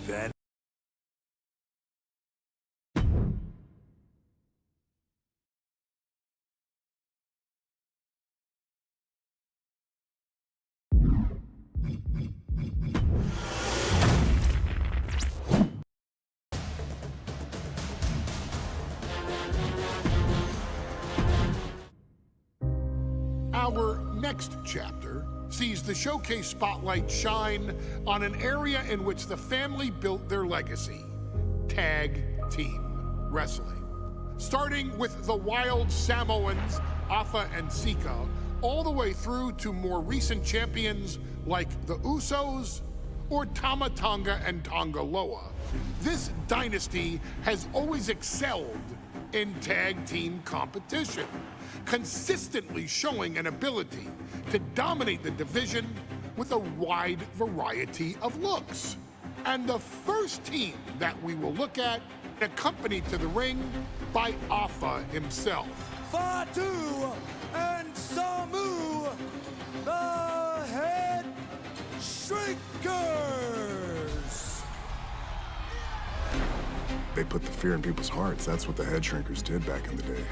Then our next chapter sees the showcase spotlight shine on an area in which the family built their legacy: tag team wrestling. Starting with the wild Samoans, Afa and Sika, all the way through to more recent champions like the Usos or Tama Tonga and Tonga Loa. This dynasty has always excelled in tag team competition, consistently showing an ability to dominate the division with a wide variety of looks. And the first team that we will look at, accompanied to the ring by Afa himself. Fatu and Samu, the Head Shrinkers. They put the fear in people's hearts. That's what the Head Shrinkers did back in the day.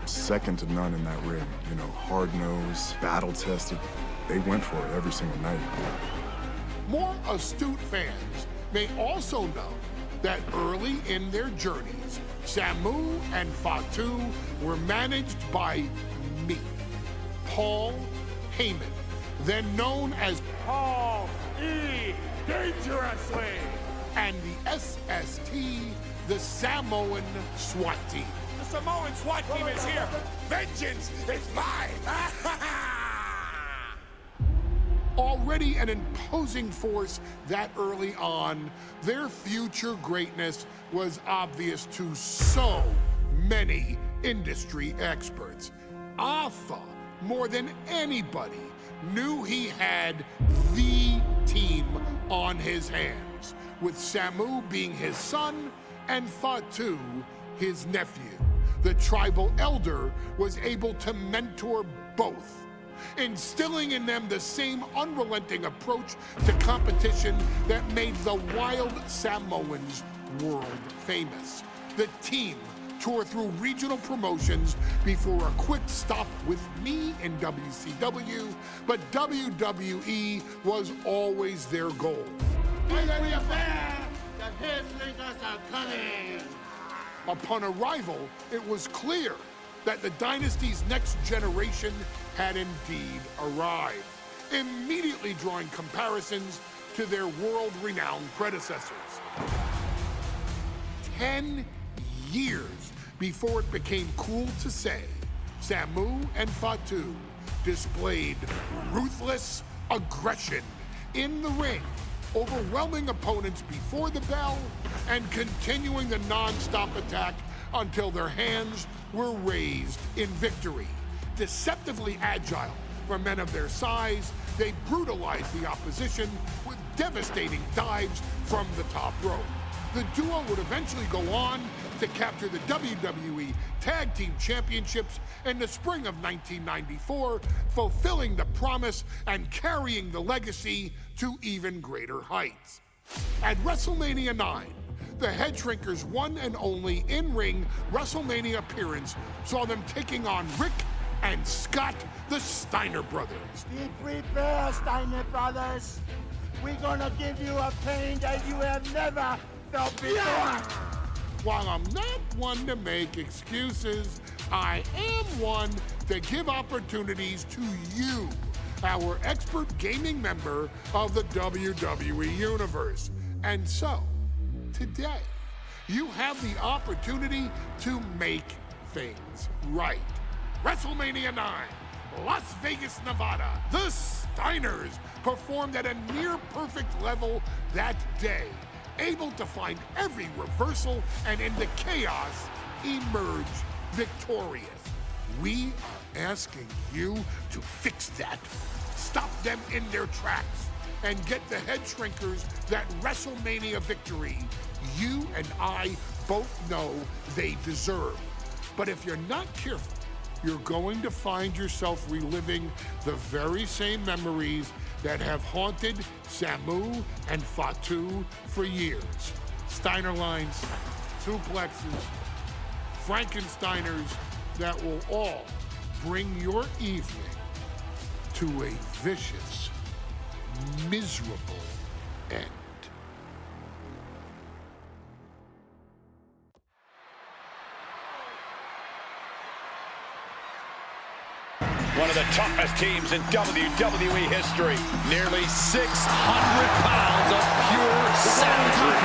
Second to none in that ring. You know, hard-nosed, battle-tested. They went for it every single night. More astute fans may also know that early in their journeys, Samu and Fatu were managed by me, Paul Heyman, then known as Paul E. Dangerously, and the SST, the Samoan SWAT team. The Samoan SWAT team is here. Vengeance is mine. Already an imposing force that early on, their future greatness was obvious to so many industry experts. Afa, more than anybody, knew he had the team on his hands, with Samu being his son and Fatu his nephew. The tribal elder was able to mentor both, instilling in them the same unrelenting approach to competition that made the wild Samoans world famous. The team toured through regional promotions before a quick stop with me in WCW, but WWE was always their goal. Upon arrival, it was clear that the dynasty's next generation had indeed arrived, immediately drawing comparisons to their world-renowned predecessors. 10 years before it became cool to say, Samu and Fatu displayed ruthless aggression in the ring, overwhelming opponents before the bell and continuing the non-stop attack until their hands were raised in victory. Deceptively agile for men of their size, they brutalized the opposition with devastating dives from the top rope. The duo would eventually go on to capture the WWE Tag Team Championships in the spring of 1994, fulfilling the promise and carrying the legacy to even greater heights. At WrestleMania 9, the Head Shrinkers' one and only in-ring WrestleMania appearance saw them taking on Rick and Scott, the Steiner brothers. Be prepared, Steiner brothers. We're gonna give you a pain that you have never felt before. Yeah! While I'm not one to make excuses, I am one to give opportunities to you, our expert gaming member of the WWE Universe. And so, today, you have the opportunity to make things right. WrestleMania 9, Las Vegas, Nevada. The Steiners performed at a near-perfect level that day, able to find every reversal and in the chaos emerge victorious. We are asking you to fix that. Stop them in their tracks and get the head shrinkers that WrestleMania victory you and I both know they deserve. But if you're not careful, you're going to find yourself reliving the very same memories that have haunted Samu and Fatu for years. Steiner lines, suplexes, Frankensteiners that will all bring your evening to a vicious, miserable end. One of the toughest teams in WWE history. Nearly 600 pounds of pure savagery.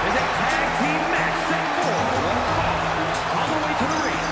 Is a tag team match set for 1 fall. On the way to the ring.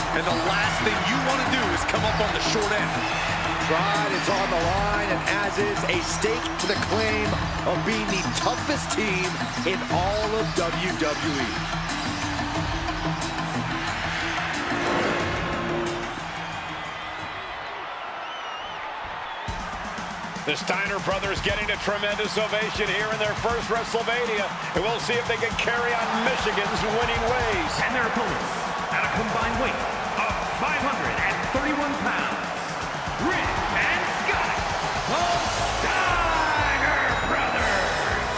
And the last thing you want to do is come up on the short end. Pride is on the line, and as is a stake to the claim of being the toughest team in all of WWE. The Steiner brothers getting a tremendous ovation here in their first WrestleMania. And we'll see if they can carry on Michigan's winning ways. And their opponents, at a combined weight of 531 pounds, Rick and Scott, the Steiner brothers.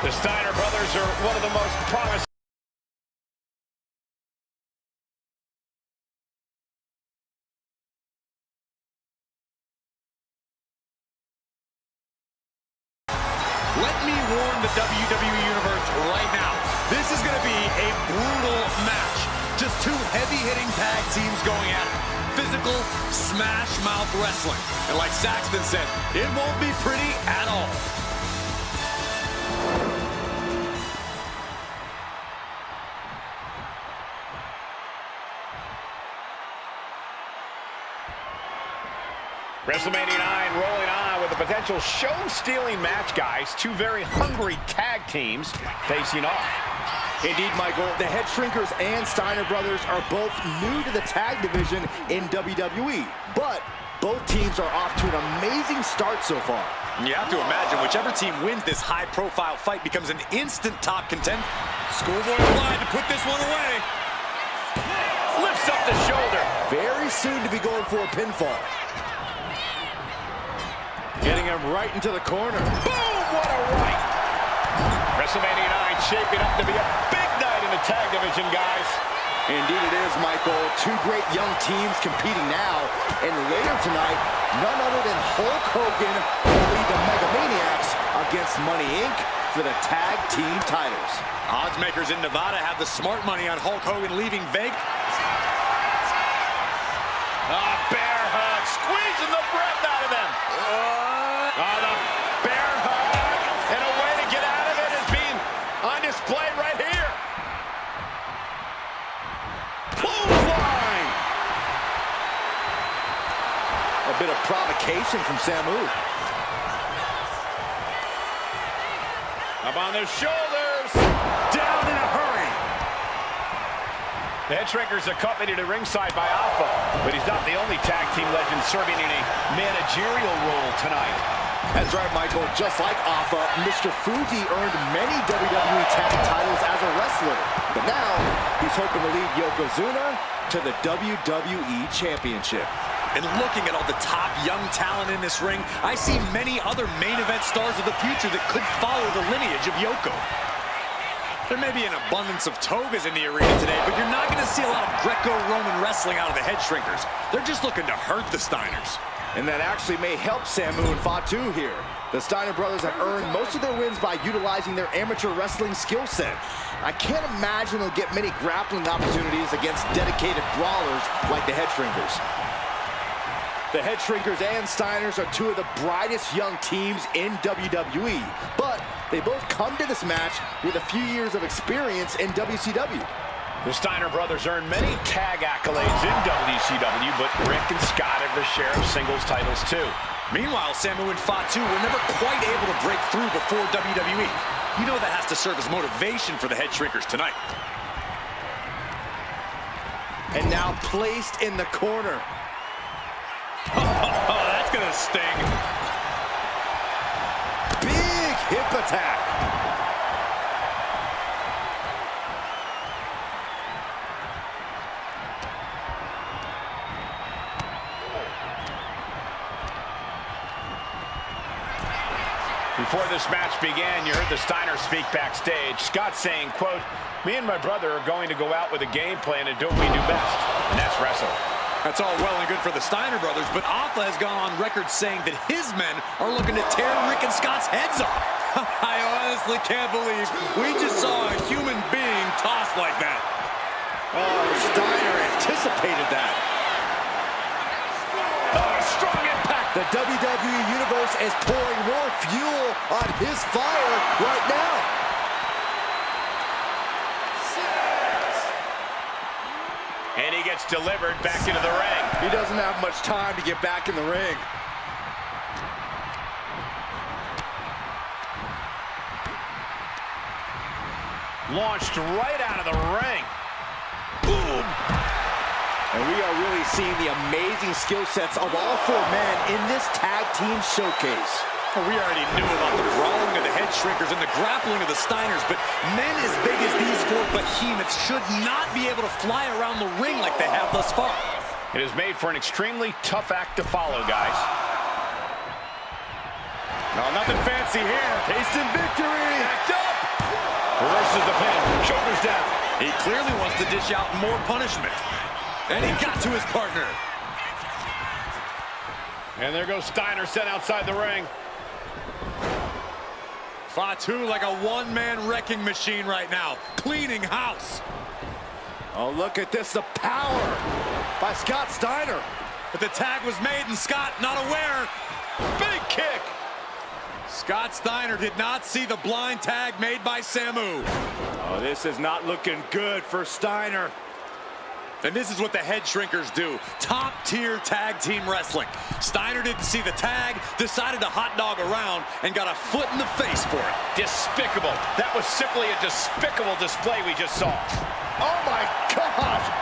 The Steiner brothers are one of the most promising. Let me warn the WWE Universe right now. This is going to be a brutal match. Just two heavy-hitting tag teams going at it. Physical, smash-mouth wrestling. And like Saxton said, it won't be pretty at all. WrestleMania 9 rolling on with a potential show-stealing match, guys. Two very hungry tag teams facing off. Indeed, Michael, the Head Shrinkers and Steiner brothers are both new to the tag division in WWE, but both teams are off to an amazing start so far. You have to imagine whichever team wins this high-profile fight becomes an instant top contender. Schoolboy Clyde to put this one away. Lifts up the shoulder. Very soon to be going for a pinfall. Getting him right into the corner. Boom! What a right. WrestleMania 9 shaping up to be a big night in the tag division, guys. Indeed it is, Michael. Two great young teams competing now. And later tonight, none other than Hulk Hogan will lead the Mega Maniacs against Money Inc. for the tag team titles. Odds makers in Nevada have the smart money on Hulk Hogan leaving Vegas. Bear hug, squeezing the breath out of them. The bear hug, and a way to get out of it is being on display right here. Clothesline. A bit of provocation from Samu. Up on their shoulders. Down in a hurry. The Head Shrinkers accompanied at ringside by Alpha, but he's not the only tag team legend serving in a managerial role tonight. That's right, Michael. Just like Alpha, Mr. Fuji earned many WWE tag titles as a wrestler. But now, he's hoping to lead Yokozuna to the WWE Championship. And looking at all the top young talent in this ring, I see many other main event stars of the future that could follow the lineage of Yoko. There may be an abundance of togas in the arena today, but you're not going to see a lot of Greco-Roman wrestling out of the head shrinkers. They're just looking to hurt the Steiners. And that actually may help Samu and Fatu here. The Steiner brothers have earned most of their wins by utilizing their amateur wrestling skill set. I can't imagine they'll get many grappling opportunities against dedicated brawlers like the head shrinkers. The Head Shrinkers and Steiners are two of the brightest young teams in WWE, but they both come to this match with a few years of experience in WCW. The Steiner brothers earned many tag accolades in WCW, but Rick and Scott have their share of singles titles too. Meanwhile, Samu and Fatu were never quite able to break through before WWE. You know that has to serve as motivation for the Head Shrinkers tonight. And now placed in the corner. Oh, that's gonna sting. Big hip attack. Before this match began, you heard the Steiners speak backstage. Scott saying, quote, "Me and my brother are going to go out with a game plan and do what we do best, and that's wrestle." That's all well and good for the Steiner brothers, but Alpha has gone on record saying that his men are looking to tear Rick and Scott's heads off. I honestly can't believe we just saw a human being tossed like that. Oh, Steiner anticipated that. Oh, strong impact. The WWE Universe is pouring more fuel on his fire right now. And he gets delivered back into the ring. He doesn't have much time to get back in the ring. Launched right out of the ring. Boom. And we are really seeing the amazing skill sets of all four men in this tag team showcase. Well, we already knew about the brawling of the Head Shrinkers and the grappling of the Steiners, but men as big as these four behemoths should not be able to fly around the ring like they have thus far. It is made for an extremely tough act to follow, guys. No, nothing fancy here. Tasting victory. Backed up. Reverses the pin. Shoulders down. He clearly wants to dish out more punishment. And he got to his partner. And there goes Steiner sent outside the ring. Fatu like a one-man wrecking machine right now, cleaning house. Oh, look at this, the power by Scott Steiner. But the tag was made and Scott not aware. Big kick. Scott Steiner did not see the blind tag made by Samu. Oh, this is not looking good for Steiner. And this is what the Head Shrinkers do. Top-tier tag team wrestling. Steiner didn't see the tag, decided to hot dog around, and got a foot in the face for it. Despicable. That was simply a despicable display we just saw. Oh, my gosh.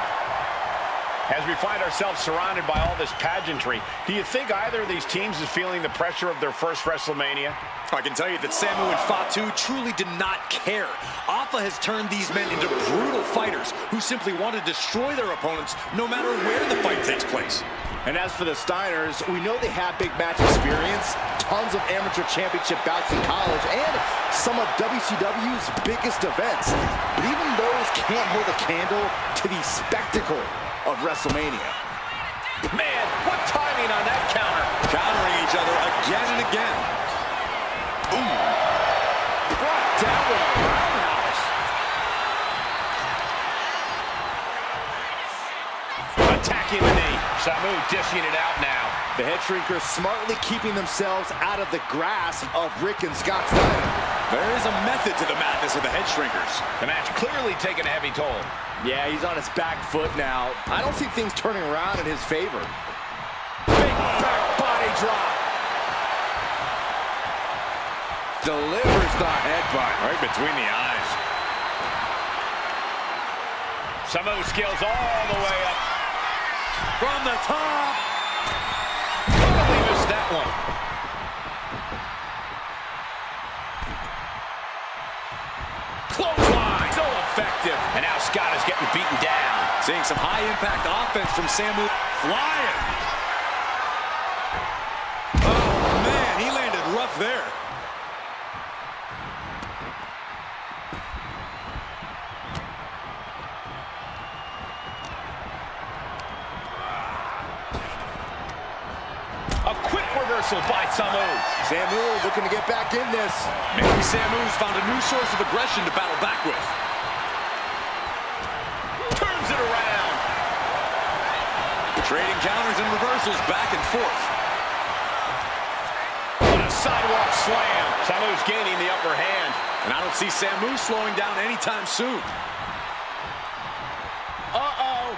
As we find ourselves surrounded by all this pageantry, do you think either of these teams is feeling the pressure of their first WrestleMania? I can tell you that Samu and Fatu truly did not care. Alpha has turned these men into brutal fighters who simply want to destroy their opponents no matter where the fight takes place. And as for the Steiners, we know they have big match experience, tons of amateur championship bouts in college, and some of WCW's biggest events. But even those can't hold a candle to the spectacle of WrestleMania. Man, what timing on that counter. Countering each other again and again. Ooh. Brought down with a roundhouse. Attacking the knee. Samu dishing it out now. The Head Shrinkers smartly keeping themselves out of the grasp of Rick and Scott Steiner. There is a method to the madness of the Head Shrinkers. The match clearly taking a heavy toll. Yeah, he's on his back foot now. I don't see things turning around in his favor. Big back body drop. Delivers the headbutt right between the eyes. Samu skills all the way up. From the top. Totally missed that one. Clothesline. So effective. effective. And now Scott is getting beaten down. Seeing some high-impact offense from Samu. Flying. Oh, man, he landed rough there. A quick reversal by Samu. Samu looking to get back in this. Maybe Samu's found a new source of aggression to battle back with. Turns it around. Trading counters and reversals back and forth. What a sidewalk slam. Samu's gaining the upper hand. And I don't see Samu slowing down anytime soon. Uh-oh.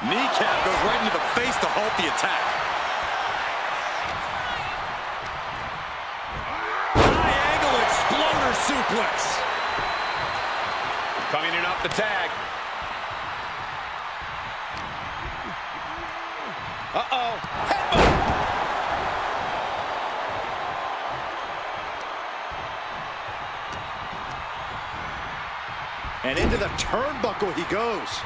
Kneecap goes right into the face to halt the attack. High angle exploder suplex. Coming in off the tag. Uh-oh. Headbutt. And into the turnbuckle he goes.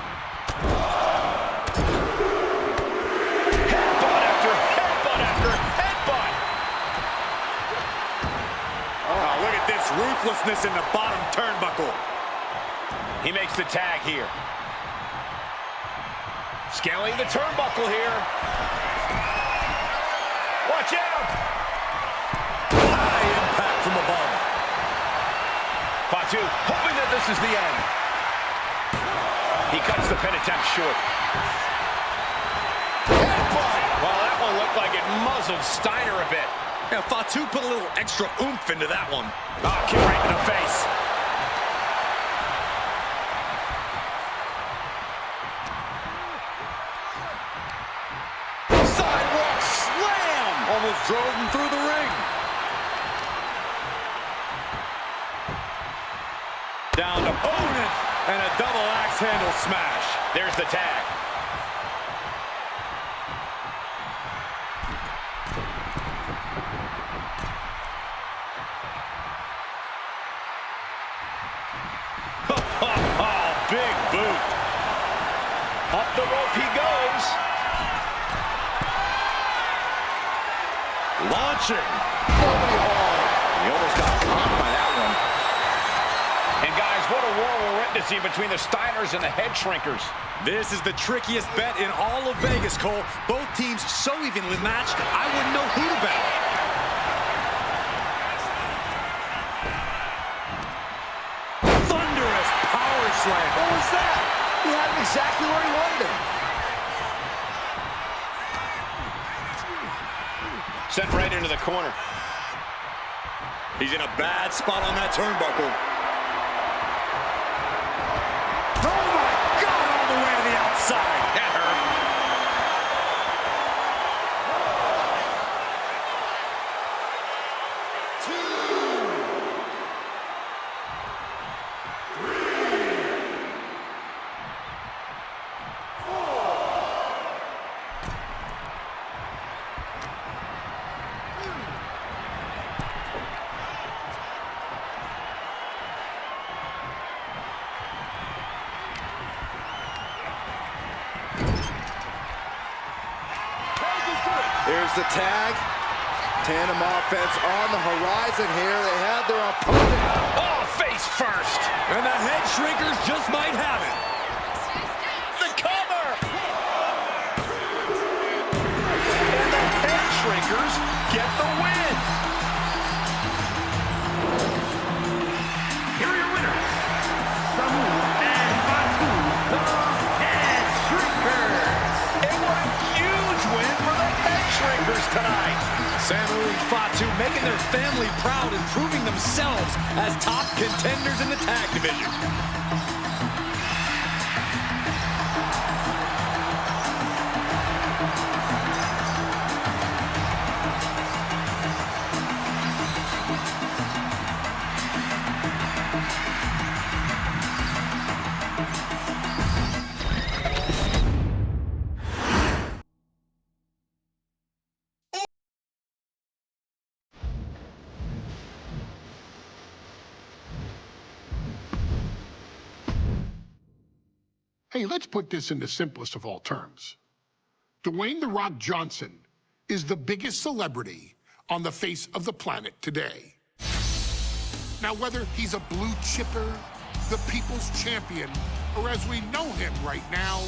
Headbutt after headbutt after headbutt. Oh, look at this ruthlessness in the bottom turnbuckle. He makes the tag here. Scaling the turnbuckle here. Watch out! High impact from above. Fatu hoping that this is the end. He cuts the pin attempt short. Well, that one looked like it muzzled Steiner a bit. Yeah, Fatu put a little extra oomph into that one. Oh, kick right in the face. Sidewalk slam! Almost drove him through the ring. Down to opponent and a double axe handle smash. There's the tag. Oh, big boot. Up the rope he goes. Launching. He almost got caught by that one. And guys, what a war we're witnessing between the Steiners and the Head Shrinkers. This is the trickiest bet in all of Vegas, Cole. Both teams so evenly matched, I wouldn't know who to bet. Thunderous power slam. What was that? He had him exactly where he wanted him. Sent right into the corner. He's in a bad spot on that turnbuckle. Oh my God, all the way to the outside. That hurt. Here's the tag. Tandem offense on the horizon here. They have their opponent. Oh, face first. And the Head Shrinkers just might have it. The cover. And the Head Shrinkers get the win. Here are your winners, Samu and Fatu, the Head Shrinkers. And what a huge win for the Head Shrinkers tonight. Samu and Fatu making their family proud and proving themselves as top contenders in the tag division. Hey, let's put this in the simplest of all terms. Dwayne "The Rock" Johnson is the biggest celebrity on the face of the planet today. Now, whether he's a blue chipper, the people's champion, or as we know him right now,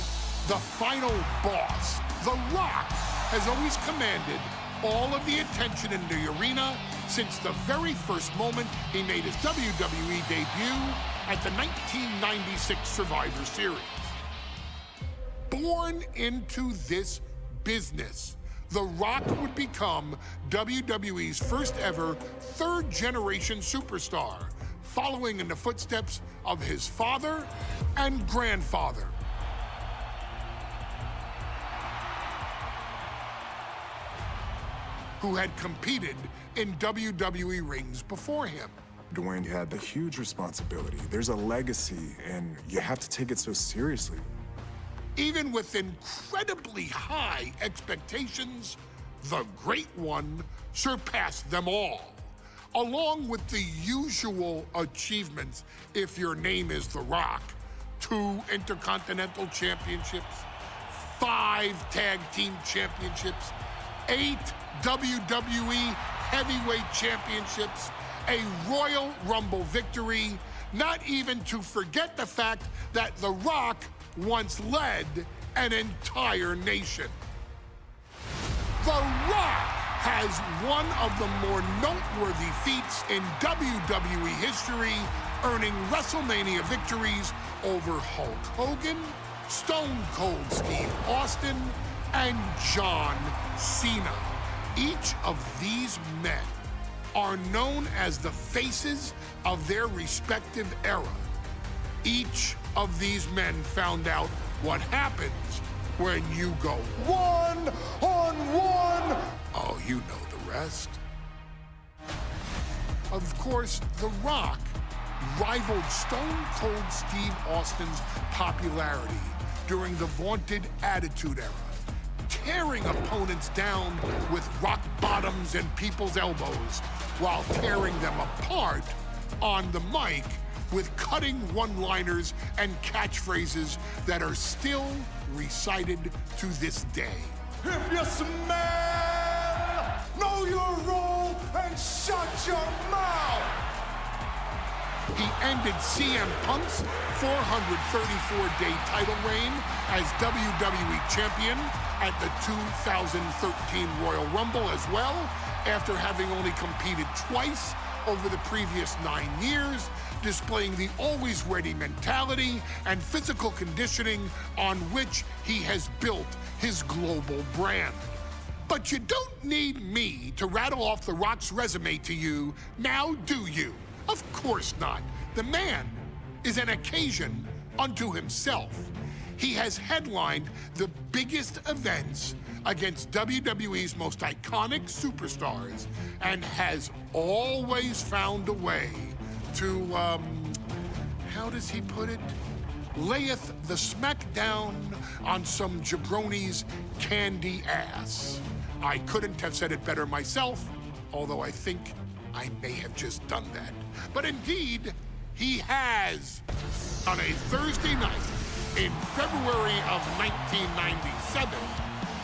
the final boss, The Rock has always commanded all of the attention in the arena since the very first moment he made his WWE debut at the 1996 Survivor Series. Born into this business, The Rock would become WWE's first ever third-generation superstar, following in the footsteps of his father and grandfather. Who had competed in WWE rings before him. Dwayne had the huge responsibility. There's a legacy, and you have to take it so seriously. Even with incredibly high expectations, the Great One surpassed them all, along with the usual achievements if your name is The Rock: 2 Intercontinental Championships, 5 Tag Team Championships, 8 WWE Heavyweight Championships, a Royal Rumble victory, not even to forget the fact that The Rock once led an entire nation. The Rock has one of the more noteworthy feats in WWE history, earning WrestleMania victories over Hulk Hogan, Stone Cold Steve Austin, and John Cena. Each of these men are known as the faces of their respective era. Each of these men found out what happens when you go one-on-one. Oh, you know the rest. Of course, The Rock rivaled Stone Cold Steve Austin's popularity during the vaunted Attitude Era, tearing opponents down with rock bottoms and people's elbows while tearing them apart on the mic with cutting one-liners and catchphrases that are still recited to this day. If you smell, know your role and shut your mouth. He ended CM Punk's 434-day title reign as WWE Champion at the 2013 Royal Rumble as well, after having only competed twice over the previous 9 years, displaying the always-ready mentality and physical conditioning on which he has built his global brand. But you don't need me to rattle off The Rock's resume to you, now do you? Of course not. The man is an occasion unto himself. He has headlined the biggest events against WWE's most iconic superstars and has always found a way to, how does he put it? Layeth the smackdown on some jabroni's candy ass. I couldn't have said it better myself, although I think I may have just done that. But indeed, he has. On a Thursday night in February of 1997,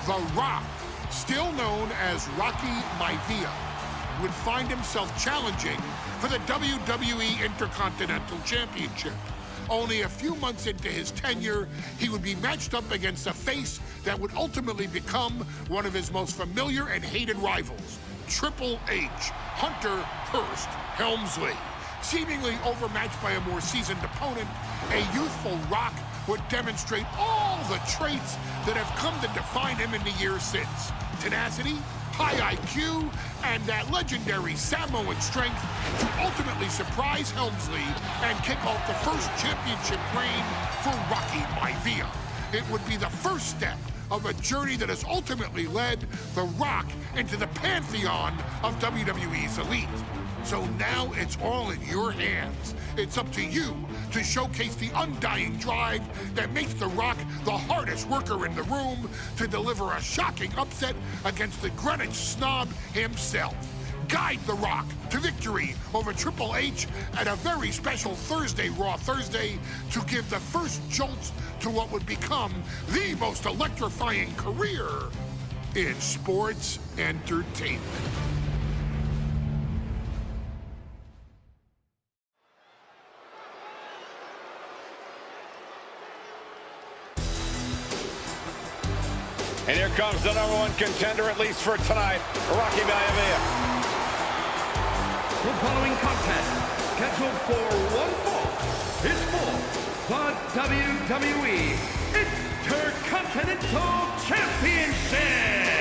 The Rock, still known as Rocky Maivia, would find himself challenging for the WWE Intercontinental Championship. Only a few months into his tenure, he would be matched up against a face that would ultimately become one of his most familiar and hated rivals, Triple H, Hunter Hearst Helmsley. Seemingly overmatched by a more seasoned opponent, a youthful Rock would demonstrate all the traits that have come to define him in the years since. Tenacity, high IQ, and that legendary Samoan strength to ultimately surprise Helmsley and kick off the first championship reign for Rocky Maivia. It would be the first step of a journey that has ultimately led The Rock into the pantheon of WWE's elite. So now it's all in your hands. It's up to you to showcase the undying drive that makes The Rock the hardest worker in the room to deliver a shocking upset against the Greenwich snob himself. guide The Rock to victory over Triple H at a very special Thursday, Raw Thursday, to give the first jolt to what would become the most electrifying career in sports entertainment. And here comes the #1 contender, at least for tonight, Rocky Maivia. The following contest, scheduled for one fall, is for the WWE Intercontinental Championship.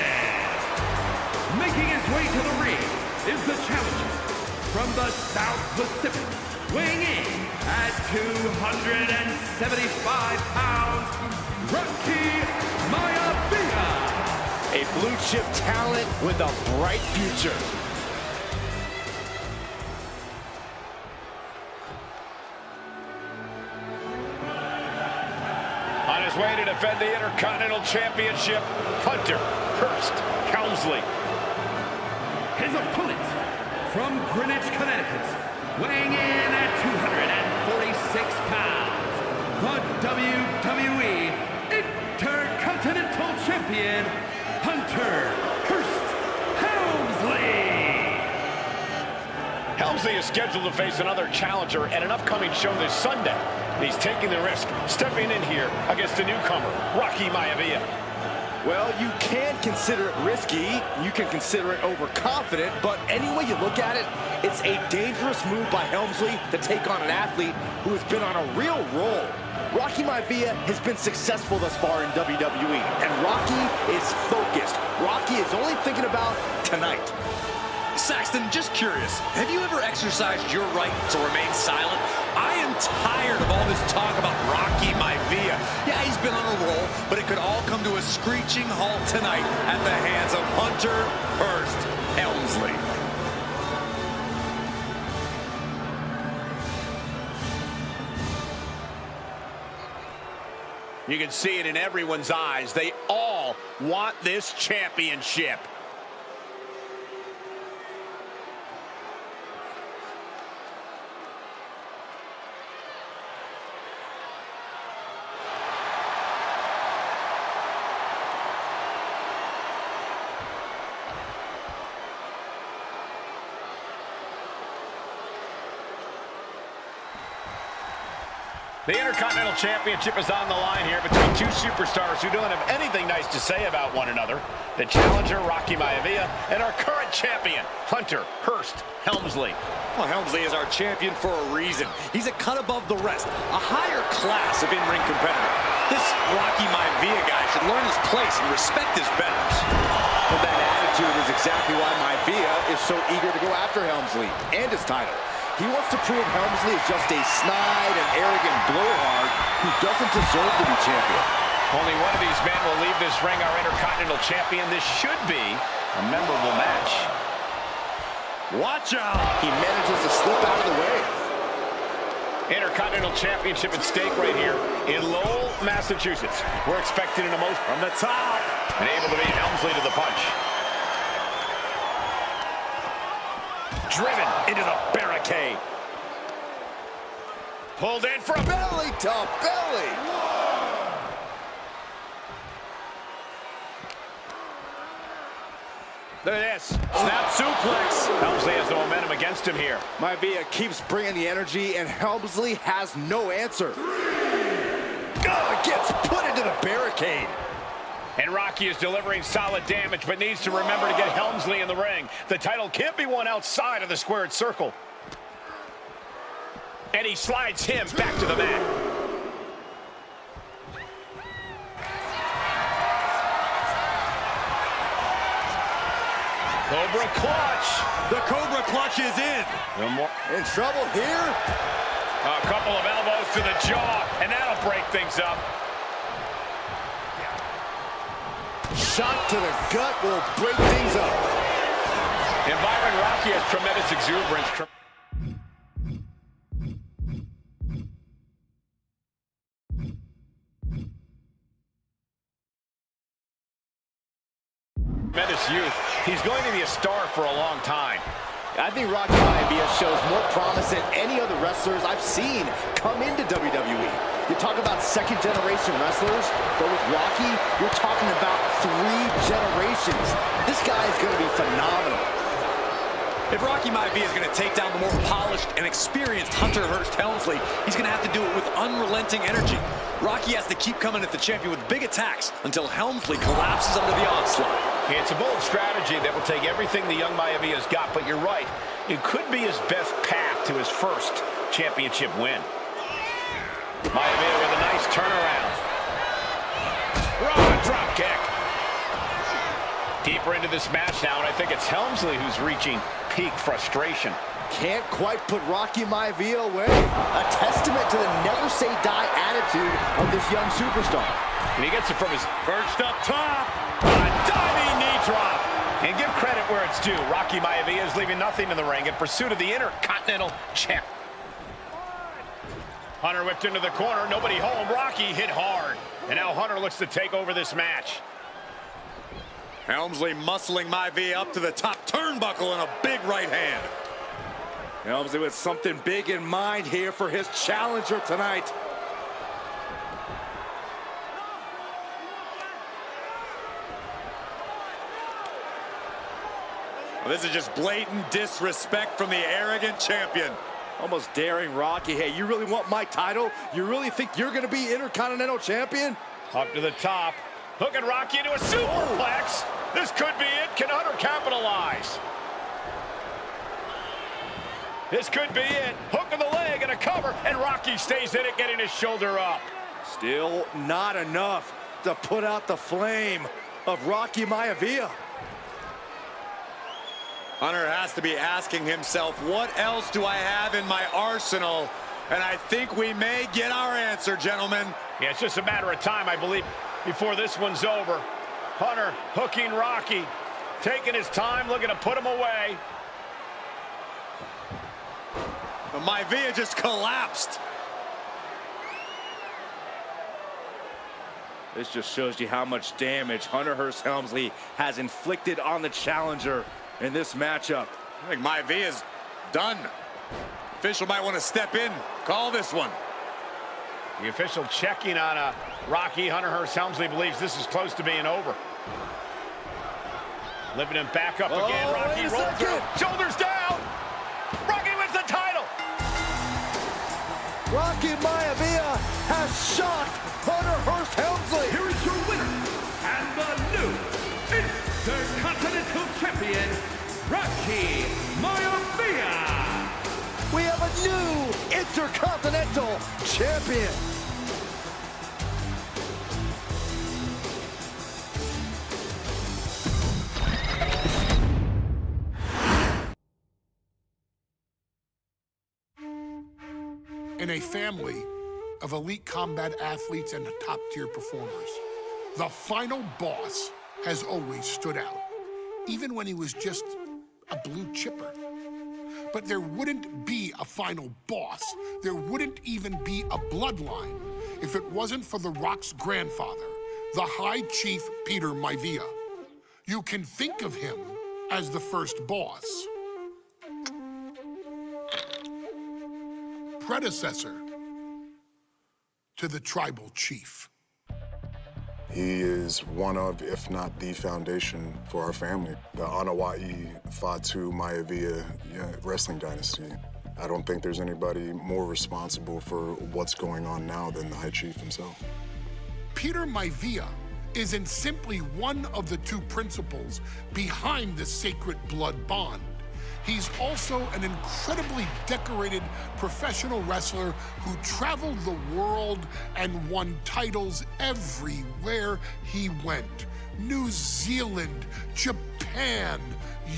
Making his way to the ring is the challenger from the South Pacific, weighing in at 275 pounds, Rocky Maivia. A blue chip talent with a bright future. On his way to defend the Intercontinental Championship, Hunter Hearst Helmsley. His opponent from Greenwich, Connecticut, weighing in at 246 pounds, the WWE Intercontinental Champion, Hunter Hearst Helmsley. Helmsley is scheduled to face another challenger at an upcoming show this Sunday. He's taking the risk, stepping in here against a newcomer, Rocky Maivia. Well, you can consider it risky, you can consider it overconfident, but any way you look at it, it's a dangerous move by Helmsley to take on an athlete who has been on a real roll. Rocky Maivia has been successful thus far in WWE, and Rocky is focused. Rocky is only thinking about tonight. Saxton, just curious, have you ever exercised your right to remain silent? I am tired of all this talk about Rocky Maivia. Yeah, he's been on a roll, but it could all come to a screeching halt tonight at the hands of Hunter Hearst Helmsley. You can see it in everyone's eyes. They all want this championship. The Intercontinental Championship is on the line here between two superstars who don't have anything nice to say about one another. The challenger, Rocky Maivia, and our current champion, Hunter Hearst Helmsley. Well, Helmsley is our champion for a reason. He's a cut above the rest, a higher class of in-ring competitor. This Rocky Maivia guy should learn his place and respect his betters. Well, that attitude is exactly why Maivia is so eager to go after Helmsley and his title. He wants to prove Helmsley is just a snide and arrogant blowhard who doesn't deserve to be champion. Only one of these men will leave this ring our Intercontinental Champion. This should be a memorable match. Watch out! He manages to slip out of the way. Intercontinental Championship at stake right here in Lowell, Massachusetts. We're expecting an emotion from the top. And able to beat Helmsley to the punch. Driven into the barricade. Pulled in for a Belly to belly. Look at this. Snap suplex. Helmsley has the momentum against him here. Maivia keeps bringing the energy, and Helmsley has no answer. Oh, it gets put into the barricade. And Rocky is delivering solid damage, but needs to remember to get Helmsley in the ring. The title can't be won outside of the squared circle. And he slides him back to the mat. Cobra clutch. The Cobra clutch is in. No more. In trouble here. A couple of elbows to the jaw, and that'll break things up. Shot to the gut will break things up. And Byron, Rocky has tremendous exuberance. Tremendous youth. He's going to be a star for a long time. I think Rocky Maivia shows more promise than any other wrestlers I've seen come into WWE. You talk about second-generation wrestlers, but with Rocky, you're talking about 3 generations. This guy is going to be phenomenal. If Rocky Maivia is going to take down the more polished and experienced Hunter Hearst Helmsley, he's going to have to do it with unrelenting energy. Rocky has to keep coming at the champion with big attacks until Helmsley collapses under the onslaught. Yeah, it's a bold strategy that will take everything the young Maivia's got, but you're right. It could be his best path to his first championship win. Maivia with a nice turnaround. Raw drop kick. Deeper into this match now, and I think it's Helmsley who's reaching peak frustration. Can't quite put Rocky Maivia away. A testament to the never-say-die attitude of this young superstar. And he gets it from his perched up top. A diving knee drop. And give credit where it's due. Rocky Maivia is leaving nothing in the ring in pursuit of the Intercontinental Champ. Hunter whipped into the corner. Nobody home. Rocky hit hard. And now Hunter looks to take over this match. Helmsley muscling Maivia up to the top turnbuckle and a big right hand. Helmsley with something big in mind here for his challenger tonight. Well, this is just blatant disrespect from the arrogant champion. Almost daring Rocky. Hey, you really want my title? You really think you're going to be Intercontinental Champion? Up to the top. Hooking Rocky into a superplex. This could be it. Can Hunter capitalize? This could be it. Hook of the leg and a cover, and Rocky stays in it, getting his shoulder up. Still not enough to put out the flame of Rocky Maivia. Hunter has to be asking himself, what else do I have in my arsenal? And I think we may get our answer, gentlemen. Yeah, it's just a matter of time, I believe, before this one's over. Hunter hooking Rocky, taking his time, looking to put him away. But Maivia just collapsed. This just shows you how much damage Hunter Hearst Helmsley has inflicted on the challenger in this matchup. I think Maivia's done. Official might want to step in, call this one. The official checking on Rocky. Hunter Hearst Helmsley believes this is close to being over. Lifting him back up again. Rocky rolls through. Shoulders down. Rocky wins the title. Rocky Maivia has shocked Hunter Hearst Helmsley. Here is your winner, and the new Intercontinental Champion, Rocky Maivia. We have a new Intercontinental Champion. In a family of elite combat athletes and top-tier performers, the final boss has always stood out, even when he was just a blue chipper. But there wouldn't be a final boss. There wouldn't even be a bloodline if it wasn't for The Rock's grandfather, the High Chief Peter Maivia. You can think of him as the first boss. Predecessor to the tribal chief. He is one of, if not the foundation for our family, the Wwe 2K25 Maivia wrestling dynasty. I don't think there's anybody more responsible for what's going on now than the High Chief himself. Peter Maivia isn't simply one of the two principals behind the sacred blood bond. He's also an incredibly decorated professional wrestler who traveled the world and won titles everywhere he went. New Zealand, Japan,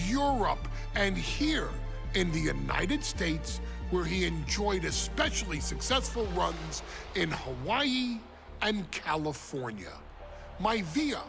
Europe, and here in the United States, where he enjoyed especially successful runs in Hawaii and California. Maivia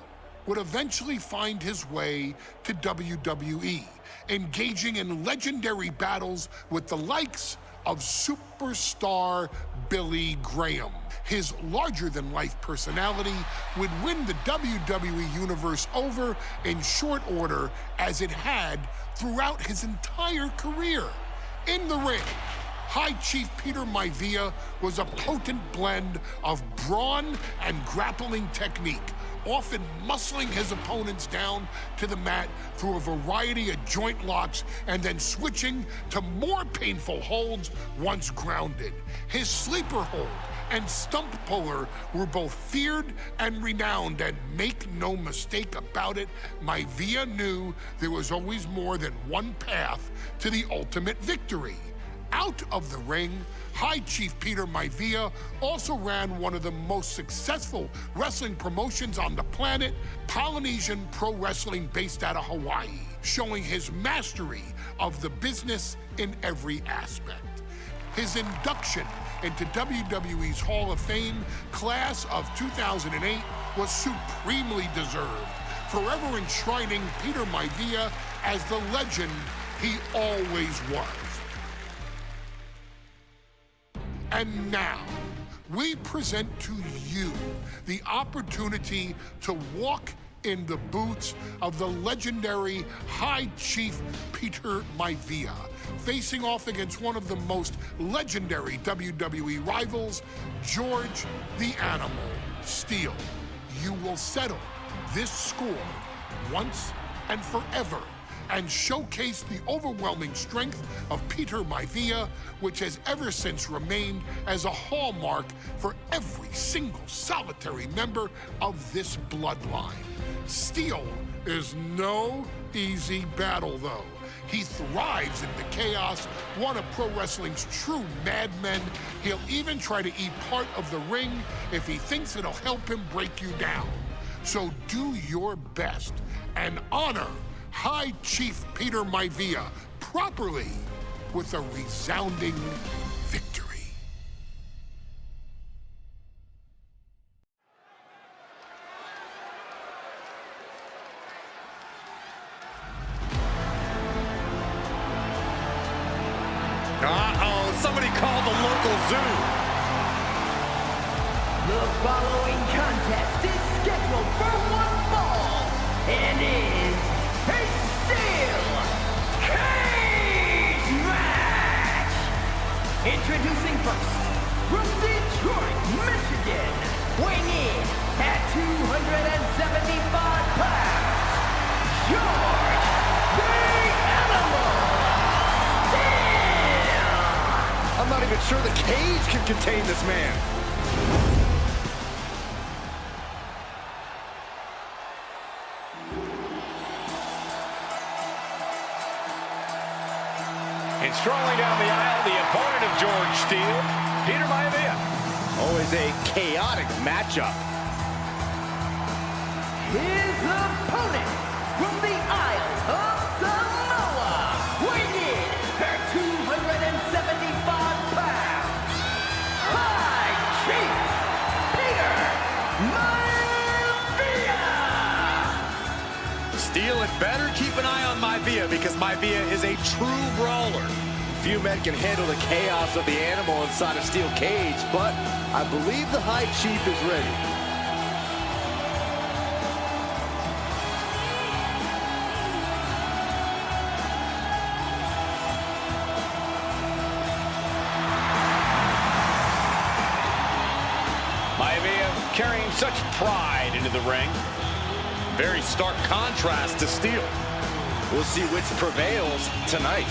would eventually find his way to WWE, engaging in legendary battles with the likes of superstar Billy Graham. His larger-than-life personality would win the WWE Universe over in short order, as it had throughout his entire career. In the ring, High Chief Peter Maivia was a potent blend of brawn and grappling technique, often muscling his opponents down to the mat through a variety of joint locks and then switching to more painful holds once grounded. His sleeper hold and stump puller were both feared and renowned, and make no mistake about it, Maivia knew there was always more than one path to the ultimate victory. Out of the ring, High Chief Peter Maivia also ran one of the most successful wrestling promotions on the planet, Polynesian Pro Wrestling, based out of Hawaii, showing his mastery of the business in every aspect. His induction into WWE's Hall of Fame class of 2008 was supremely deserved, forever enshrining Peter Maivia as the legend he always was. And now, we present to you the opportunity to walk in the boots of the legendary High Chief Peter Maivia, facing off against one of the most legendary WWE rivals, George the Animal Steele. You will settle this score once and forever, and showcase the overwhelming strength of Peter Maivia, which has ever since remained as a hallmark for every single solitary member of this bloodline. Steele is no easy battle, though. He thrives in the chaos, one of pro wrestling's true madmen. He'll even try to eat part of the ring if he thinks it'll help him break you down. So do your best and honor High Chief Peter Maivia properly with a resounding victory. Uh-oh, somebody called the local zoo. The following contest is scheduled for one fall and is a steel cage match. Introducing first, from Detroit, Michigan, weighing in at 275 pounds, George the Animal Steele. I'm not even sure the cage can contain this man. And strolling down the aisle, the opponent of George Steele, Peter Maivia. Always a chaotic matchup. His opponent from the Isle of Samoa, weighing in at 275 pounds, High Chief Peter Maivia. Steele had better keep an eye on Maivia, because Maivia is a true brawler. Few men can handle the chaos of the animal inside a steel cage, but I believe the High Chief is ready. Maivia carrying such pride into the ring. Very stark contrast to Steele. We'll see which prevails tonight.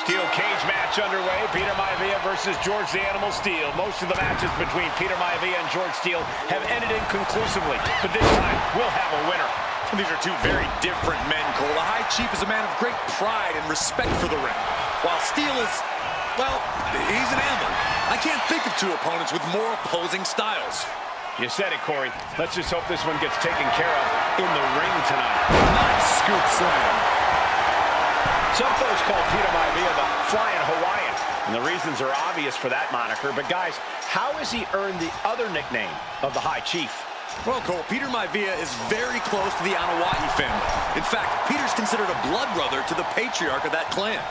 Steel cage match underway. Peter Maivia versus George the Animal Steele. Most of the matches between Peter Maivia and George Steele have ended inconclusively, but this time we'll have a winner. These are two very different men, Cole. The High Chief is a man of great pride and respect for the ring, while Steele is, well, he's an animal. I can't think of two opponents with more opposing styles. You said it, Corey. Let's just hope this one gets taken care of in the ring tonight. Nice scoop slam. Some folks call Peter Maivia the Flying Hawaiian, and the reasons are obvious for that moniker. But guys, how has he earned the other nickname of the High Chief? Well, Cole, Peter Maivia is very close to the Anoa'i family. In fact, Peter's considered a blood brother to the patriarch of that clan.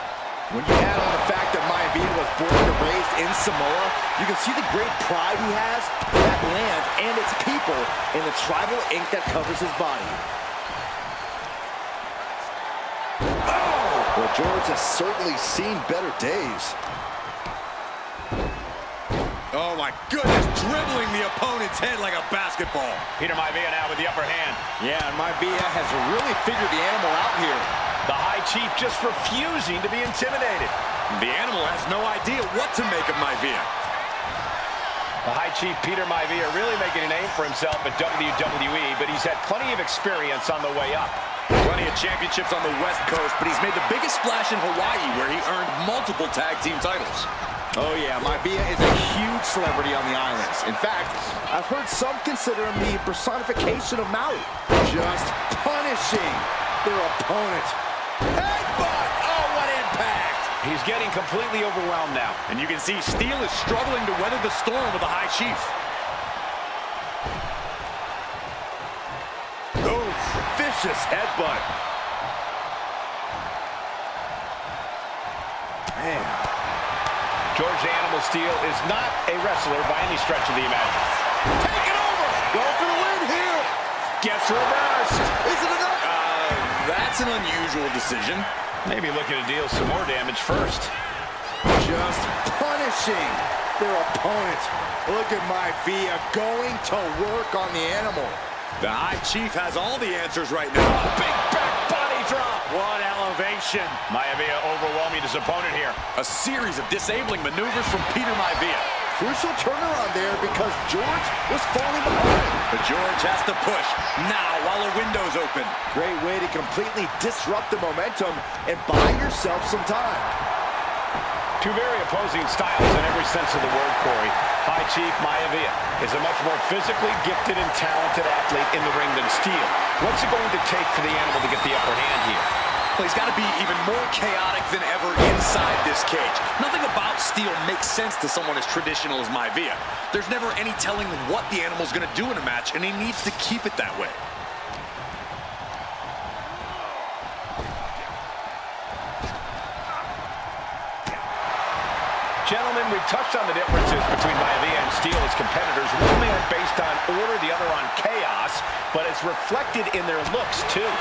When you add on the fact that Maivia was born and raised in Samoa, you can see the great pride he has for that land and its people in the tribal ink that covers his body. Oh! Well, George has certainly seen better days. Oh my goodness, dribbling the opponent's head like a basketball. Peter Maivia now with the upper hand. Yeah, and Maivia has really figured the animal out here. The High Chief just refusing to be intimidated. The animal has no idea what to make of Maivia. The High Chief Peter Maivia really making a name for himself at WWE, but he's had plenty of experience on the way up. Plenty of championships on the West Coast, but he's made the biggest splash in Hawaii, where he earned multiple tag team titles. Oh yeah, Maivia is a huge celebrity on the islands. In fact, I've heard some consider him the personification of Maui. Just punishing their opponent. Headbutt! Oh, what impact! He's getting completely overwhelmed now. And you can see Steel is struggling to weather the storm with the High Chief. Oh, vicious headbutt. Man. George the Animal Steel is not a wrestler by any stretch of the imagination. Take it over! Go for the win here! Gets reversed! Is it enough? That's an unusual decision. Maybe looking to deal some more damage first. Just punishing their opponent. Look at Maivia going to work on the animal. The High Chief has all the answers right now. Big back body drop. What elevation. Maivia overwhelming his opponent here. A series of disabling maneuvers from Peter Maivia. Crucial turnaround there because George was falling behind. But George has to push now while the window's open. Great way to completely disrupt the momentum and buy yourself some time. Two very opposing styles in every sense of the word, Corey. High Chief Maivia is a much more physically gifted and talented athlete in the ring than Steel. What's it going to take for the animal to get the upper hand here? Well, he's got to be even more chaotic than ever inside this cage. Nothing about Steel makes sense to someone as traditional as Maivia. There's never any telling what the animal's going to do in a match, and he needs to keep it that way. Gentlemen, we've touched on the differences between Maivia and Steel as competitors. One man based on order, the other on chaos, but it's reflected in their looks, too.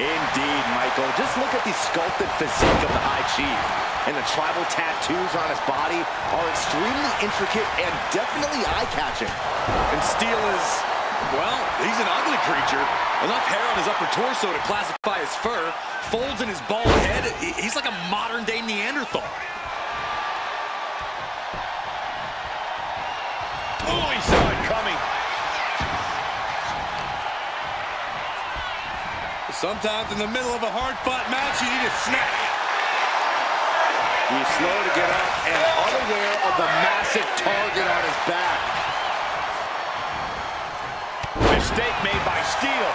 Indeed, Michael. Just look at the sculpted physique of the High Chief. And the tribal tattoos on his body are extremely intricate and definitely eye-catching. And Steel is, well, he's an ugly creature. Enough hair on his upper torso to classify as fur. Folds in his bald head. He's like a modern-day Neanderthal. Oh, he saw it coming. Sometimes in the middle of a hard-fought match, you need a snack. He's slow to get up and unaware of the massive target on his back. Mistake made by Steel.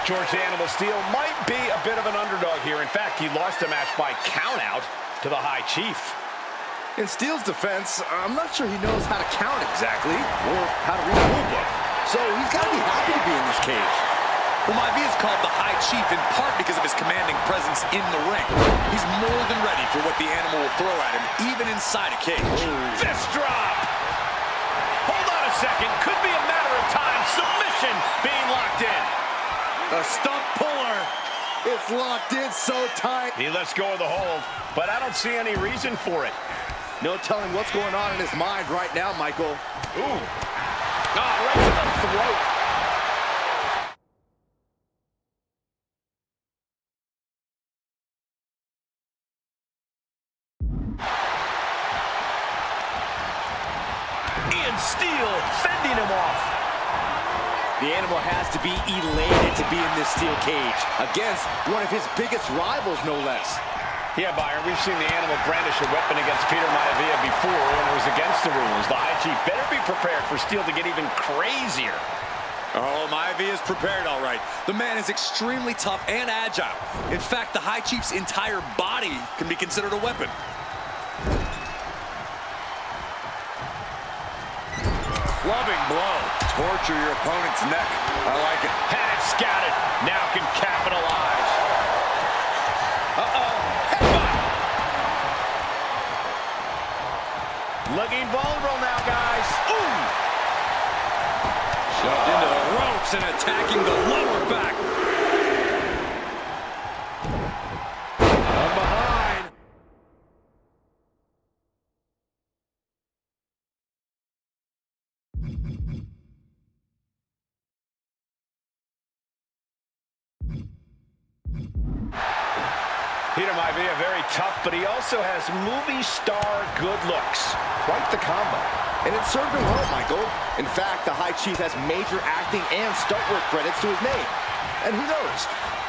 George the Animal Steel might be a bit of an underdog here. In fact, he lost the match by countout to the High Chief. In Steel's defense, I'm not sure he knows how to count exactly or how to read the rule book. So he's got to be happy to be in this cage. Well, Maivia is called the High Chief in part because of his commanding presence in the ring. He's more than ready for what the animal will throw at him, even inside a cage. Fist drop. Hold on a second. Could be a matter of time. Submission being locked in. A stump puller. It's locked in so tight. He lets go of the hold, but I don't see any reason for it. No telling what's going on in his mind right now, Michael. Ooh. Ah, right to the throat. Steel fending him off. The animal has to be elated to be in this steel cage against one of his biggest rivals, no less. Yeah, Byron, we've seen the animal brandish a weapon against Peter Maivia before when it was against the rules. The High Chief better be prepared for Steel to get even crazier. Oh, Maivia is prepared, all right. The man is extremely tough and agile. In fact, the High Chief's entire body can be considered a weapon. Clubbing blow. torture your opponent's neck. I like it. Had it scouted. Now can capitalize. Uh-oh. Headbutt. Looking vulnerable now, guys. Ooh. Shoved into the ropes and attacking the lower back. From behind. Peter might be very tough, but he also has movie star good looks. Quite the combo. And it served him well, Michael. In fact, the High Chief has major acting and stunt work credits to his name. And who knows?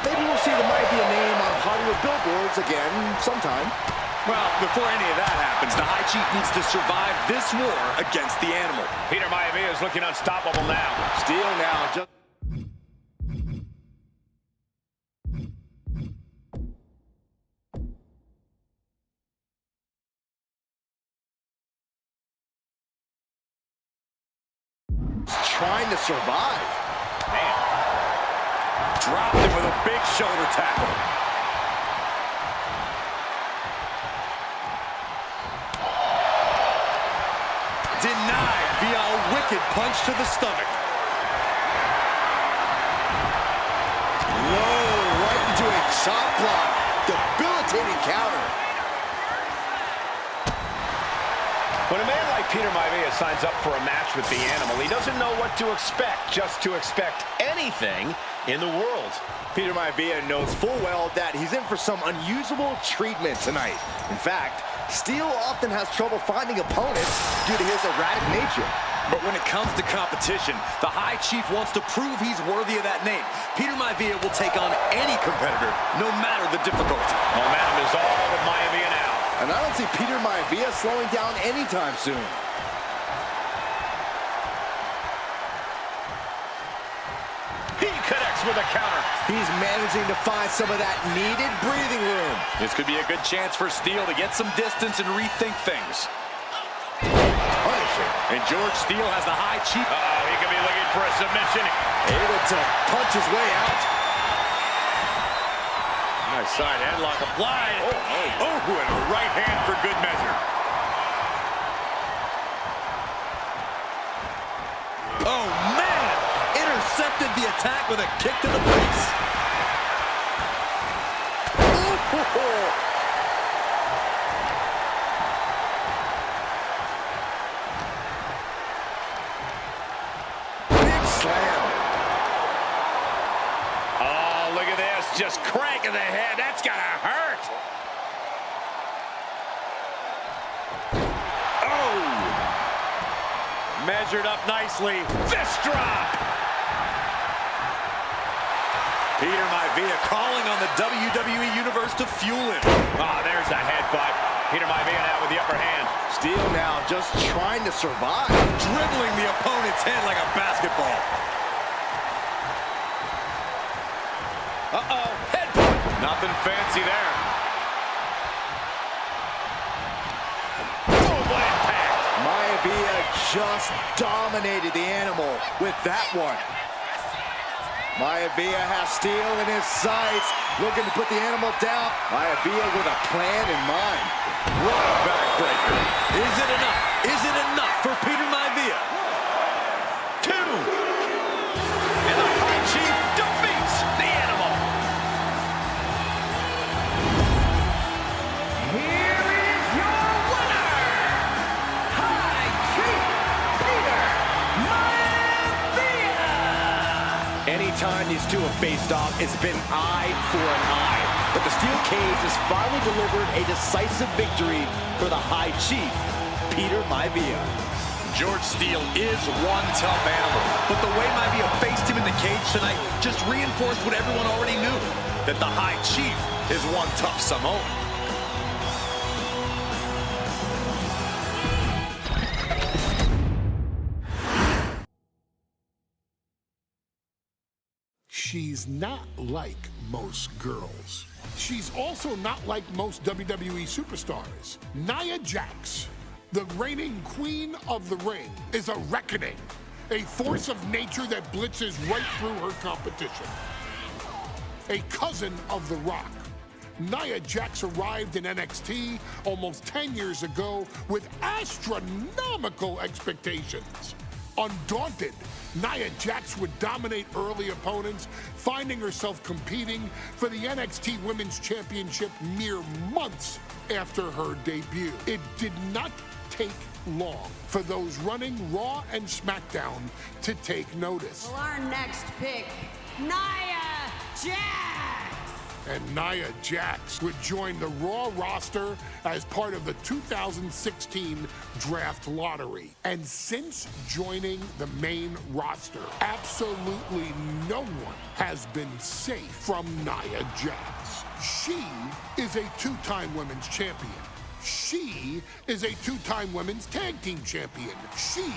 Maybe we'll see the Maivia name on Hollywood billboards again sometime. Well, before any of that happens, the High Chief needs to survive this war against the animal. Peter Maivia is looking unstoppable now. Steele now just... trying to survive. Man. Dropped him with a big shoulder tackle. Denied via a wicked punch to the stomach. Whoa, right into a chop block. Debilitating counter. When a man like Peter Maivia signs up for a match with the animal, he doesn't know what to expect, just to expect anything in the world. Peter Maivia knows full well that he's in for some unusual treatment tonight. In fact, Steele often has trouble finding opponents due to his erratic nature. But when it comes to competition, the High Chief wants to prove he's worthy of that name. Peter Maivia will take on any competitor, no matter the difficulty. Momentum is all with Maivia now. And I don't see Peter Maivia slowing down anytime soon. He connects with a counter. He's managing to find some of that needed breathing room. This could be a good chance for Steele to get some distance and rethink things. Punishing. And George Steele has the High Chief. He could be looking for a submission. Able to punch his way out. Nice side headlock applied. Oh, and a right hand for good measure. Oh, man! Intercepted the attack with a kick to the face. Big slam. Oh, look at this. Just cranking the head. That's gotta hurt. Oh! Measured up nicely. Fist drop. Peter Maivia calling on the WWE Universe to fuel him. There's a headbutt. Peter Maivia now with the upper hand. Steele now just trying to survive. Dribbling the opponent's head like a basketball. Uh-oh. Headbutt. Nothing fancy there. Boom, what impact. Maivia just dominated the animal with that one. Maivia has Steele in his sights, looking to put the animal down. Maivia with a plan in mind. What a backbreaker. Is it enough? Is it enough for Peter Maivia? 2. And the High Chief defeats the animal. Here is your winner, High Chief Peter Maivia. Anytime these two have faced off, it's been eye for an eye. But the steel cage has finally delivered a decisive victory for the High Chief, Peter Maivia. George Steele is one tough animal, but the way Maivia faced him in the cage tonight just reinforced what everyone already knew, that the High Chief is one tough Samoan. She's not like most girls. She's also not like most WWE superstars. Nia Jax, the reigning queen of the ring, is a reckoning. a force of nature that blitzes right through her competition. A cousin of The Rock, Nia Jax arrived in NXT almost 10 years ago with astronomical expectations. Undaunted, Nia Jax would dominate early opponents, finding herself competing for the NXT Women's Championship mere months after her debut. It did not take long for those running Raw and SmackDown to take notice. Well, our next pick, Nia Jax. And Nia Jax would join the Raw roster as part of the 2016 draft lottery. And since joining the main roster, absolutely no one has been safe from Nia Jax. She is a two-time women's champion. She is a two-time women's tag team champion. She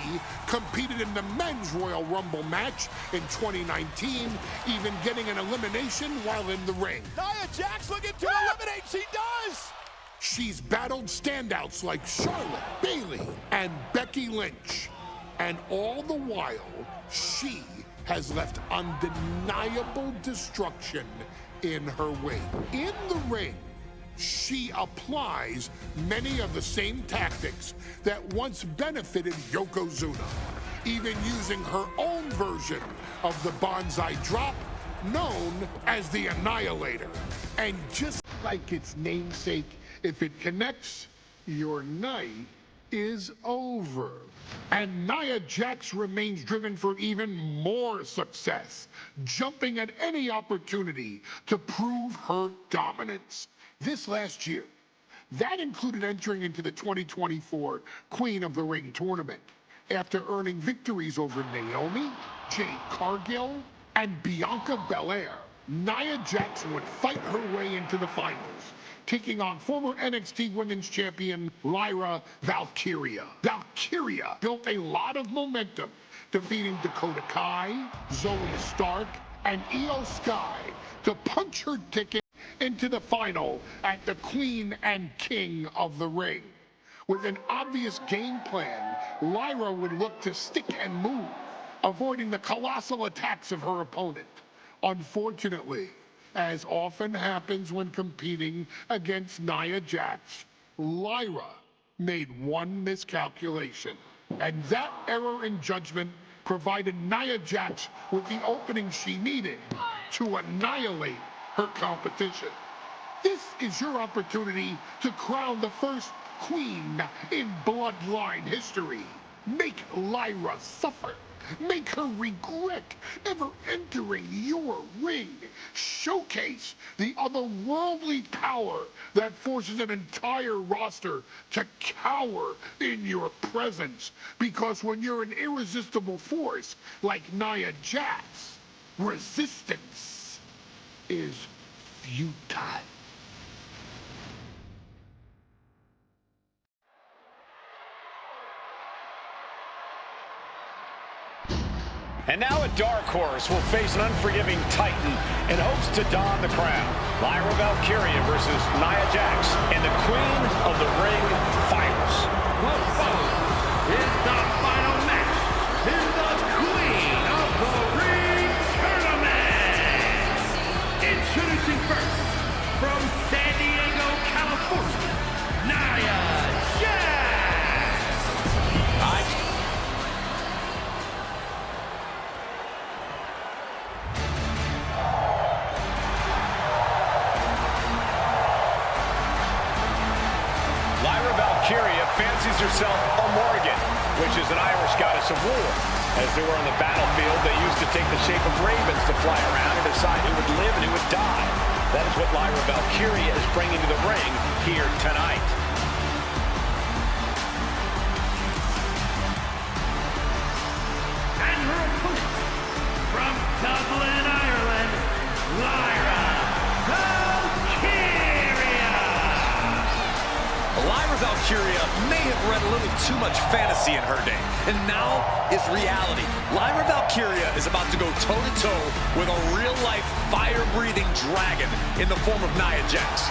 competed in the men's Royal Rumble match in 2019, even getting an elimination while in the ring. Nia Jax looking to eliminate, she does! She's battled standouts like Charlotte, Bayley, and Becky Lynch. And all the while, she has left undeniable destruction in her wake. In the ring, she applies many of the same tactics that once benefited Yokozuna, even using her own version of the Bonsai Drop, known as the Annihilator. And just like its namesake, if it connects, your night is over. And Nia Jax remains driven for even more success, jumping at any opportunity to prove her dominance. This last year, that included entering into the 2024 Queen of the Ring tournament after earning victories over Naomi, Jade Cargill, and Bianca Belair. Nia Jax would fight her way into the finals, taking on former NXT Women's Champion Lyra Valkyria. Valkyria built a lot of momentum, defeating Dakota Kai, Zoe Stark, and Io Sky to punch her ticket into the final at the Queen and King of the Ring. With an obvious game plan, Lyra would look to stick and move, avoiding the colossal attacks of her opponent. Unfortunately, as often happens when competing against Nia Jax, Lyra made one miscalculation. And that error in judgment provided Nia Jax with the opening she needed to annihilate her competition. This is your opportunity to crown the first queen in Bloodline history. Make Lyra suffer. Make her regret ever entering your ring. Showcase the otherworldly power that forces an entire roster to cower in your presence. Because when you're an irresistible force like Nia Jax, resistance is futile. And now a dark horse will face an unforgiving titan in hopes to don the crown. Lyra Valkyria versus Nia Jax in the Queen of the Ring finals. The following is the final match in the Queen of the Ring tournament. Introducing first, from San Diego, California, Nia Jax. Lyra Valkyria fancies herself a Morrigan, which is an Irish goddess of war. As they were on the battlefield, they used to take the shape of ravens to fly around and decide who would live and who would die. That is what Lyra Valkyria is bringing to the ring here tonight. And her opponent, from Dublin, Ireland, Lyra Valkyria. Lyra Valkyria may have read a little too much fantasy in her day, and now is reality. Lyra Valkyria is about to go toe-to-toe with a real-life, fire-breathing dragon in the form of Nia Jax.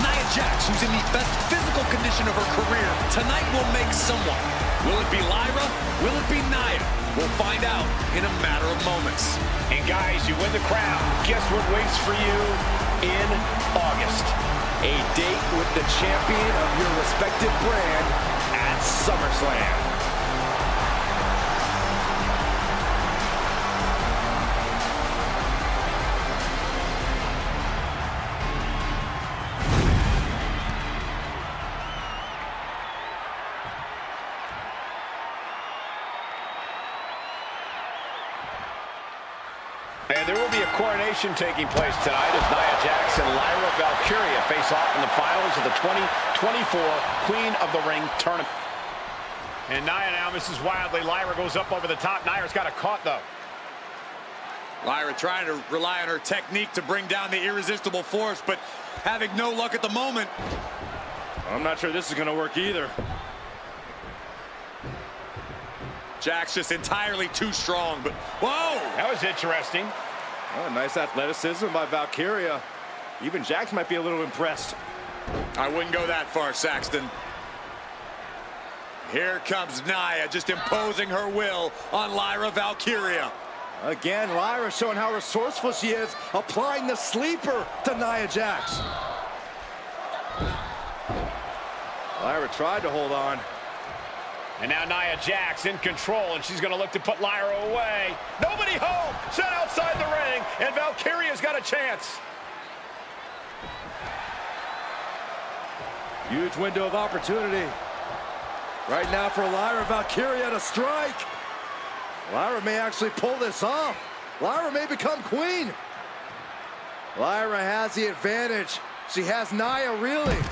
Nia Jax, who's in the best physical condition of her career, tonight will make someone Will it be Lyra? Will it be Nia? We'll find out in a matter of moments. And guys, you win the crown. Guess what waits for you in August? A date with the champion of your respective brand at SummerSlam. And there will be a coronation taking place tonight as Nia Jax and Lyra Valkyria face off in the finals of the 2024 Queen of the Ring tournament. And Nia now misses wildly. Lyra goes up over the top. Nia's got it caught, though. Lyra trying to rely on her technique to bring down the irresistible force, but having no luck at the moment. I'm not sure this is going to work either. Jax just entirely too strong, but whoa! That was interesting. Oh, nice athleticism by Valkyria. Even Jax might be a little impressed. I wouldn't go that far, Saxton. Here comes Nia, just imposing her will on Lyra Valkyria. Again, Lyra showing how resourceful she is, applying the sleeper to Nia Jax. Lyra tried to hold on. And now Nia Jax in control, and she's going to look to put Lyra away. Nobody home! Set outside the ring, and Valkyria's got a chance. Huge window of opportunity. Right now for Lyra Valkyria to strike. Lyra may actually pull this off. Lyra may become queen. Lyra has the advantage. She has Nia reeling.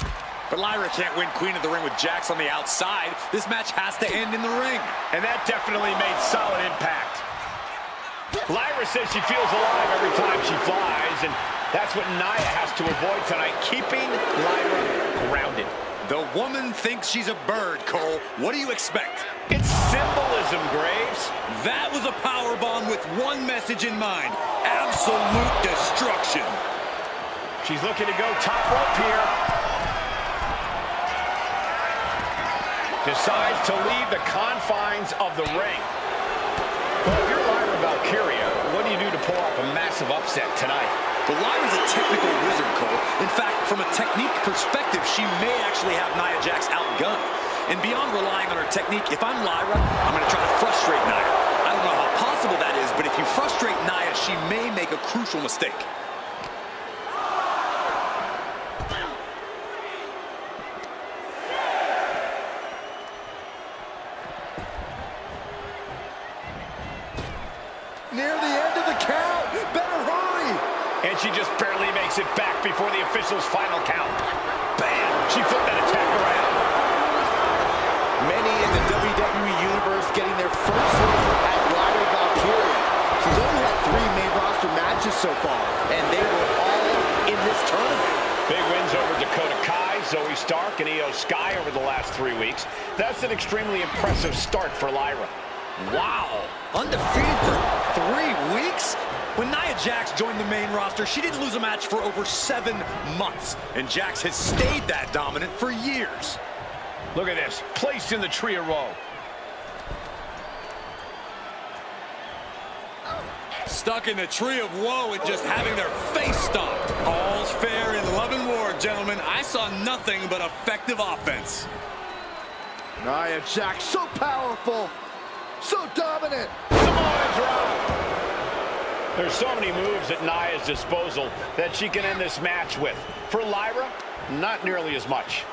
But Lyra can't win Queen of the Ring with Jax on the outside. This match has to end in the ring. And that definitely made solid impact. Lyra says she feels alive every time she flies, and that's what Nia has to avoid tonight, keeping Lyra grounded. The woman thinks she's a bird, Cole. What do you expect? It's symbolism, Graves. That was a powerbomb with one message in mind. Absolute destruction. She's looking to go top rope here. Decides to leave the confines of the ring. Well, if you're Lyra Valkyria, what do you do to pull off a massive upset tonight? But Lyra's a technical wizard, Cole. In fact, from a technique perspective, she may actually have Nia Jax outgunned. And beyond relying on her technique, if I'm Lyra, I'm going to try to frustrate Nia. I don't know how possible that is, but if you frustrate Nia, she may make a crucial mistake. Near the end of the count. Better hurry. And she just barely makes it back before the official's final count. Bam! She flipped that attack around. Many in the WWE Universe getting their first look at Lyra Valkyria. She's only had 3 main roster matches so far, and they were all in this tournament. Big wins over Dakota Kai, Zoe Stark, and Io Sky over the last 3 weeks. That's an extremely impressive start for Lyra. Wow! Undefeated for 3 weeks? When Nia Jax joined the main roster, she didn't lose a match for over 7 months. And Jax has stayed that dominant for years. Look at this, placed in the tree of woe. Stuck in the tree of woe and just having their face stomped. All's fair in love and war, gentlemen. I saw nothing but effective offense. Nia Jax, so powerful, so dominant. Samoa drop. There's so many moves at Nia's disposal that she can end this match with. For Lyra, not nearly as much.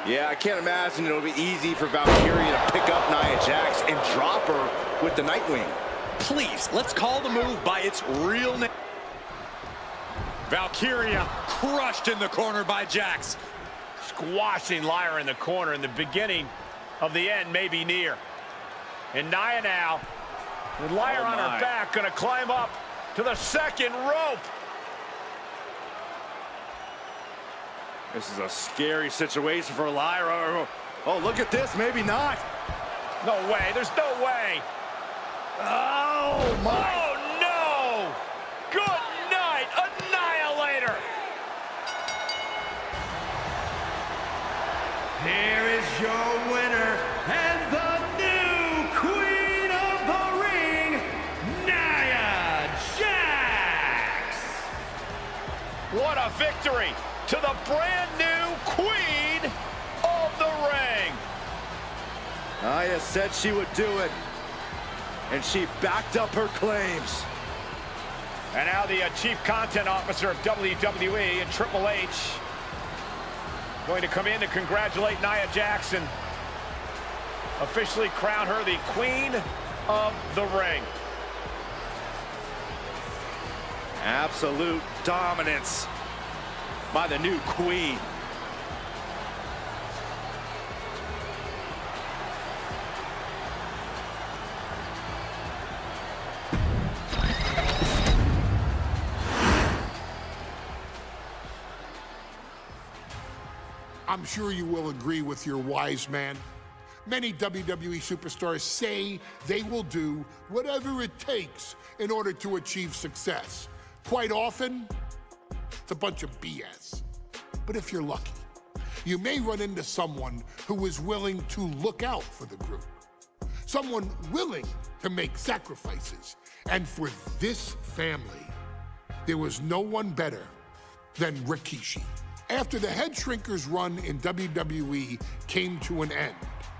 Yeah, I can't imagine it'll be easy for Valkyria to pick up Nia Jax and drop her with the Nightwing. Please, let's call the move by its real name. Valkyria crushed in the corner by Jax. Squashing Lyra in the corner, and the beginning of the end may be near. And Nia now, with Lyra on her back, gonna climb up to the second rope. This is a scary situation for Lyra. Oh, look at this, maybe not. No way, there's no way. Oh, my. Oh, no! Good night, Annihilator! Here is your winner and the new what a victory to the brand new queen of the ring. Nia said she would do it, and she backed up her claims. And now the Chief Content Officer of WWE and Triple H going to come in to congratulate Nia Jackson. Officially crown her the Queen of the Ring. Absolute dominance by the new queen. I'm sure you will agree with your wise man. Many WWE superstars say they will do whatever it takes in order to achieve success. Quite often, it's a bunch of BS. But if you're lucky, you may run into someone who is willing to look out for the group. Someone willing to make sacrifices. And for this family, there was no one better than Rikishi. After the Head Shrinkers run in WWE came to an end,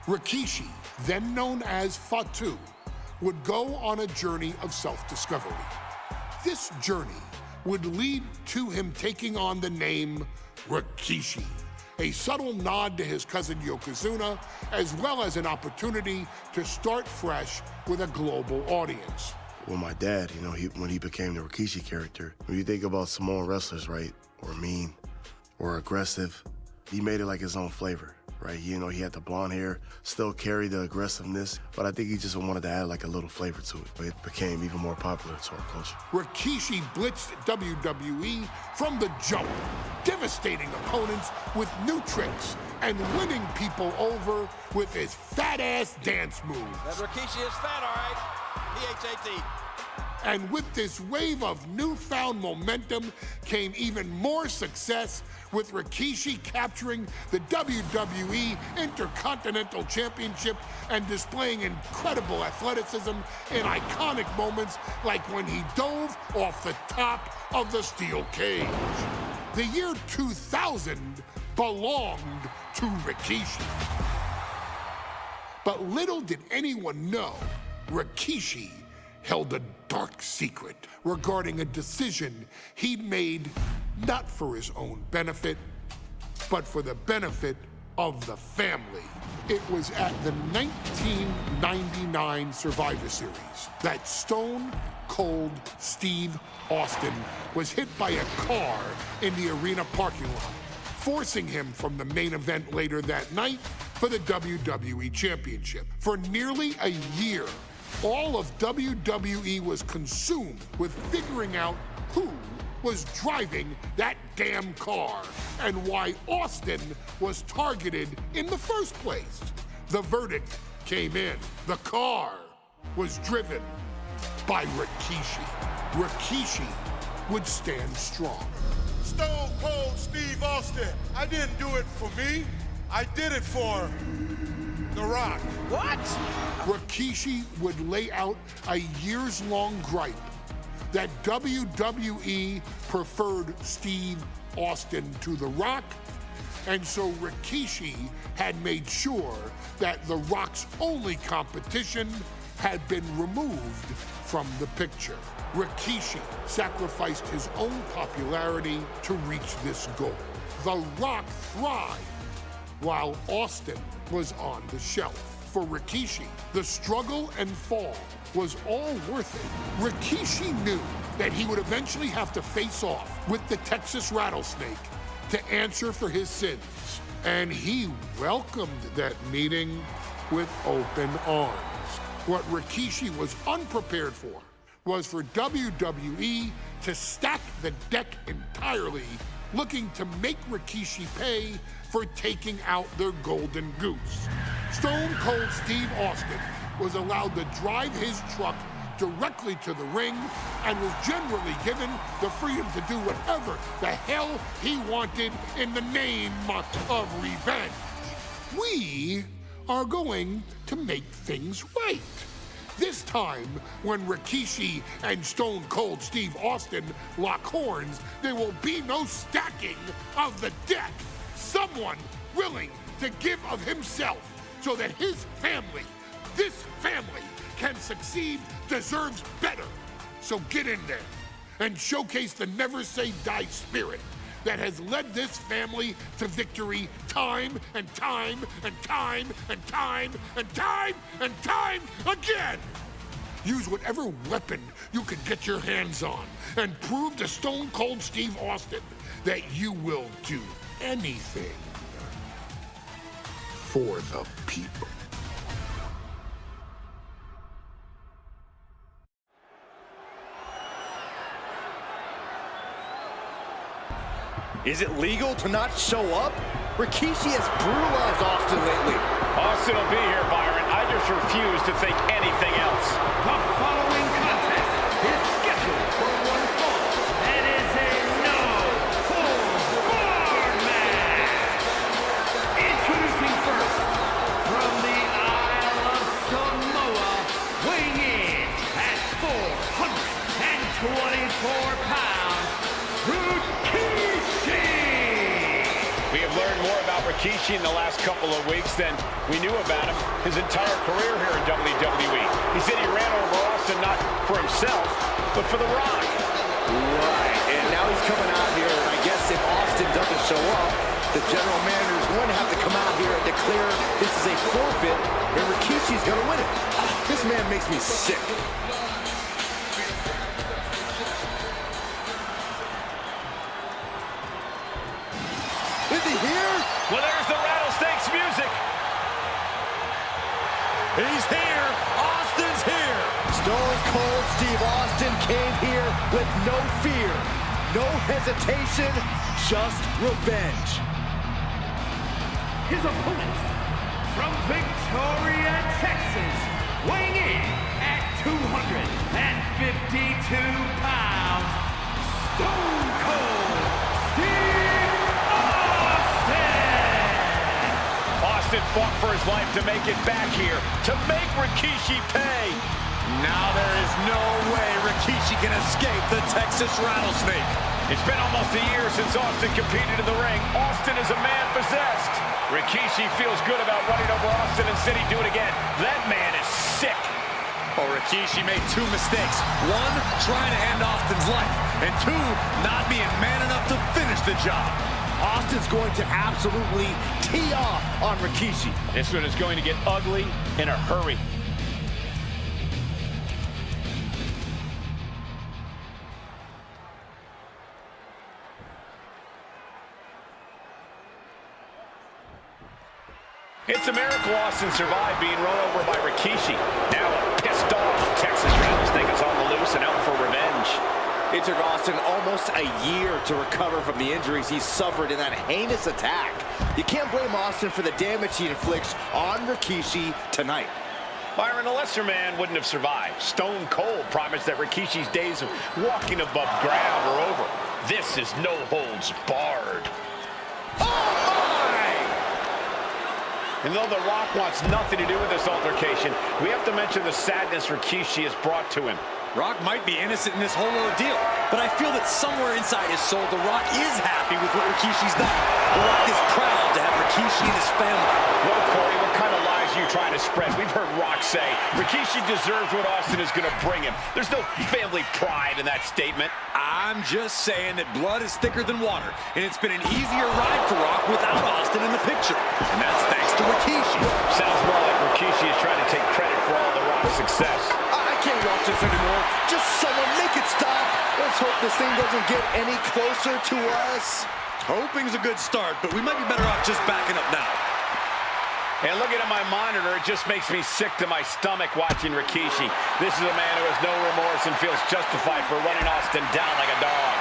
Rikishi, then known as Fatu, would go on a journey of self-discovery. This journey would lead to him taking on the name Rikishi, a subtle nod to his cousin Yokozuna, as well as an opportunity to start fresh with a global audience. Well, my dad, when he became the Rikishi character, when you think about Samoan wrestlers, right, or mean, or aggressive, he made it like his own flavor, right? He had the blonde hair, still carried the aggressiveness, but I think he just wanted to add like a little flavor to it. But it became even more popular to our culture. Rikishi blitzed WWE from the jump, devastating opponents with new tricks and winning people over with his fat-ass dance moves. That Rikishi is fat, all right. P-H-A-T. And with this wave of newfound momentum came even more success, with Rikishi capturing the WWE Intercontinental Championship and displaying incredible athleticism in iconic moments like when he dove off the top of the steel cage. The year 2000 belonged to Rikishi. But little did anyone know, Rikishi held a dark secret regarding a decision he'd made not for his own benefit, but for the benefit of the family. It was at the 1999 Survivor Series that Stone Cold Steve Austin was hit by a car in the arena parking lot, forcing him from the main event later that night for the WWE Championship. For nearly a year, all of WWE was consumed with figuring out who was driving that damn car and why Austin was targeted in the first place. The verdict came in. The car was driven by Rikishi. Rikishi would stand strong. Stone Cold Steve Austin. I didn't do it for me. I did it for The Rock. What? Rikishi would lay out a years-long gripe that WWE preferred Steve Austin to The Rock, and so Rikishi had made sure that The Rock's only competition had been removed from the picture. Rikishi sacrificed his own popularity to reach this goal. The Rock thrived while Austin was on the shelf. For Rikishi, the struggle and fall was all worth it. Rikishi knew that he would eventually have to face off with the Texas Rattlesnake to answer for his sins. And he welcomed that meeting with open arms. What Rikishi was unprepared for was for WWE to stack the deck entirely, looking to make Rikishi pay for taking out their golden goose. Stone Cold Steve Austin was allowed to drive his truck directly to the ring and was generally given the freedom to do whatever the hell he wanted in the name of revenge. We are going to make things right. This time, when Rikishi and Stone Cold Steve Austin lock horns, there will be no stacking of the deck. Someone willing to give of himself so that his family, this family, can succeed, deserves better. So get in there and showcase the never say die spirit that has led this family to victory time and time and time and time and time and time again. Use whatever weapon you can get your hands on and prove to Stone Cold Steve Austin that you will do anything for the people. Is it legal to not show up? Rikishi has brutalized Austin lately. Austin will be here, Byron. I just refuse to think anything else. The following contest is scheduled for one fall and is a no-holds-barred match. Introducing first, from the Isle of Samoa, weighing in at 424 pounds, Rikishi! We have learned more about Rikishi in the last couple of weeks than we knew about him his entire career here in WWE. He said he ran over Austin not for himself, but for The Rock. Right, and now he's coming out here, and I guess if Austin doesn't show up, the general manager is going to have to come out here and declare this is a forfeit, and Rikishi's going to win it. This man makes me sick. Is he here? Well, there's the Rattlesnakes music. He's here. Austin's here. Stone Cold Steve Austin came here with no fear, no hesitation, just revenge. His opponent, from Victoria, Texas, weighing in at 252 pounds, Stone Cold Steve Austin! Austin fought for his life to make it back here, to make Rikishi pay. Now there is no way Rikishi can escape the Texas Rattlesnake. It's been almost a year since Austin competed in the ring. Austin is a man possessed. Rikishi feels good about running over Austin and said he'd do it again. That man is sick. Oh, Rikishi made two mistakes. One, trying to end Austin's life. And two, not being man enough to finish the job. Austin's going to absolutely tee off on Rikishi. This one is going to get ugly in a hurry. It's a miracle Austin survived being run over by Rikishi. Now a pissed off Texas Rattlesnake is on the loose and out for revenge. It took Austin almost a year to recover from the injuries he suffered in that heinous attack. You can't blame Austin for the damage he inflicts on Rikishi tonight. Byron, a lesser man wouldn't have survived. Stone Cold promised that Rikishi's days of walking above ground are over. This is no holds barred. And though The Rock wants nothing to do with this altercation, we have to mention the sadness Rikishi has brought to him. Rock might be innocent in this whole ordeal, but I feel that somewhere inside his soul, The Rock is happy with what Rikishi's done. The Rock is proud to have Rikishi and his family. Well, Corey, what kind of lies are you trying to spread? We've heard Rock say Rikishi deserves what Austin is going to bring him. There's no family pride in that statement. I'm just saying that blood is thicker than water, and it's been an easier ride for Rock without Austin in the picture. And that's thanks to Rikishi. Sounds more like Rikishi is trying to take credit for all The Rock's success. I can't watch this anymore. Just someone make it stop. Let's hope this thing doesn't get any closer to us. Hoping's a good start, but we might be better off just backing up now. And looking at my monitor, it just makes me sick to my stomach watching Rikishi. This is a man who has no remorse and feels justified for running Austin down like a dog.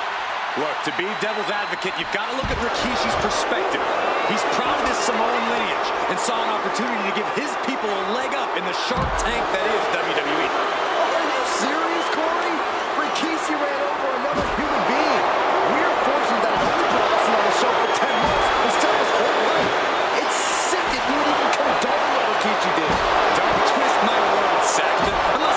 Look, to be devil's advocate, you've got to look at Rikishi's perspective. He's proud of his Samoan lineage and saw an opportunity to give his people a leg up in the Shark Tank that is WWE. Are you serious, Corey? Rikishi ran over another human being. We're fortunate that it only put Austin on the show for 10 months instead of his whole life. It's sick that you would even condone what Rikishi did. Don't twist my words, Saxton. I'm not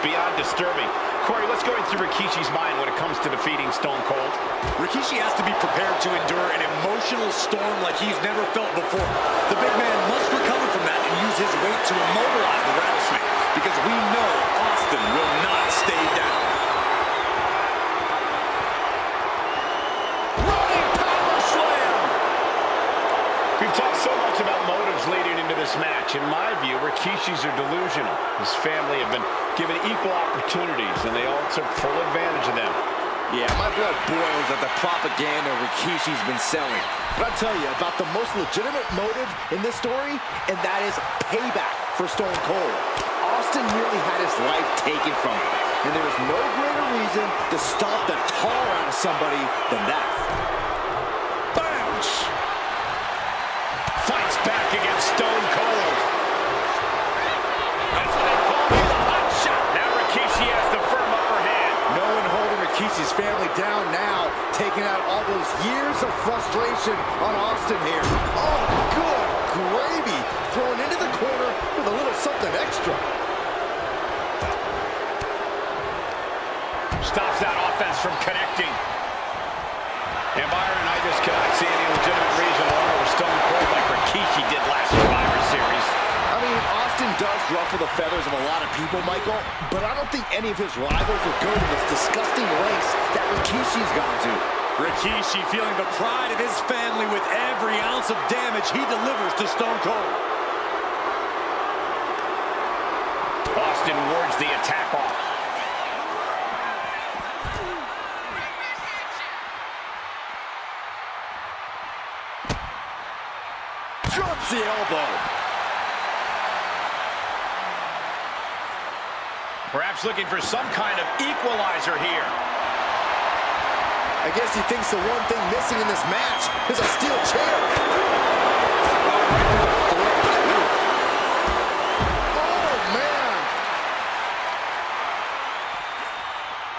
beyond disturbing. Corey, what's going through Rikishi's mind when it comes to defeating Stone Cold? Rikishi has to be prepared to endure an emotional storm like he's never felt before. The big man must recover from that and use his weight to immobilize the rattlesnake, because we know Austin will not stay down. We've talked so much about motives leading into this match. In my view, Rikishis are delusional. His family have been given equal opportunities, and they all took full advantage of them. Yeah, my blood boils at the propaganda Rikishi's been selling. But I'll tell you about the most legitimate motive in this story, and that is payback for Stone Cold. Austin nearly had his life taken from him, and there is no greater reason to stomp the tar out of somebody than that. Bounce! Fights back against Stone Cold. That's what they call me, the hot shot. Now Rikishi has the firm upper hand. No one holding Rikishi's family down now, taking out all those years of frustration on Austin here. Oh, good gravy. Thrown into the corner with a little something extra. Stops that offense from connecting. And Byron, I just cannot see any legitimate reason to run over Stone Cold like Rikishi did last Survivor Series. I mean, Austin does ruffle the feathers of a lot of people, Michael, but I don't think any of his rivals would go to this disgusting lengths that Rikishi's gone to. Rikishi feeling the pride of his family with every ounce of damage he delivers to Stone Cold. Austin wards the attack off. Drops the elbow. Perhaps looking for some kind of equalizer here. I guess he thinks the one thing missing in this match is a steel chair. Oh, man.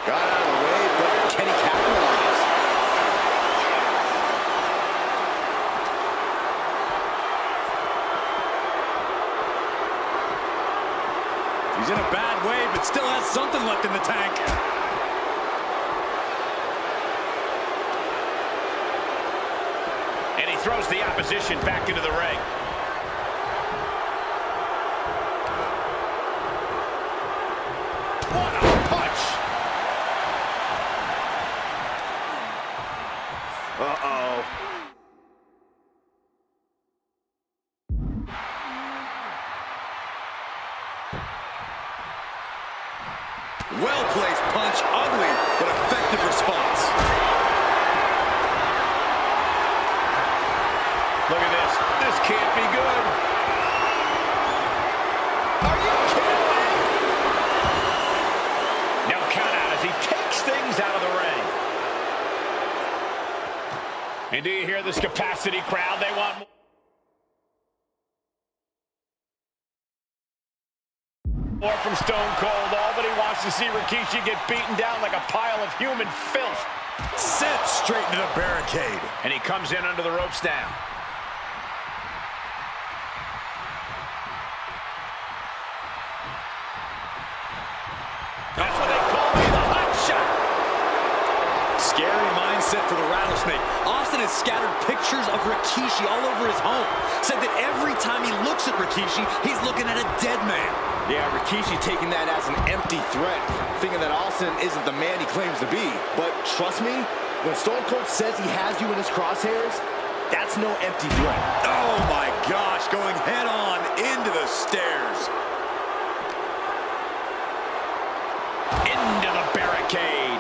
Got out of the way, but can he capitalize? He's in a bad way, but still has something left in the tank. And he throws the opposition back into the ring. What a punch! Uh-oh. Well-placed punch, ugly, but effective response. Look at this. This can't be good. Are you kidding me? Now count out as he takes things out of the ring. And do you hear this capacity crowd? They want more. More from Stone Cold. All but he wants to see Rikishi get beaten down like a pile of human filth. Sent straight into the barricade. And he comes in under the ropes now. That's what they call me, the hot shot. Scary mindset for the rattlesnake. Austin has scattered pictures of Rikishi all over his home. Said that every time he looks at Rikishi, he's looking at a dead man. Yeah, Rikishi taking that as an empty threat, thinking that Austin isn't the man he claims to be. But trust me, when Stone Cold says he has you in his crosshairs, that's no empty threat. Oh my gosh, going head on into the stairs. Into the barricade.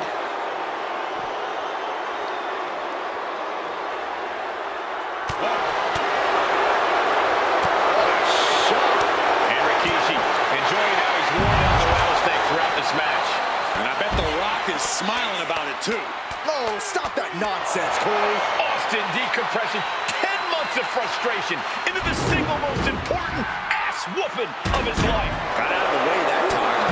Smiling about it, too. Oh, stop that nonsense, Corey. Austin decompression. 10 months of frustration into the single most important ass-whooping of his life. Got out of the way that time.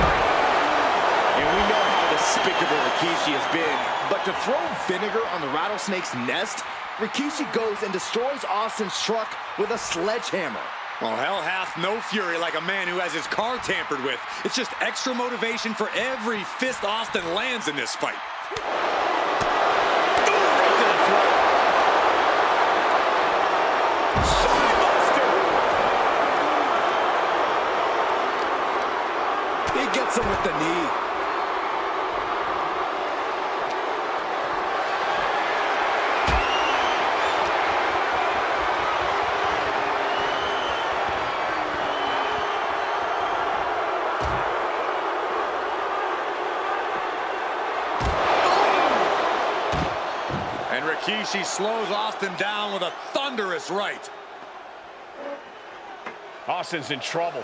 And we know how despicable Rikishi has been. But to throw vinegar on the rattlesnake's nest, Rikishi goes and destroys Austin's truck with a sledgehammer. Well, hell hath no fury like a man who has his car tampered with. It's just extra motivation for every fist Austin lands in this fight. He gets him with the knee. And Rikishi slows Austin down with a thunderous right. Austin's in trouble.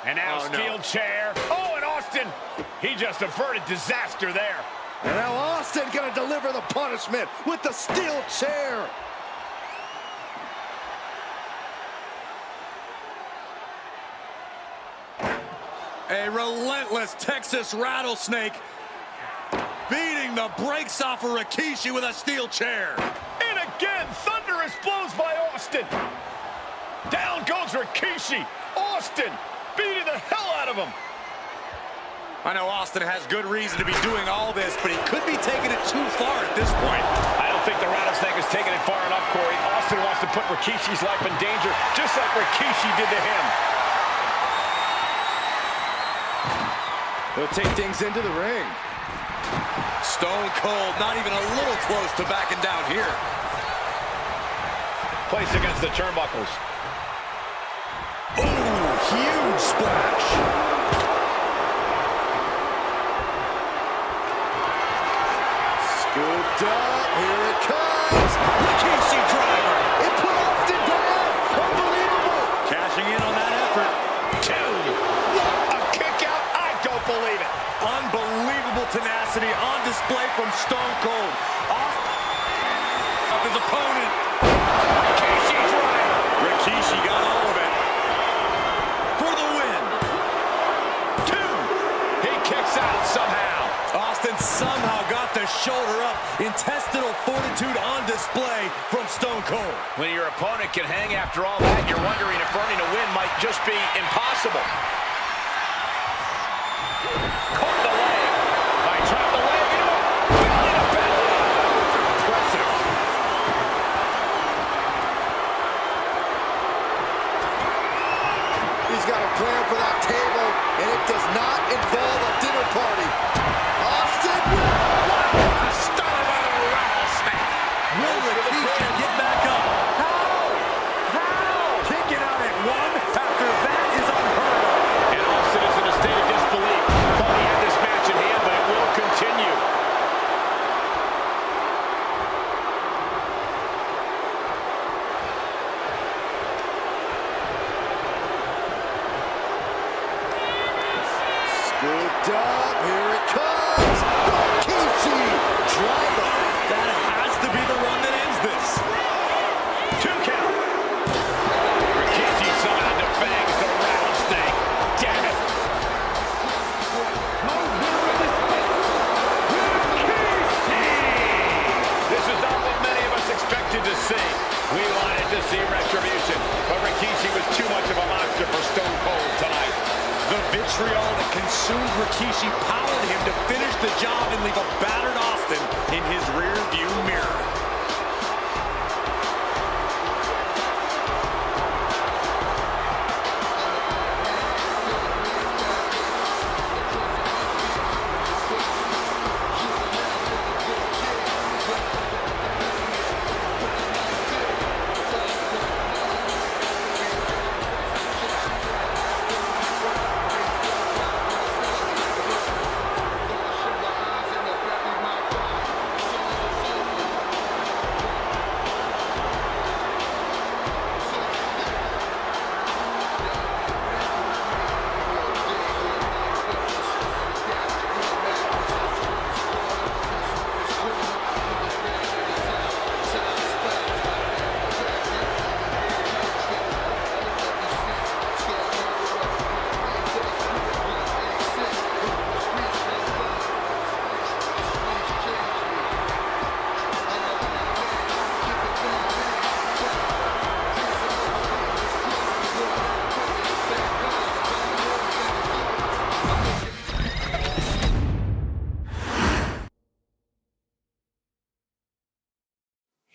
And now steel chair. Oh, and Austin, he just averted disaster there. And now Austin gonna deliver the punishment with the steel chair. A relentless Texas rattlesnake beating the brakes off of Rikishi with a steel chair. And again, thunderous blows by Austin. Down goes Rikishi. Austin beating the hell out of him. I know Austin has good reason to be doing all this, but he could be taking it too far at this point. I don't think the rattlesnake is taking it far enough, Corey. Austin wants to put Rikishi's life in danger, just like Rikishi did to him. He'll take things into the ring. Stone Cold, not even a little close to backing down here. Place against the turnbuckles. Ooh, huge splash. Scooped up, here it comes. Rikishi driver. It put Austin down. Unbelievable. Cashing in on that effort. Two. What a kick out. I don't believe it. Unbelievable tenacity on display from Stone Cold. Austin up his opponent. Rikishi driver. Rikishi got all of it. For the win. Two. He kicks out somehow. Austin somehow got the shoulder up. Intestinal fortitude on display from Stone Cold. When your opponent can hang after all that, you're wondering if earning a win might just be impossible. Caught the leg. I trapped the leg into a belly to belly. Impressive. He's got a plan for that table, and it does not involve a dinner party. Austin Started by the rattlesnake. Will Rikishi get back up? How? Kicking out at one after that is unheard of. And Austin is in a state of disbelief. Thought he had this match in hand, but it will continue. scooped up, here it comes. Rikishi driver. That has to be the one that ends this. 2 count. Rikishi somehow defangs the rattlesnake. Damn it. This is not what many of us expected to see. We wanted to see retribution, but Rikishi was too much of a monster for Stone Cold tonight. The vitriol that consumed Rikishi powered him to finish the job and leave a battered Austin in his rear-view mirror.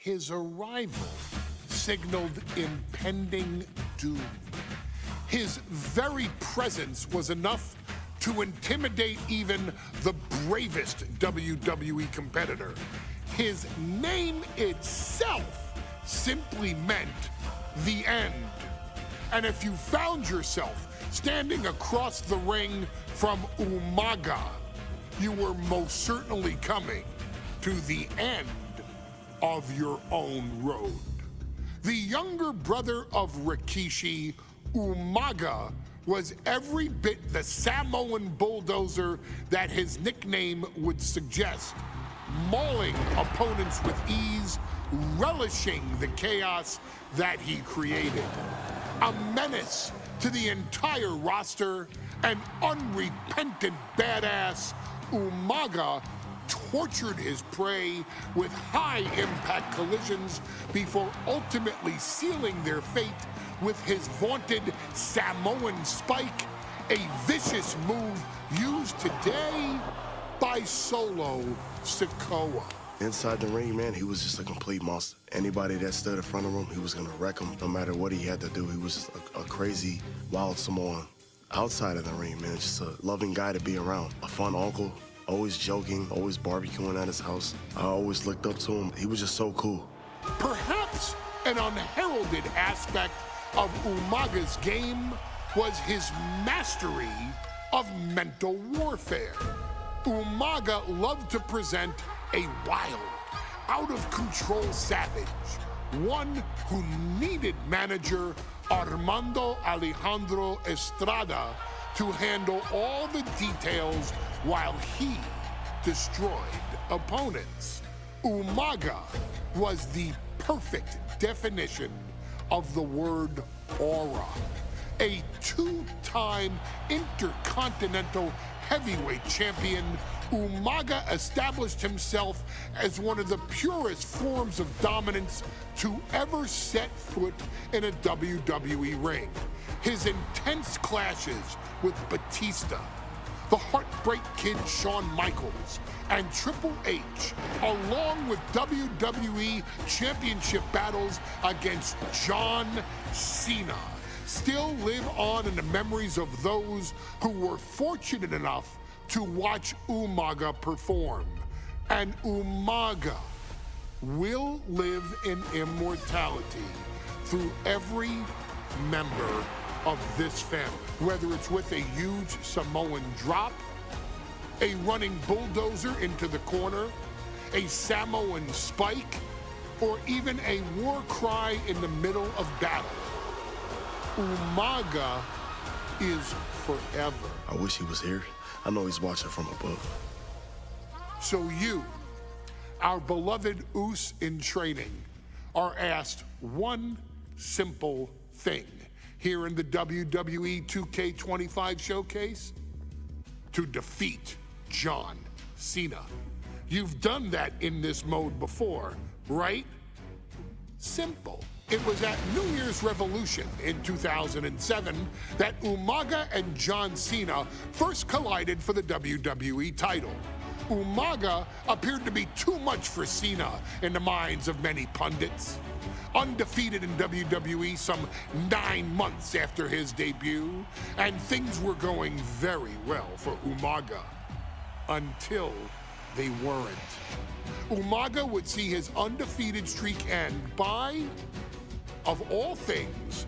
His arrival signaled impending doom. His very presence was enough to intimidate even the bravest WWE competitor. His name itself simply meant the end. And if you found yourself standing across the ring from Umaga, you were most certainly coming to the end of your own road. The younger brother of Rikishi, Umaga, was every bit the Samoan bulldozer that his nickname would suggest, mauling opponents with ease, relishing the chaos that he created. A menace to the entire roster, an unrepentant badass, Umaga tortured his prey with high-impact collisions before ultimately sealing their fate with his vaunted Samoan spike, a vicious move used today by Solo Sikoa. Inside the ring, man, he was just a complete monster. Anybody that stood in front of him, he was gonna wreck him no matter what he had to do. He was just a crazy, wild Samoan. Outside of the ring, man, just a loving guy to be around. A fun uncle, always joking, always barbecuing at his house. I always looked up to him. He was just so cool. Perhaps an unheralded aspect of Umaga's game was his mastery of mental warfare. Umaga loved to present a wild, out-of-control savage, one who needed manager Armando Alejandro Estrada to handle all the details while he destroyed opponents. Umaga was the perfect definition of the word aura. A two-time intercontinental heavyweight champion, Umaga established himself as one of the purest forms of dominance to ever set foot in a WWE ring. His intense clashes with Batista, the Heartbreak Kid Shawn Michaels, and Triple H, along with WWE Championship battles against John Cena, still live on in the memories of those who were fortunate enough to watch Umaga perform. And Umaga will live in immortality through every member of this family, whether it's with a huge Samoan drop, a running bulldozer into the corner, a Samoan spike, or even a war cry in the middle of battle. Umaga is forever. I wish he was here. I know he's watching from above. So you, our beloved Us in training, are asked one simple thing here in the WWE 2K25 showcase: to defeat John Cena. You've done that in this mode before, right? Simple. It was at New Year's Revolution in 2007 that Umaga and John Cena first collided for the WWE title. Umaga appeared to be too much for Cena in the minds of many pundits. Undefeated in WWE some 9 months after his debut, and things were going very well for Umaga. Until they weren't. Umaga would see his undefeated streak end by, of all things,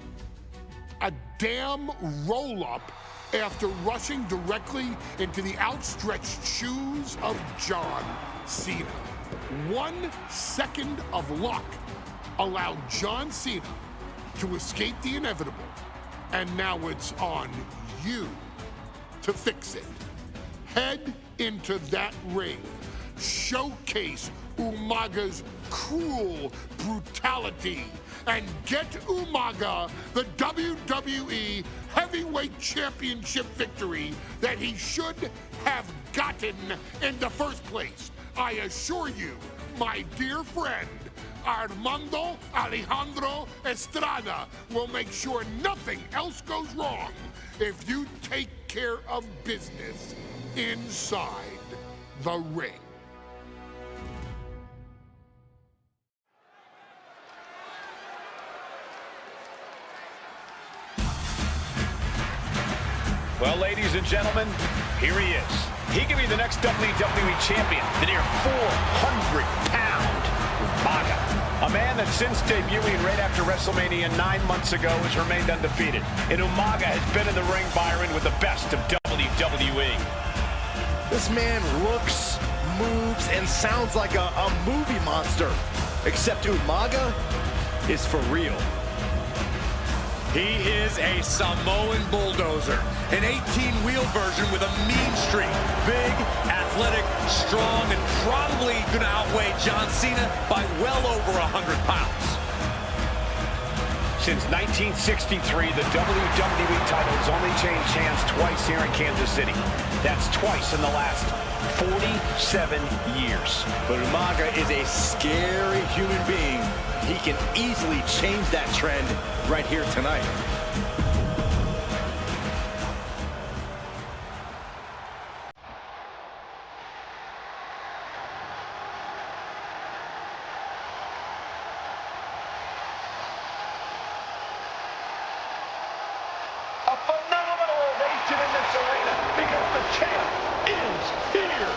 a damn roll-up after rushing directly into the outstretched shoes of John Cena. 1 second of luck allowed John Cena to escape the inevitable, and now it's on you to fix it. Head into that ring, showcase Umaga's cruel brutality, and get Umaga the WWE Heavyweight Championship victory that he should have gotten in the first place. I assure you, my dear friend, Armando Alejandro Estrada will make sure nothing else goes wrong if you take care of business inside the ring. Well, ladies and gentlemen, here he is. He could be the next WWE champion, the near 400-pound Umaga. A man that since debuting right after WrestleMania 9 months ago has remained undefeated. And Umaga has been in the ring, Byron, with the best of WWE. This man looks, moves, and sounds like a movie monster. Except Umaga is for real. He is a Samoan bulldozer, an 18-wheel version with a mean streak. Big, athletic, strong, and probably going to outweigh John Cena by well over 100 pounds. Since 1963, the WWE title has only changed hands twice here in Kansas City. That's twice in the last 47 years. But Umaga is a scary human being. He can easily change that trend right here tonight. A phenomenal ovation in this arena because the champ is here.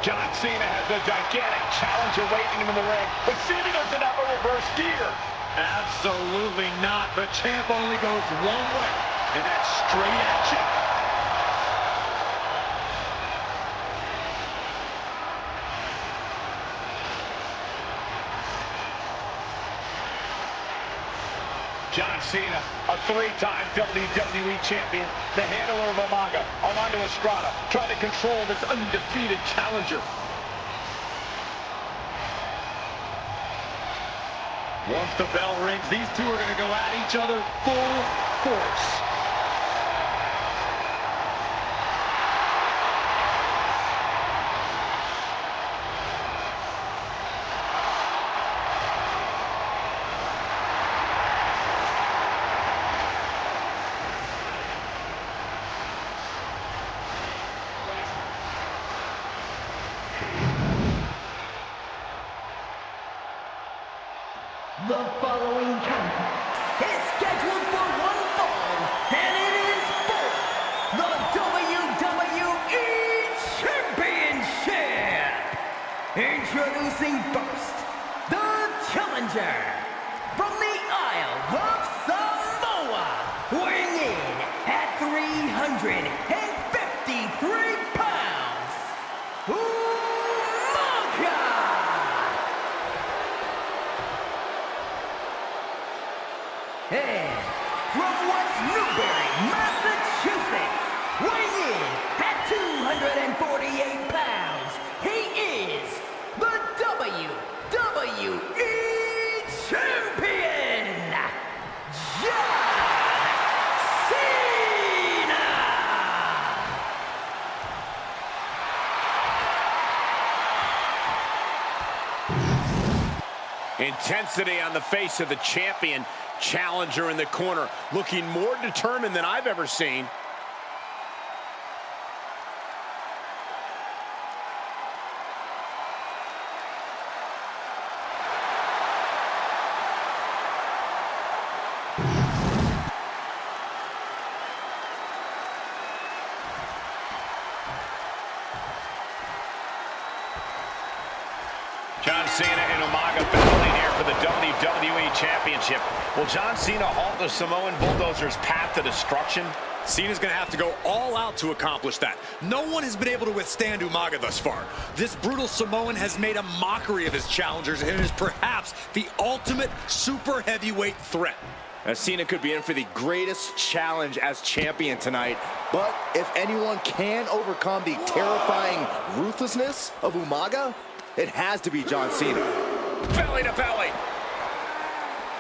John Cena has a gigantic challenger waiting him in the ring, but Cena doesn't have a reverse gear. Absolutely not. The champ only goes one way, and that's straight at you. John Cena, a three-time WWE champion, the handler of Umaga, Armando Estrada, trying to control this undefeated challenger. Once the bell rings, these two are going to go at each other full force. The following contest is scheduled for one fall, and it is for the WWE Championship. Introducing first, the challenger from the Isle of Samoa, weighing in at 353 pounds, Umaga. And from West Newbury, Massachusetts, weighing in at 248 pounds, he is the WWE Champion, John Cena! Intensity on the face of the champion. Challenger in the corner, looking more determined than I've ever seen. John Cena and Umaga battling here for the WWE Championship. Will John Cena halt the Samoan Bulldozer's path to destruction? Cena's going to have to go all out to accomplish that. No one has been able to withstand Umaga thus far. This brutal Samoan has made a mockery of his challengers and is perhaps the ultimate super heavyweight threat. Cena could be in for the greatest challenge as champion tonight. But if anyone can overcome the terrifying ruthlessness of Umaga, it has to be John Cena. Belly to belly.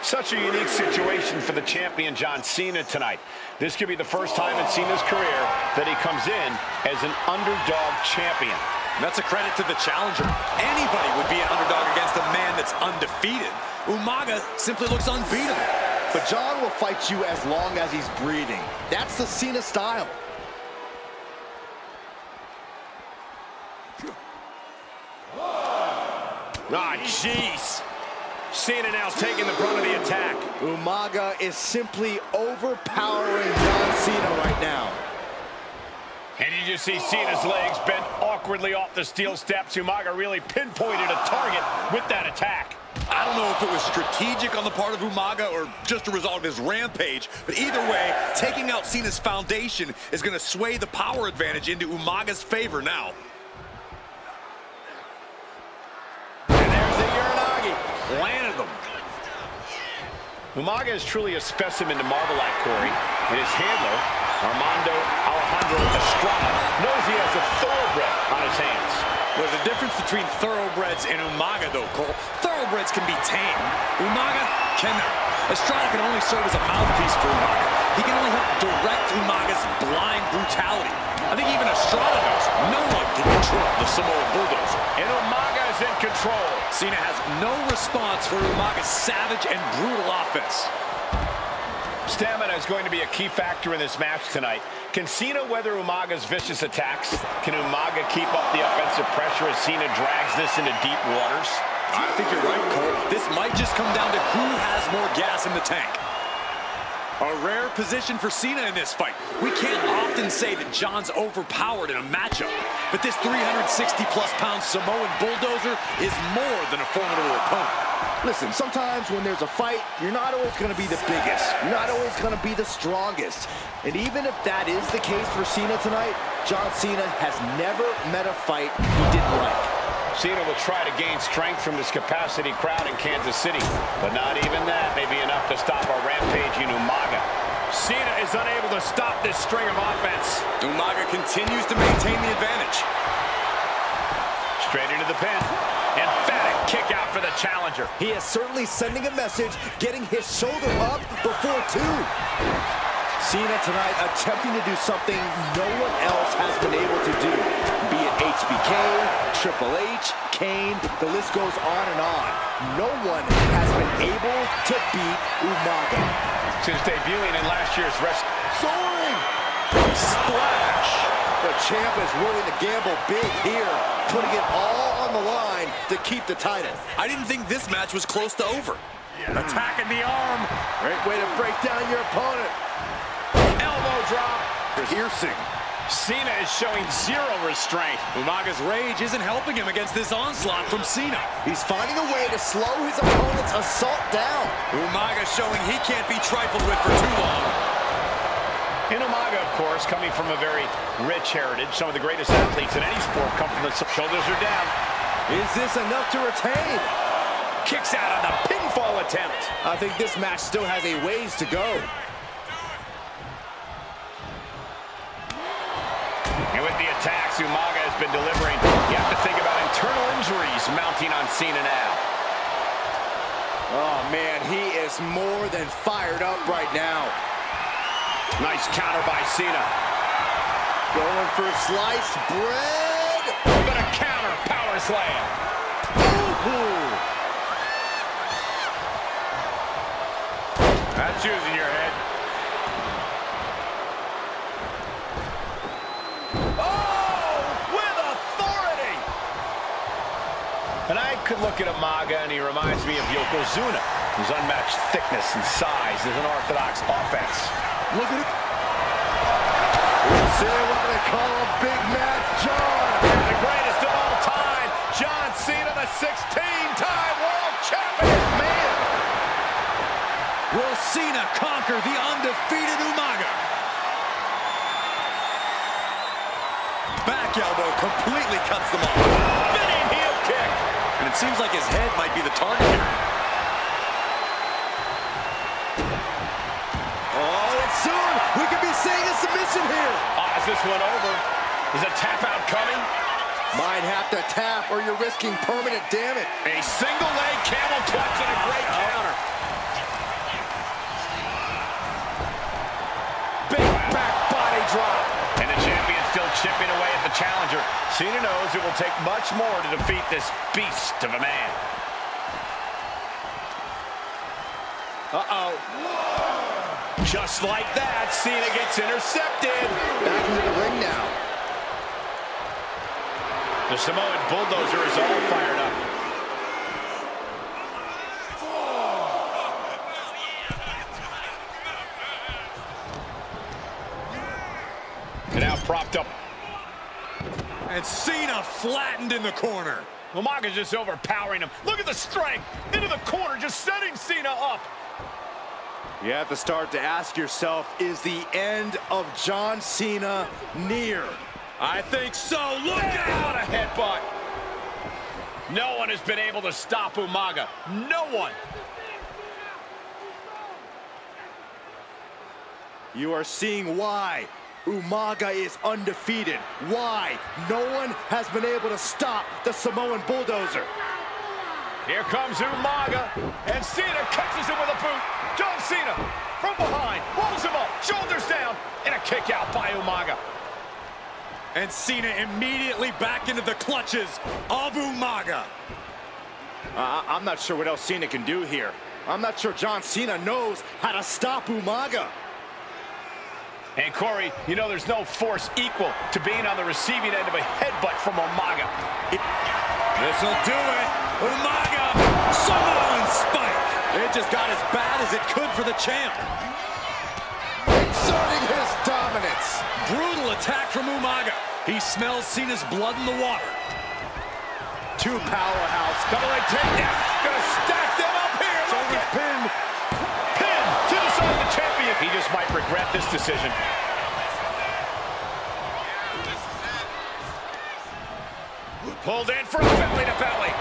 Such a unique situation for the champion John Cena tonight. This could be the first time in Cena's career that he comes in as an underdog champion. And that's a credit to the challenger. Anybody would be an underdog against a man that's undefeated. Umaga simply looks unbeatable. But John will fight you as long as he's breathing. That's the Cena style. Ah, jeez. Cena now taking the brunt of the attack. Umaga is simply overpowering John Cena right you see Cena's legs bent awkwardly off the steel steps. Umaga really pinpointed a target with that attack. I don't know if it was strategic on the part of Umaga or just a result of his rampage, but either way, taking out Cena's foundation is going to sway the power advantage into Umaga's favor now. And there's the Uranagi. Landed them. Umaga is truly a specimen to marvel at, Corey. And his handler, Alejandro Estrada, knows he has a thoroughbred on his hands. There's a difference between thoroughbreds and Umaga, though, Cole. Thoroughbreds can be tamed. Umaga cannot. Estrada can only serve as a mouthpiece for Umaga. He can only help direct Umaga's blind brutality. I think even Estrada knows no one can control the Samoan bulldozer. And Umaga is in control. Cena has no response for Umaga's savage and brutal offense. Stamina is going to be a key factor in this match tonight. Can Cena weather Umaga's vicious attacks? Can Umaga keep up the offensive pressure as Cena drags this into deep waters? I think you're right, Cole. This might just come down to who has more gas in the tank. A rare position for Cena in this fight. We can't often say that John's overpowered in a matchup, but this 360-plus pound Samoan bulldozer is more than a formidable opponent. Listen, sometimes when there's a fight, you're not always going to be the biggest. You're not always going to be the strongest. And even if that is the case for Cena tonight, John Cena has never met a fight he didn't like. Cena will try to gain strength from this capacity crowd in Kansas City, but not even that may be enough to stop a rampaging Umaga. Cena is unable to stop this string of offense. Umaga continues to maintain the advantage. Straight into the pin. Emphatic kick out for the challenger. He is certainly sending a message, getting his shoulder up before two. Cena tonight attempting to do something no one else has been able to do. Be it HBK, Triple H, Kane, the list goes on and on. No one has been able to beat Umaga. Since debuting in last year's wrestling. Soaring! Splash! The champ is willing to gamble big here, putting it all on the line to keep the title. I didn't think this match was close to over. Attacking the arm. Great way to break down your opponent. Elbow drop. Piercing. Cena is showing zero restraint. Umaga's rage isn't helping him against this onslaught from Cena. He's finding a way to slow his opponent's assault down. Umaga showing he can't be trifled with for too long. And Umaga, of course, coming from a very rich heritage. Some of the greatest athletes in any sport come from the shoulders are down. Is this enough to retain? Kicks out on the pinfall attempt. I think this match still has a ways to go. And with the attacks Umaga has been delivering, you have to think about internal injuries mounting on Cena now. Oh, man, he is more than fired up right now. Nice counter by Cena. Going for sliced bread. But a counter power slam. Ooh. That's using your head. And I could look at Umaga and he reminds me of Yokozuna, whose unmatched thickness and size is an orthodox offense. Look at it. We'll see what they call Big Mac John. And the greatest of all time, John Cena, the 16-time world champion. Man. Will Cena conquer the undefeated Umaga? Back elbow completely cuts them off. Spinning heel kick. And it seems like his head might be the target here. Oh, and soon we could be seeing a submission here. Is this one over? Is a tap out coming? Might have to tap or you're risking permanent damage. A single leg camel clutch and a great counter. Big back body drop. And the champion still chipping away at the challenger. Cena knows it will take much more to defeat this beast of a man. Uh-oh. Just like that, Cena gets intercepted. Back into the ring now. The Samoan bulldozer is all fired up. And now propped up. And Cena flattened in the corner. Umaga's just overpowering him. Look at the strength. Into the corner, just setting Cena up. You have to start to ask yourself, is the end of John Cena near? I think so. Look out! What a headbutt. No one has been able to stop Umaga. No one. You are seeing why Umaga is undefeated. Why no one has been able to stop the Samoan bulldozer. Here comes Umaga, and Cena catches him with a boot. John Cena from behind, rolls him up, shoulders down, and a kick out by Umaga. And Cena immediately back into the clutches of Umaga. I'm not sure what else Cena can do here. I'm not sure John Cena knows how to stop Umaga. And Corey, you know there's no force equal to being on the receiving end of a headbutt from Umaga. This'll do it. Umaga, Samoan spike. It just got as bad as it could for the champ. Exerting his dominance. Brutal attack from Umaga. He smells Cena's blood in the water. Two powerhouse. Double-leg takedown. Gonna stack them up here. Look at pin. Pin to the side of the champion. He just might regret this decision. Pulled in for a belly-to-belly.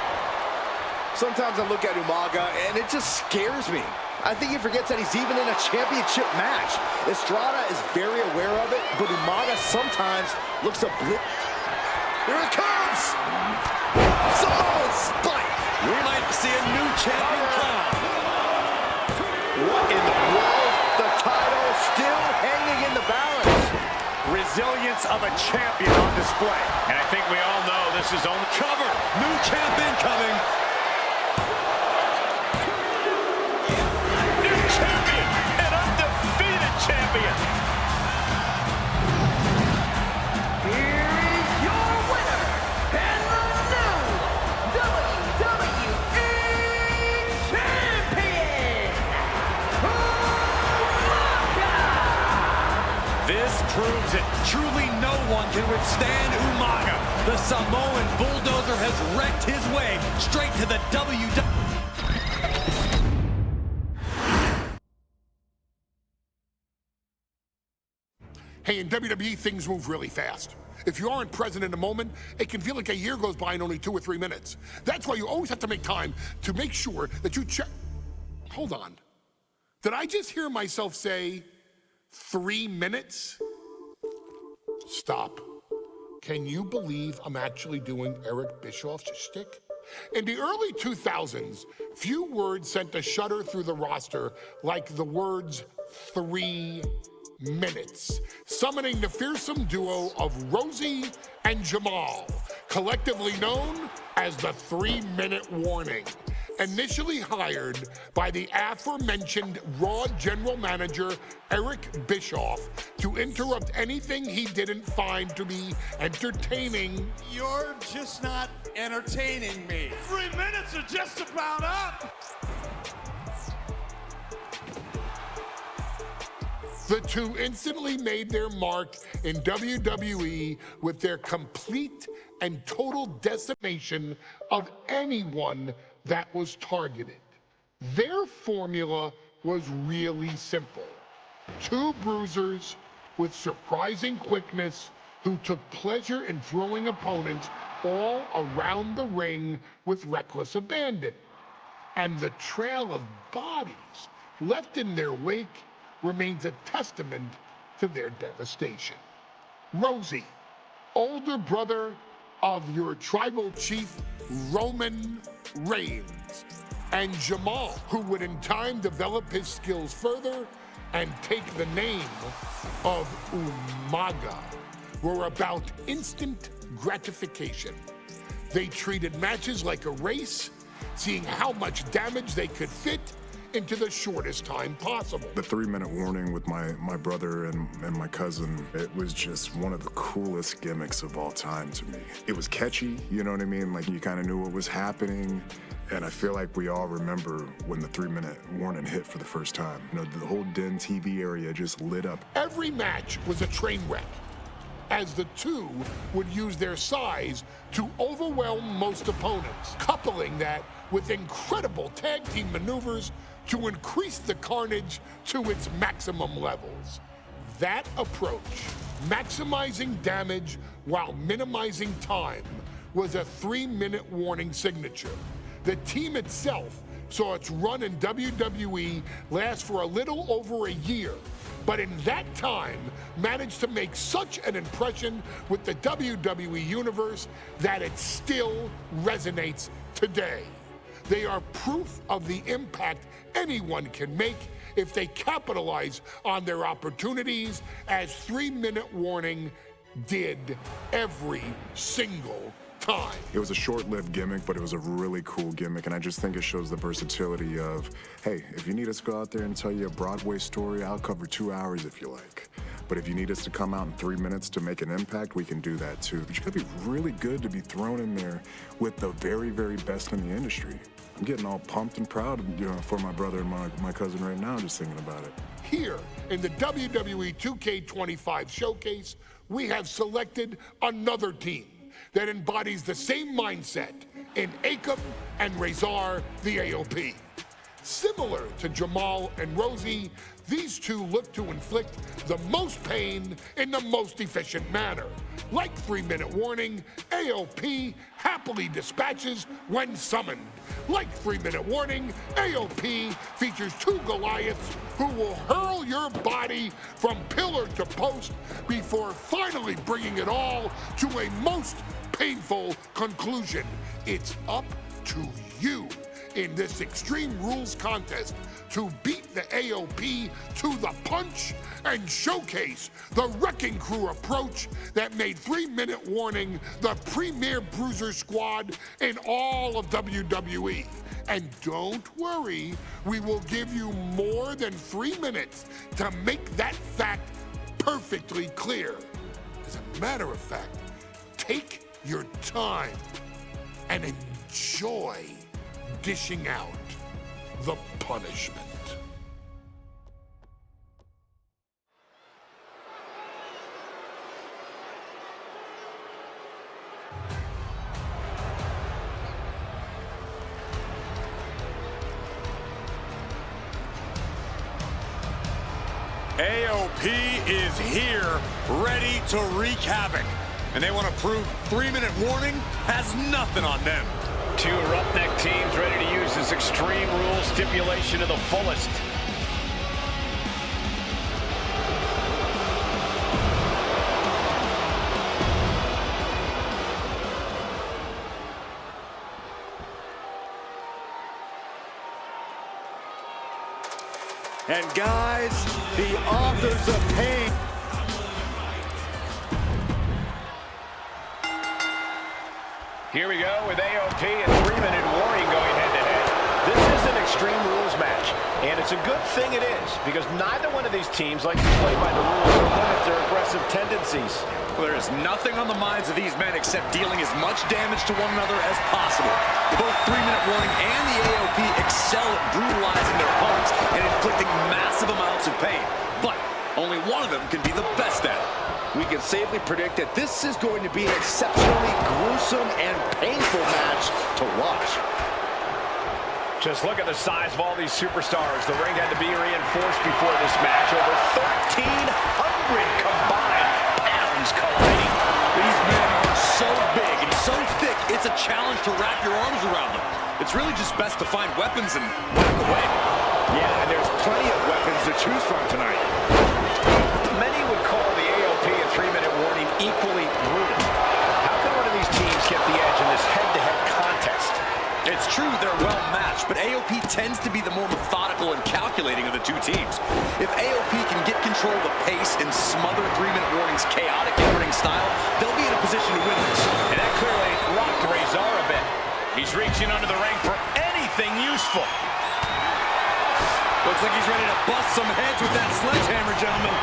Sometimes I look at Umaga and it just scares me. I think he forgets that he's even in a championship match. Estrada is very aware of it, but Umaga sometimes looks a blip. Here it comes! Samoan spike! We might see a new champion crown. What in the world? The title still hanging in the balance. Resilience of a champion on display. And I think we all know this is only cover. New champion coming. New champion, an undefeated champion. Here is your winner, and the new WWE Champion, Umaga! This proves it. Truly no one can withstand Umaga. The Samoan bulldozer has wrecked his way straight to the WWE. Hey, in WWE, things move really fast. If you aren't present in the moment, it can feel like a year goes by in only 2 or 3 minutes. That's why you always have to make time to make sure that you check. Hold on. Did I just hear myself say 3 minutes? Stop. Can you believe I'm actually doing Eric Bischoff's shtick? In the early 2000s, few words sent a shudder through the roster like the words 3 minutes, summoning the fearsome duo of Rosie and Jamal, collectively known as the 3-minute warning. Initially hired by the aforementioned Raw general manager Eric Bischoff to interrupt anything he didn't find to be entertaining. You're just not entertaining me. 3 minutes are just about up. The two instantly made their mark in WWE with their complete and total decimation of anyone that was targeted. Their formula was really simple. Two bruisers with surprising quickness who took pleasure in throwing opponents all around the ring with reckless abandon. And the trail of bodies left in their wake remains a testament to their devastation. Rosie, older brother of your tribal chief, Roman Reigns, and Jamal, who would in time develop his skills further and take the name of Umaga, were about instant gratification. They treated matches like a race, seeing how much damage they could fit into the shortest time possible. The 3-minute warning with my brother and my cousin, it was just one of the coolest gimmicks of all time to me. It was catchy, you know what I mean? Like, you kind of knew what was happening. And I feel like we all remember when the 3-minute warning hit for the first time. You know, the whole Den TV area just lit up. Every match was a train wreck. as the two would use their size to overwhelm most opponents, coupling that with incredible tag team maneuvers to increase the carnage to its maximum levels. That approach, maximizing damage while minimizing time, was a 3-minute warning signature. The team itself saw its run in WWE last for a little over a year, but in that time managed to make such an impression with the WWE Universe that it still resonates today. They are proof of the impact anyone can make if they capitalize on their opportunities, as 3-minute warning did every single time. It was a short-lived gimmick, but it was a really cool gimmick, and I just think it shows the versatility of, hey, if you need us to go out there and tell you a Broadway story, I'll cover 2 hours if you like. But if you need us to come out in 3 minutes to make an impact, we can do that too. But you gotta be really good to be thrown in there with the very, very best in the industry. I'm getting all pumped and proud, for my brother and my cousin right now, just thinking about it. Here in the WWE 2K25 showcase, we have selected another team that embodies the same mindset in Akam and Razor, the AOP. Similar to Jamal and Rosie, these two look to inflict the most pain in the most efficient manner. Like 3-minute warning, AOP happily dispatches when summoned. Like 3-minute warning, AOP features 2 Goliaths who will hurl your body from pillar to post before finally bringing it all to a most painful conclusion. It's up to you in this Extreme Rules contest to beat the AOP to the punch and showcase the Wrecking Crew approach that made 3-minute warning the premier bruiser squad in all of WWE. And don't worry, we will give you more than 3 minutes to make that fact perfectly clear. As a matter of fact, take your time and enjoy dishing out the punishment. AOP is here, ready to wreak havoc. And they want to prove 3-minute warning has nothing on them. 2 roughneck teams ready to use this Extreme Rules stipulation to the fullest. And guys, the authors of pain. Here we go with AOP and 3-minute warning going head-to-head. This is an Extreme Rules match, and it's a good thing it is, because neither one of these teams likes to play by the rules or limit their aggressive tendencies. Well, there is nothing on the minds of these men except dealing as much damage to one another as possible. Both 3-minute warning and the AOP excel at brutalizing their opponents and inflicting massive amounts of pain. But only one of them can be the best at it. We can safely predict that this is going to be an exceptionally gruesome and painful match to watch. Just look at the size of all these superstars. The ring had to be reinforced before this match. Over 1,300 combined pounds colliding. These men are so big and so thick, it's a challenge to wrap your arms around them. It's really just best to find weapons and whack away. Yeah, and there's plenty of weapons to choose from tonight. Many would call the AOP and 3-minute warning equally brutal. How can one of these teams get the edge in this head-to-head contest? It's true they're well matched, but AOP tends to be the more methodical and calculating of the 2 teams. If AOP can get control of the pace and smother 3-minute warning's chaotic in-ring style, they'll be in a position to win this. And that clearly rocked Razor a bit. He's reaching under the ring for anything useful. Looks like he's ready to bust some heads with that sledgehammer, gentlemen.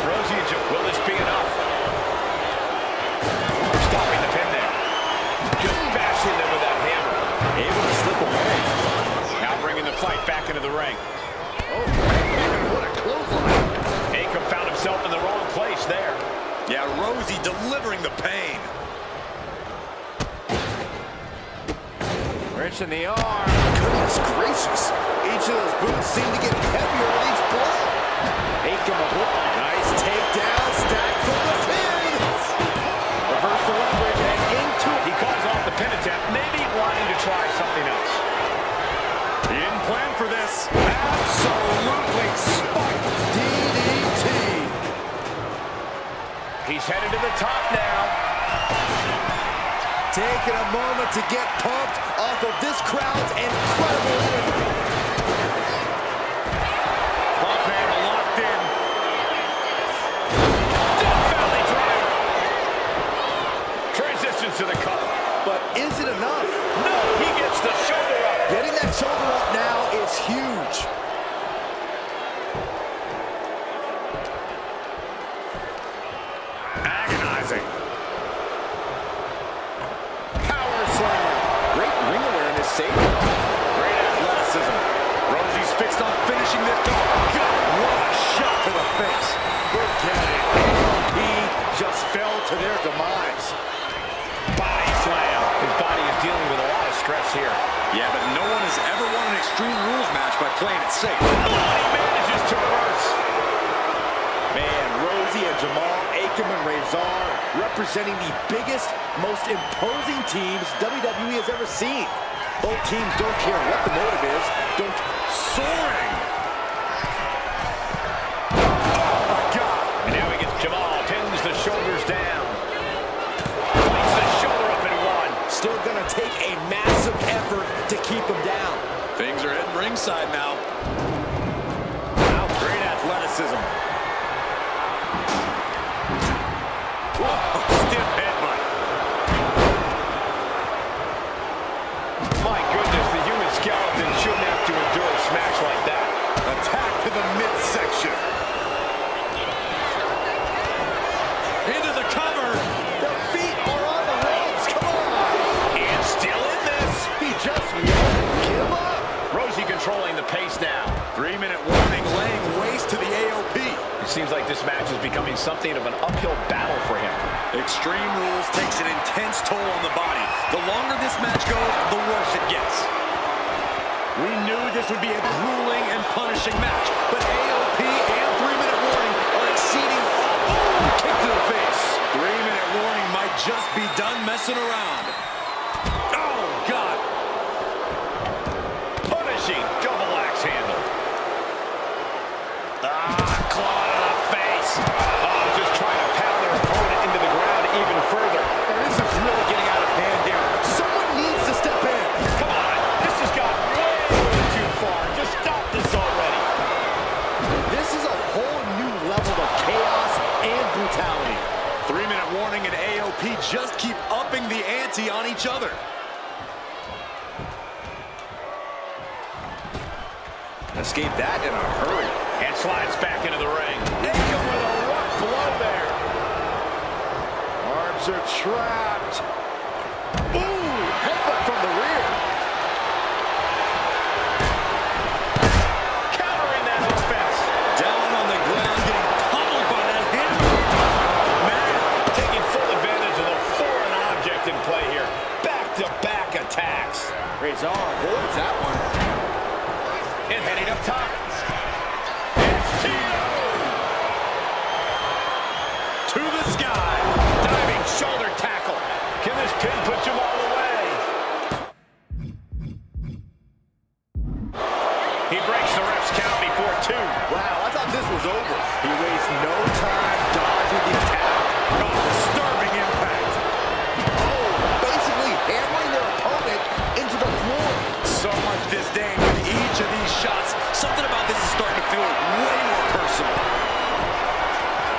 Rosie and Joe, will this be enough? Stopping the pin there. Just bashing them with that hammer. Able to slip away. Now bringing the fight back into the ring. Oh, man, what a clothesline. Akam found himself in the wrong place there. Yeah, Rosie delivering the pain. Rich in the arm. Goodness gracious. Each of those boots seem to get heavier with each blow. Nice takedown, stack from the pin. Reverse the leverage and into it. He calls off the pin attempt, maybe wanting to try something else. He didn't plan for this. Absolutely spiked. DDT. He's headed to the top now. Taking a moment to get pumped off of this crowd's incredible energy. Pump handle locked in. Death Valley driver. Transitions to the cover. But is it enough? No, he gets the shoulder up. Getting that shoulder up now is huge. Agonizing. Power slam. Great ring awareness, saving. Great athleticism. Rosie's fixed on finishing this. Oh, God, what a shot to the face. Look at it. AOP just fell to their demise. Body slam. His body is dealing with a lot of stress here. Yeah, but no one has ever won an Extreme Rules match by playing it safe. Oh, he manages to reverse. Man, Rosie and Jamal, Akam and Razor representing the biggest, most imposing teams WWE has ever seen. Both teams don't care what the motive is. Soaring. Oh, my God. And now he gets Jamal, pins the shoulders down. Places the shoulder up in one. Still gonna take a massive effort to keep him down. Things are heading ringside now. Wow, great athleticism. Whoa, stiff headbutt. My goodness, the human skeleton shouldn't have to endure a smash like that. Attack to the midsection. Into the cover. Their feet are on the ropes. Come on. And still in this. He just won't give up. Rosie controlling the pace now. 3-minute warning, laying waste to the AOP. It seems like this match is becoming something of an uphill battle for him. Extreme Rules takes an intense toll on the body. The longer this match goes, the worse it gets. We knew this would be a grueling and punishing match, but AOP and 3-minute warning are exceeding. Oh, kick to the face. 3-minute warning might just be done messing around. Oh, God. Punishing double axe handle. Claw to the face. Oh, just trying to pound their opponent into the ground even further. And this is really getting out of hand here. Someone needs to step in. Come on, this has got way too far. Just stop this already. This is a whole new level of chaos and brutality. 3-minute warning and AOP just keep upping the ante on each other. Escape that in a hurry. And slides back into the ring. Akam with a rough blow there. Arms are trapped. Ooh, headbutt from the rear. Countering that offense. Down on the ground, getting pummeled by that hammer. Man, taking full advantage of the foreign object in play here. Back-to-back attacks. Razor avoids that one. And heading up top. It's Tito. To the sky. Diving shoulder tackle. Can this pin put Jamal away? He breaks the ref's count before 2. Wow, I thought this was over. He wastes no time dodging the attack. Oh, disturbing impact. Oh, basically hammering their opponent into the floor. So much disdain with each of these shots. Something about this is starting to feel way more personal.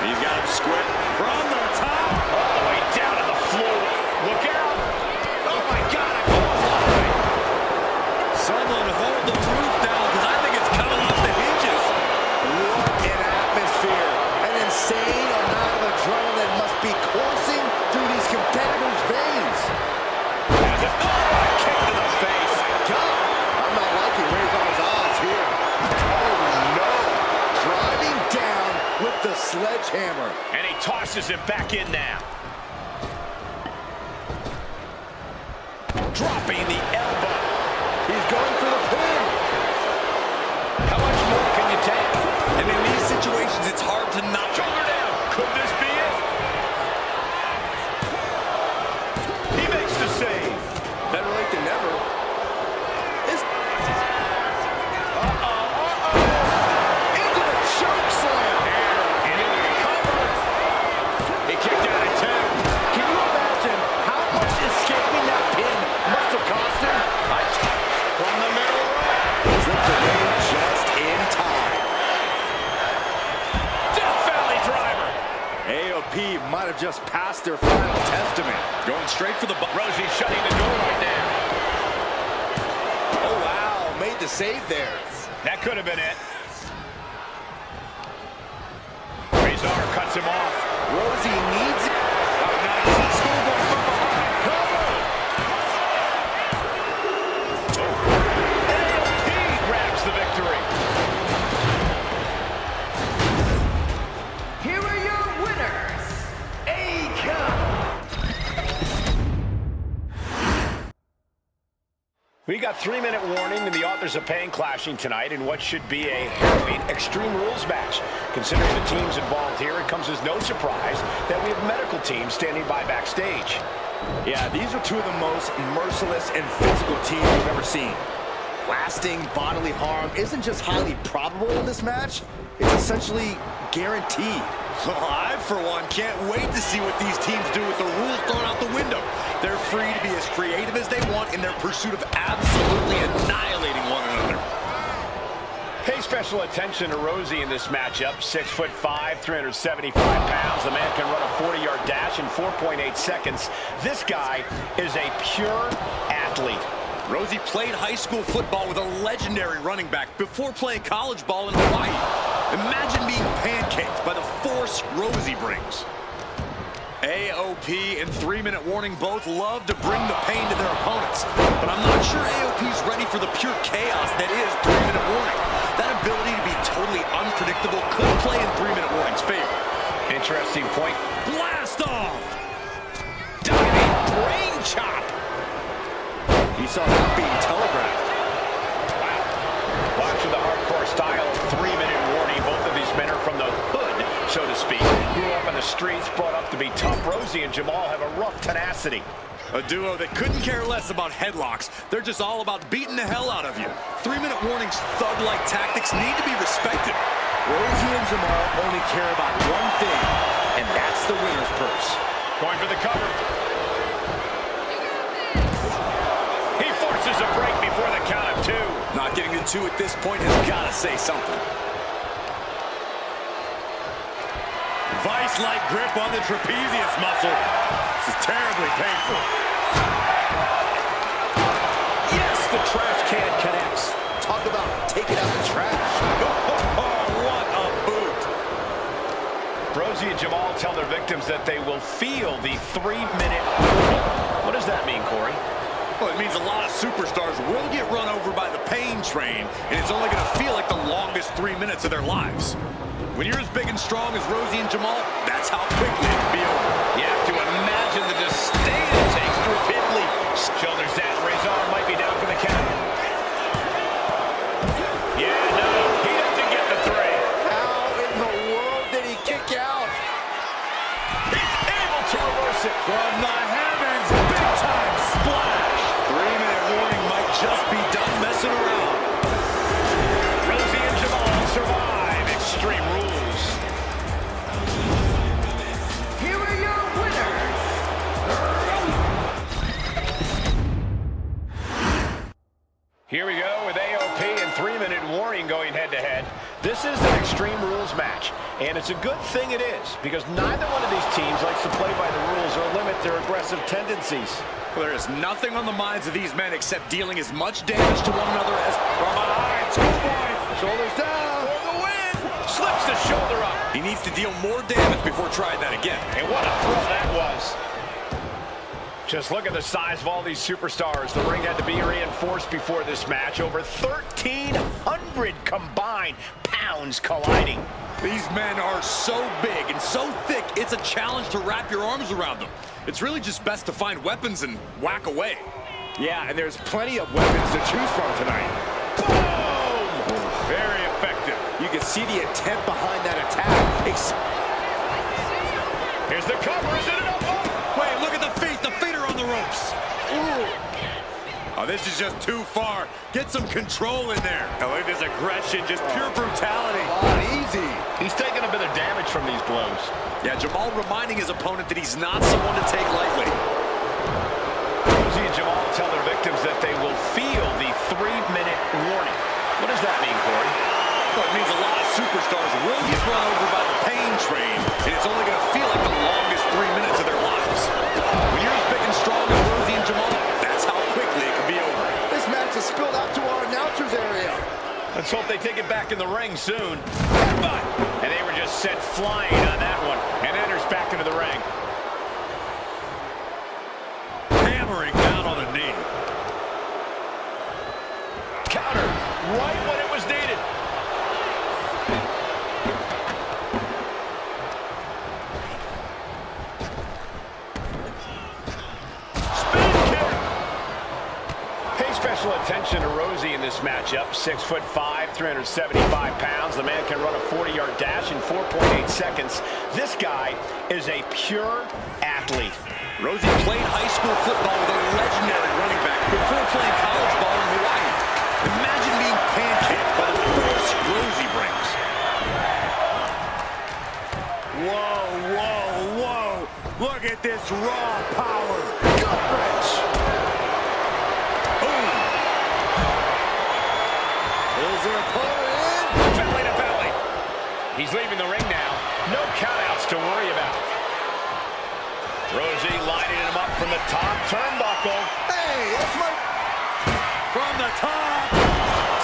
He's got him square from the top. All the way down to the floor. Look out. sledgehammer. And he tosses him back in now. Dropping the elbow. He's going for the pin. How much more can you take? And in these situations, it's hard to not Shoulder down. Could this be it? He makes the save. Better late than never. Into the choke slam. And into the cover. He kicked out at 10. Can you imagine how much escaping that pin must have cost him? From the middle right. Slips away just in time. Death Valley driver. AOP might have just passed their final testament. going straight for the Rosie shutting the door right now. Oh, wow. Made the save there. That could have been it. Razor cuts him off. Rosie needs it. Oh, nice. Schoolboy from behind. Cover. AOP grabs the victory. Here are your winners, A-Cup. We got 3-minute warning, and the authors of pain clashing tonight in what should be a harrowing Extreme Rules match. Considering the teams involved here, it comes as no surprise that we have medical teams standing by backstage. Yeah, these are two of the most merciless and physical teams we've ever seen. Lasting bodily harm isn't just highly probable in this match, it's essentially guaranteed. I, for one, can't wait to see what these teams do with the rules thrown out the window. They're free to be as creative as they want in their pursuit of absolutely annihilating one another. Pay special attention to Rosie in this matchup. 6'5", 375 pounds. The man can run a 40-yard dash in 4.8 seconds. This guy is a pure athlete. Rosie played high school football with a legendary running back before playing college ball in Hawaii. Imagine being pancaked by the force Rosie brings. AOP and 3-minute warning both love to bring the pain to their opponents, but I'm not sure AOP's ready for the pure chaos that is 3-minute warning. That ability to be totally unpredictable could play in 3-minute warning's favor. Interesting point. Blast off! Diving brain chop. You saw that being telegraphed. Wow. Watching the hardcore style of 3-minute warning. Both of these men are from the hood, so to speak. Grew up in the streets, brought up to be tough. Rosie and Jamal have a rough tenacity. A duo that couldn't care less about headlocks. They're just all about beating the hell out of you. 3-minute warning's thug-like tactics need to be respected. Rosie and Jamal only care about one thing, and that's the winner's purse. Going for the cover. He forces a break before the count of 2. Not getting to 2 at this point has got to say something. Vice-like grip on the trapezius muscle. This is terribly painful. Yes, the trash can connects. Talk about taking out the trash. What a boot. Rosie and Jamal tell their victims that they will feel the 3-minute warning. What does that mean, Corey? Well, it means a lot of superstars will get run over by the pain train, and it's only going to feel like the longest 3 minutes of their lives. When you're as big and strong as Rosie and Jamal, that's how quickly it can be over. You have to imagine the disdain it takes to repeatedly. Shoulders down, Razor might be down for the count. Yeah, no, he doesn't get the 3. How in the world did he kick out? He's able to reverse it. From the heavens, big-time splash. 3-minute warning might just be done messing around. Rosie and Jamal survive Extreme Rules. Here are your winners. Here we go with AOP and 3-minute warning going head-to-head. This is an Extreme Rules match, and it's a good thing it is, because neither one of these teams likes to play by the rules or limit their aggressive tendencies. Well, there is nothing on the minds of these men except dealing as much damage to one another as from behind. Schoolboy, shoulders down for the win. Slips the shoulder up. He needs to deal more damage before trying that again. And what a throw that was. Just look at the size of all these superstars. The ring had to be reinforced before this match. Over 1,300 combined pounds colliding. These men are so big and so thick, it's a challenge to wrap your arms around them. It's really just best to find weapons and whack away. Yeah, and there's plenty of weapons to choose from tonight. Boom! Very effective. You can see the intent behind that attack. Here's the cover, is it enough? Wait, look at the feet. The feet are on the ropes. Ooh. Oh, this is just too far. Get some control in there. Oh, look at this aggression, just pure brutality. Not easy. He's taking a bit of damage from these blows. Yeah, Jamal reminding his opponent that he's not someone to take lightly. Rosie and Jamal tell their victims that they will feel the 3-minute warning. What does that mean, Corey? Well, it means a lot of superstars will get run over by the pain train, and it's only going to feel like the longest 3 minutes of their lives. When you're as big and strong as Rosie and Jamal, that's how quickly it can be over. This match has spilled out to our announcers area. Let's hope they take it back in the ring soon. And they were just sent flying on that one. And enters back into the ring. Hammering down on the knee. Counter right when it was needed. Special attention to Rosie in this matchup. 6'5", 375 pounds. The man can run a 40-yard dash in 4.8 seconds. This guy is a pure athlete. Rosie played high school football with a legendary running back before playing college ball in Hawaii. Imagine being pancaked by the force Rosie brings. Whoa, whoa, whoa. Look at this raw power. Gut wrench. Their opponent in. Belly to belly. He's leaving the ring now. No countouts to worry about. Rosie lining him up from the top turnbuckle. Hey, that's my... From the top.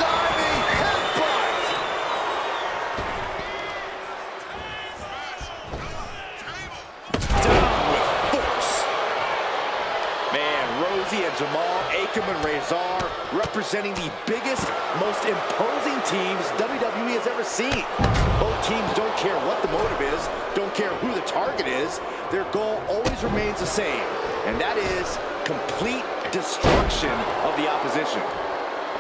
Diving headbutt. Down with force. Man, Rosie and Jamal, Akam and Razor representing the biggest, most imposing teams WWE has ever seen. Both teams don't care what the motive is, don't care who the target is. Their goal always remains the same, and that is complete destruction of the opposition.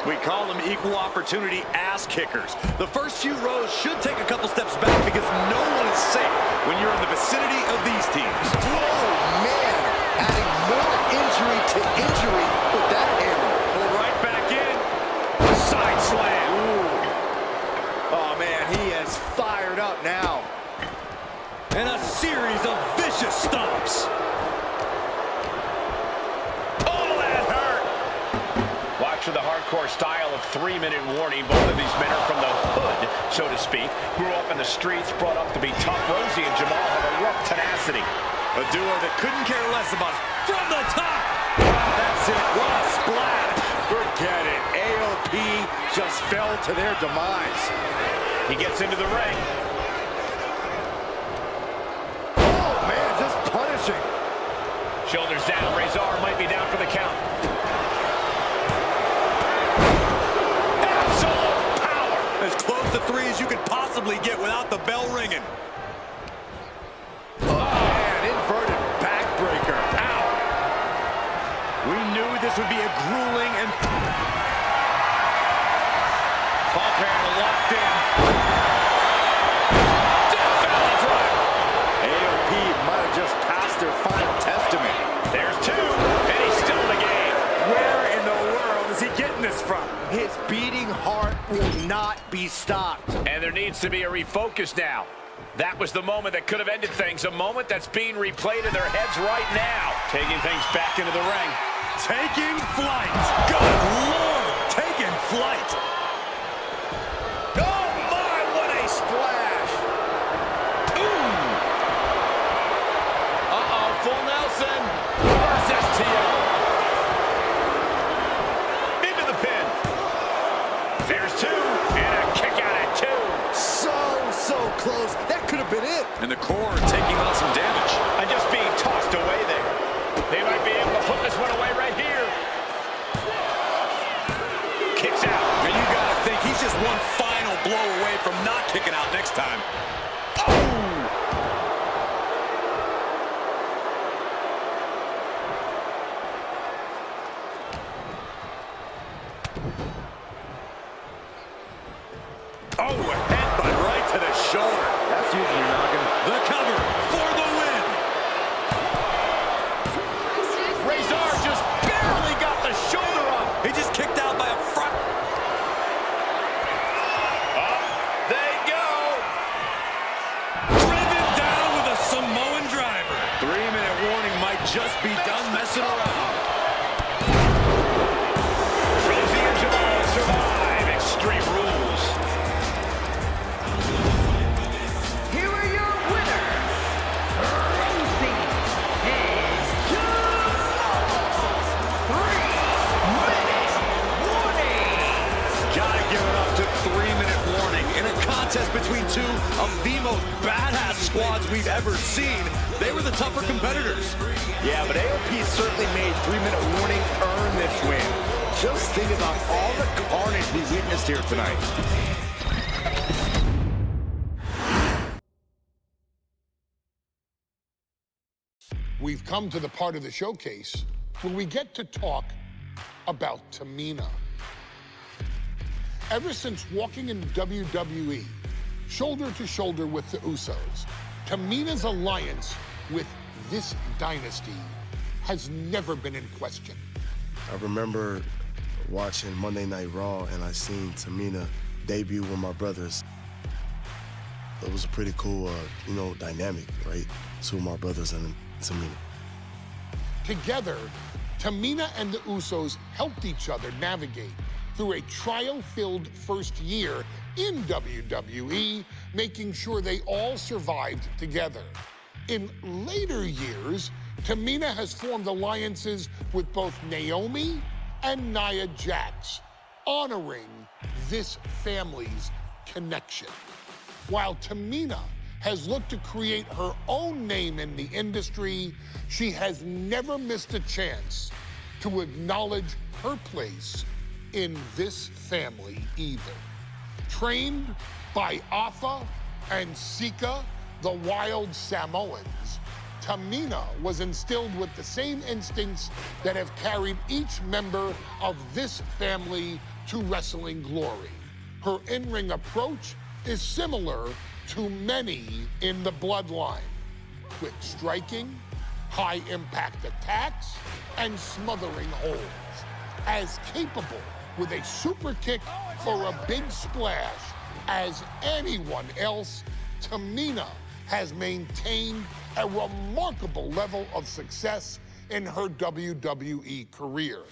We call them equal opportunity ass kickers. The first few rows should take a couple steps back because no one is safe when you're in the vicinity of these teams. Whoa, man, adding more injury to injury with that hammer. Pull right back in. Side slam. Ooh. Oh, man, he is fired up now. And a series of vicious stomps. Oh, that hurt. Watch for the hardcore style of 3-minute warning. Both of these men are from the hood, so to speak. Grew up in the streets, brought up to be tough. Rosie and Jamal have a rough tenacity. A duo that couldn't care less about it. From the top. That's it. What a splash. Forget it. AOP just fell to their demise. He gets into the ring. Oh, man, just punishing. Shoulders down. Razor might be down for the count. Absolute power. As close to 3 as you could possibly get without the bell ringing. Oh, man, inverted backbreaker. Ow. We knew this would be a grueling and... Pump handle locked in. AOP might have just passed their final testament. There's 2, and he's still in the game. Where in the world is he getting this from? His beating heart will not be stopped. And there needs to be a refocus now. That was the moment that could have ended things. A moment that's being replayed in their heads right now. Taking things back into the ring. Taking flight. Good Lord. Taking flight. Oh, my, what a splash. Ooh. Uh-oh, full Nelson. Reverse STO. Into the pin. There's 2, and a kick out at 2. So close. That could have been it. And the core taking on some damage. And just being tossed away there. They might be able to put this one away right here. Kicks out. And you gotta think he's just one final blow away from not kicking out next time. Oh, a headbutt right to the shoulder. That's usually your noggin. The cover for the win. Razor just barely got the shoulder up. He just kicked out by a front. Up they go. Driven down with a Samoan driver. 3-minute warning might just be done messing around. Rosie and Jamal survive Extreme Rules. Here are your winners, Rosie and Jamal. 3-minute warning. Gotta give it up to 3-minute warning. In a contest between two of the most badass squads we've ever seen, they were the tougher competitors. Yeah, but AOP certainly made 3-minute warning earn this win. Just think about all the carnage we witnessed here tonight. We've come to the part of the showcase where we get to talk about Tamina. Ever since walking in WWE, shoulder to shoulder with the Usos, Tamina's alliance with this dynasty has never been in question. I remember watching Monday Night Raw, and I seen Tamina debut with my brothers. It was a pretty cool, dynamic, right? Two of my brothers and Tamina. Together, Tamina and the Usos helped each other navigate through a trial-filled first year in WWE, making sure they all survived together. In later years, Tamina has formed alliances with both Naomi and Nia Jax, honoring this family's connection. While Tamina has looked to create her own name in the industry, she has never missed a chance to acknowledge her place in this family either. Trained by Afa and Sika, the wild Samoans, Tamina was instilled with the same instincts that have carried each member of this family to wrestling glory. Her in-ring approach is similar to many in the bloodline. Quick striking, high-impact attacks, and smothering holds. As capable with a super kick or a big splash as anyone else, Tamina has maintained a remarkable level of success in her WWE career.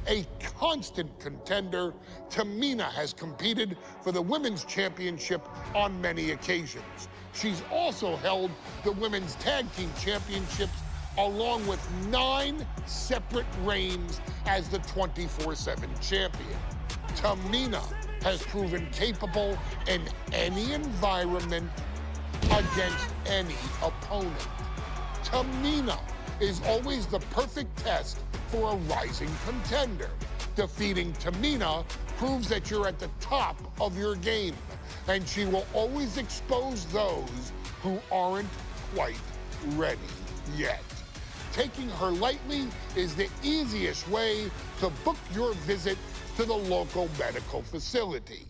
A constant contender, Tamina has competed for the Women's Championship on many occasions. She's also held the Women's Tag Team Championships along with 9 separate reigns as the 24/7 champion. Tamina has proven capable in any environment against any opponent. Tamina is always the perfect test for a rising contender. Defeating Tamina proves that you're at the top of your game, and she will always expose those who aren't quite ready yet. Taking her lightly is the easiest way to book your visit to the local medical facility.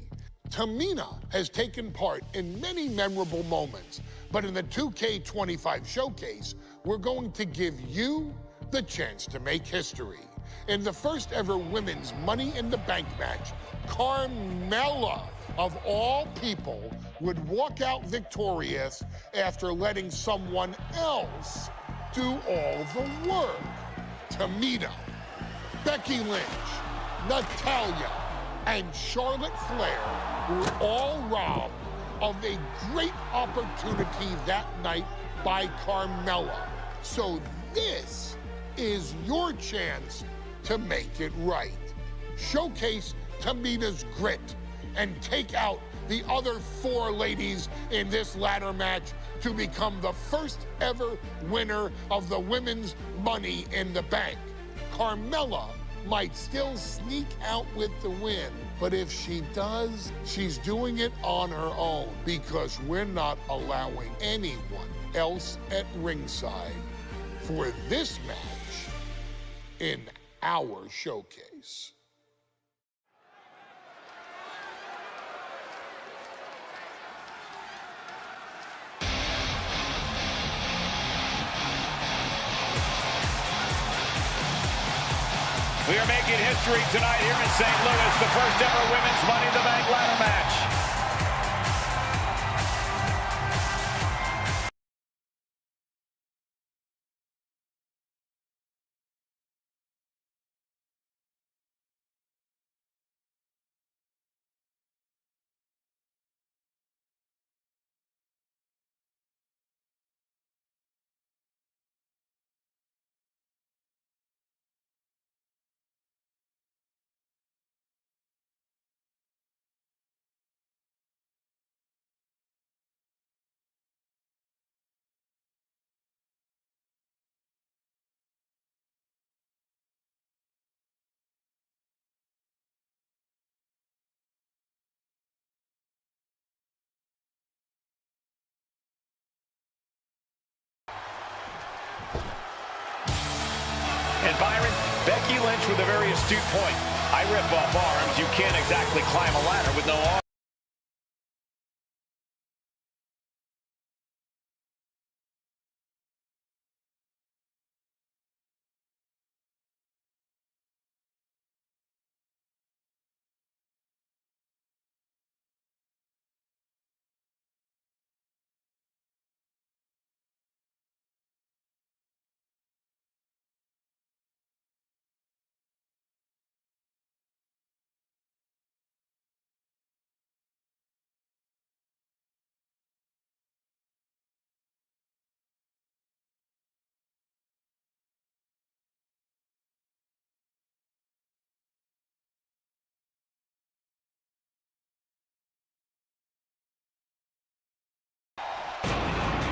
Tamina has taken part in many memorable moments, but in the 2K25 showcase, we're going to give you the chance to make history. In the first ever women's Money in the Bank match, Carmella, of all people, would walk out victorious after letting someone else do all the work. Tamina, Becky Lynch, Natalya, and Charlotte Flair were all robbed of a great opportunity that night by Carmella. So this is your chance to make it right. Showcase Tamina's grit and take out the other 4 ladies in this ladder match to become the first ever winner of the Women's Money in the Bank. Carmella might still sneak out with the win. But if she does, she's doing it on her own because we're not allowing anyone else at ringside for this match in our showcase. We are making history tonight here in St. Louis, the first ever women's Money in the Bank ladder match. And Byron, Becky Lynch with a very astute point. I rip off arms. You can't exactly climb a ladder with no arms.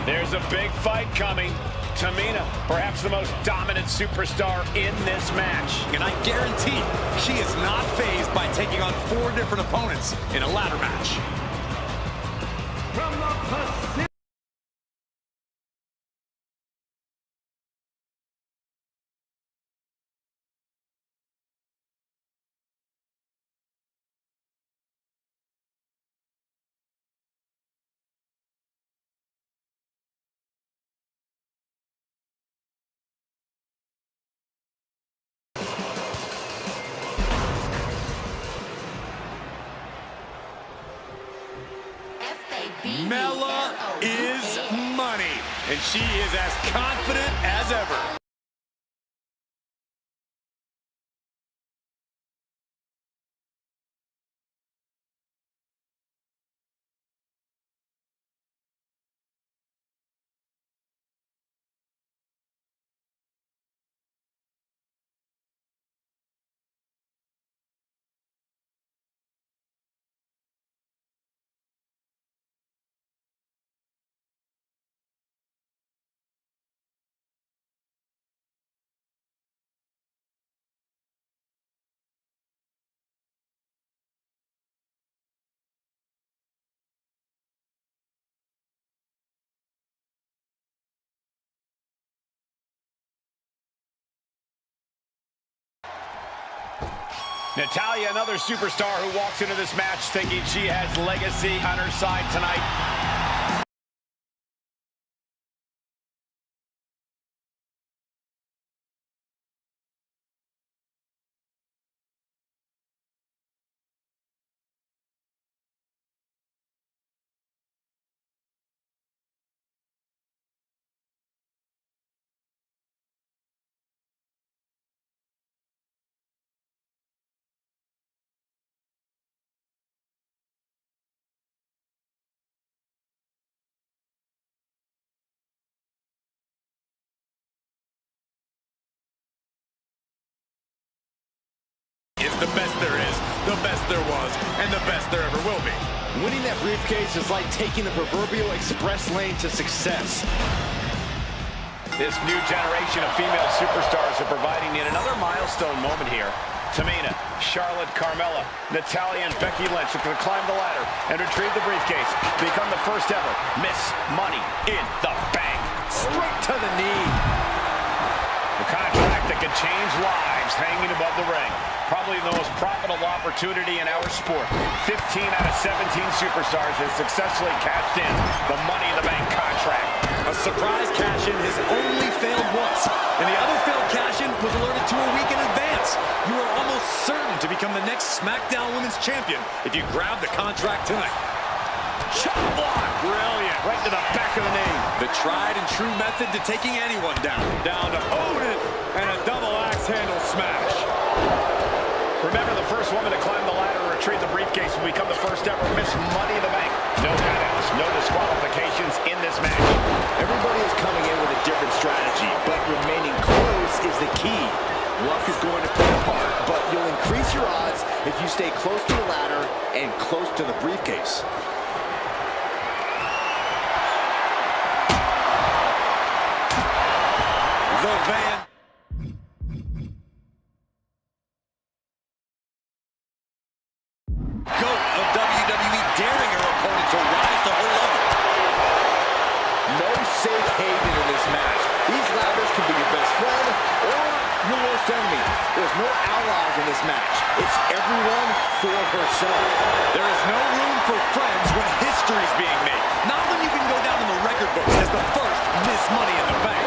There's a big fight coming. Tamina, perhaps the most dominant superstar in this match. And I guarantee she is not fazed by taking on 4 different opponents in a ladder match. From the Pacific. Mella is money, and she is as confident as ever. Natalya, another superstar who walks into this match thinking she has legacy on her side tonight. It's the best there is, the best there was, and the best there ever will be. Winning that briefcase is like taking the proverbial express lane to success. This new generation of female superstars are providing yet another milestone moment here. Tamina, Charlotte, Carmella, Natalya, and Becky Lynch are going to climb the ladder and retrieve the briefcase. Become the first ever Miss Money in the Bank. Straight to the knee. The contract that could change lives hanging above the ring. Probably the most profitable opportunity in our sport. 15 out of 17 superstars have successfully cashed in the Money in the Bank contract. A surprise cash-in has only failed once, and the other failed cash-in was alerted to a week in advance. You are almost certain to become the next SmackDown Women's Champion if you grab the contract tonight. Chop block, brilliant, right to the back of the knee. The tried and true method to taking anyone down. Down to Odin, and a double axe handle smash. Remember, the first woman to climb the ladder and retrieve the briefcase will become the first ever Miss Money in the Bank. No countouts, no disqualifications in this match. Everybody is coming in with a different strategy, but remaining close is the key. Luck is going to play a part, but you'll increase your odds if you stay close to the ladder and close to the briefcase. The Van. GOAT of WWE daring her opponent to rise to her level. No safe haven in this match. These ladders can be your best friend or your worst enemy. There's no allies in this match. It's everyone for herself. There is no room for friends when history is being made. Not when you can go down in the record books as the first Miss Money in the Bank.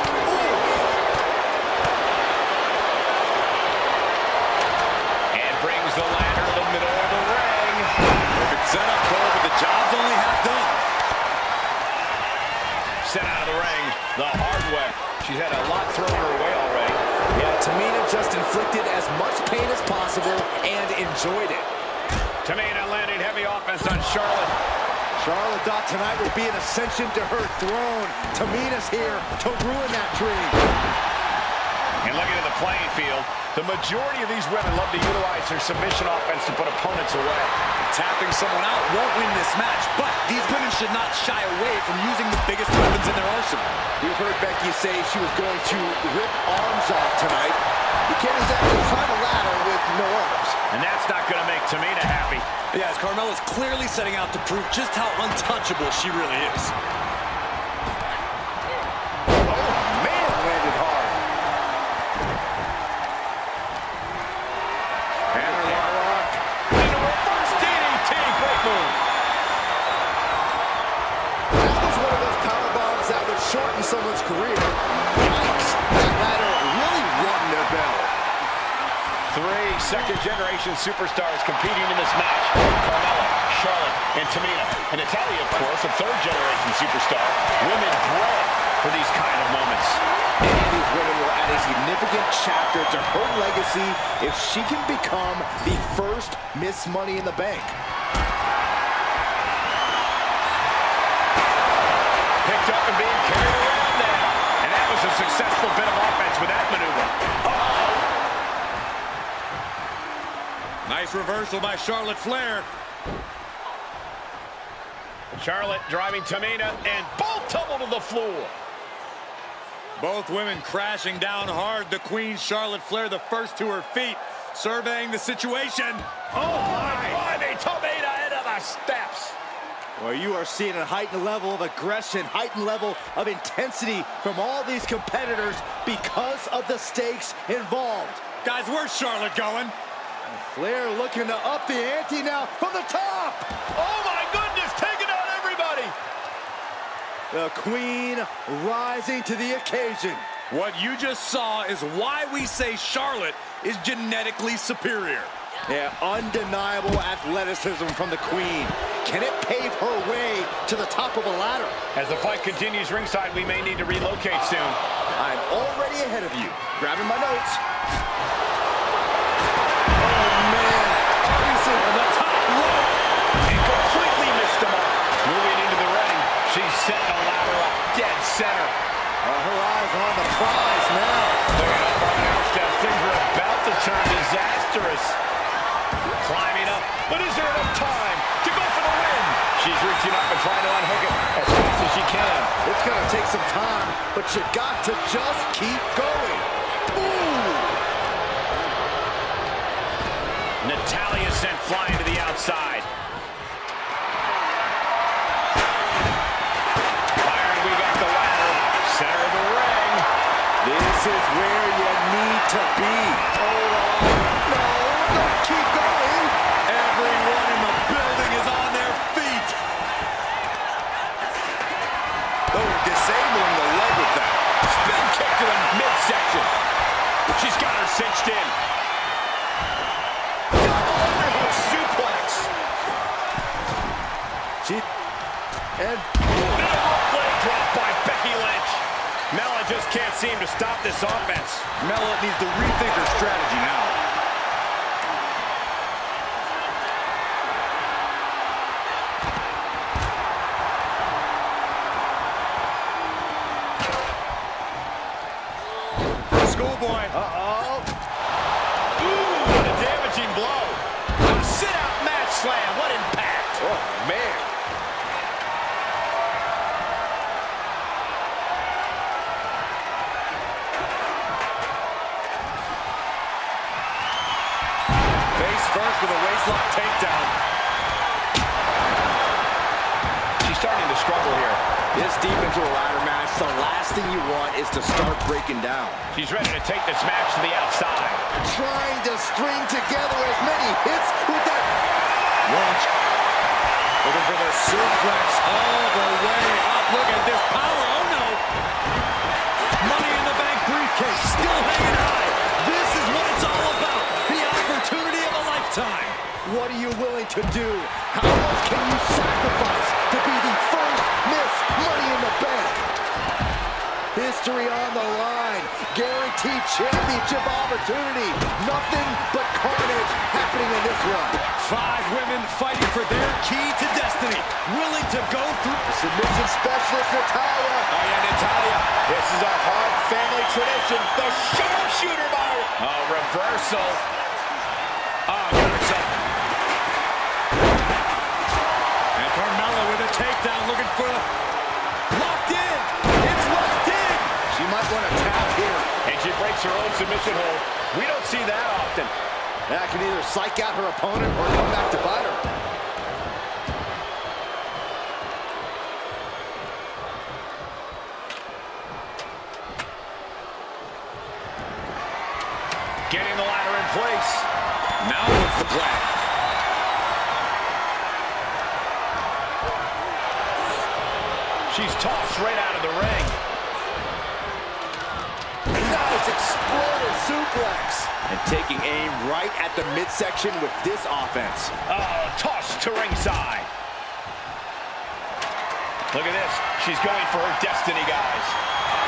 And brings the ladder to the middle of the ring. Perfect setup, Cole, but the job's only half done. Sent out of the ring the hard way. She's had a lot thrown her way already. Yeah, Tamina just inflicted as much pain as possible and enjoyed it. Tamina landing heavy offense on Charlotte. Charlotte thought tonight would be an ascension to her throne. Tamina's here to ruin that dream. And looking at the playing field, the majority of these women love to utilize their submission offense to put opponents away. Tapping someone out won't win this match, but these women should not shy away from using the biggest weapons in their arsenal. We've heard Becky say she was going to rip arms off tonight. You can't exactly climb a ladder with no arms. And that's not going to make Tamina happy. Yeah, as Carmella's clearly setting out to prove just how untouchable she really is. Shorten someone's career. Yikes, that ladder really rung their bell. 3 second-generation superstars competing in this match. Carmella, Charlotte, and Tamina. And Natalya, of course, a third-generation superstar. Women bred for these kind of moments. And these women will add a significant chapter to her legacy if she can become the first Miss Money in the Bank. Picked up and being carried around there. And that was a successful bit of offense with that maneuver. Nice reversal by Charlotte Flair. Charlotte driving Tamina, and both tumble to the floor. Both women crashing down hard. The Queen, Charlotte Flair, the first to her feet, surveying the situation. Oh, my God, Tamina into the steps. Well, you are seeing a heightened level of aggression, heightened level of intensity from all these competitors because of the stakes involved. Guys, where's Charlotte going? Flair looking to up the ante now from the top. Oh, my goodness, taking out everybody. The Queen rising to the occasion. What you just saw is why we say Charlotte is genetically superior. Yeah, undeniable athleticism from the Queen. Can it pave her way to the top of a ladder? As the fight continues ringside, we may need to relocate soon. I'm already ahead of you. Grabbing my notes. Oh, man. Obviously on the top rope. And completely missed the mark. Moving into the ring, she's setting a ladder up dead center. Her eyes are on the prize now. Looking up on the steps, things are about to turn disastrous. Climbing up, but is there enough time to go for the win? She's reaching up and trying to unhook it as fast as she can. It's going to take some time, but you got to just keep going. Ooh! Natalya sent flying to the outside. Byron, we got the ladder. Center of the ring. This is where you need to be. Hold on. No, keep going. Everyone in the building is on their feet. Oh, disabling the leg with that. Spin kick to the midsection. She's got her cinched in. Double overhook suplex. And leg drop by Becky Lynch. Mella just can't seem to stop this offense. Mella needs to rethink her strategy now. Schoolboy. Uh-oh. Ooh, what a damaging blow. A sit-out match slam. What impact. Oh, man. Face first with a waistlock takedown. She's starting to struggle here. this deep into a ladder match, the last thing you want is to start breaking down. She's ready to take this match to the outside. Trying to string together as many hits with that launch. Looking for the suplex all the way up. Look at this power. Oh, no. Money in the Bank briefcase still hanging high. This is what it's all about. The opportunity of a lifetime. What are you willing to do? How much can you sacrifice to be the first Miss Money in the Bank? History on the line. Guaranteed championship opportunity. Nothing but carnage happening in this one. 5 women fighting for their key to destiny. Willing to go through. Submission specialist Natalya. Oh, yeah, Natalya. This is a hard family tradition. The sharpshooter by... Oh, reversal. Oh, got herself. And Carmella with a takedown, looking for the... Locked in. It's locked in. She might want to tap here. And she breaks her own submission hold. We don't see that often. That can either psych out her opponent or come back to bite her. Getting the ladder in place. Now what's the plan? She's tossed right out of the ring. Nice explosive suplex. And taking aim right at the midsection with this offense. Tossed to ringside. Look at this. She's going for her destiny, guys.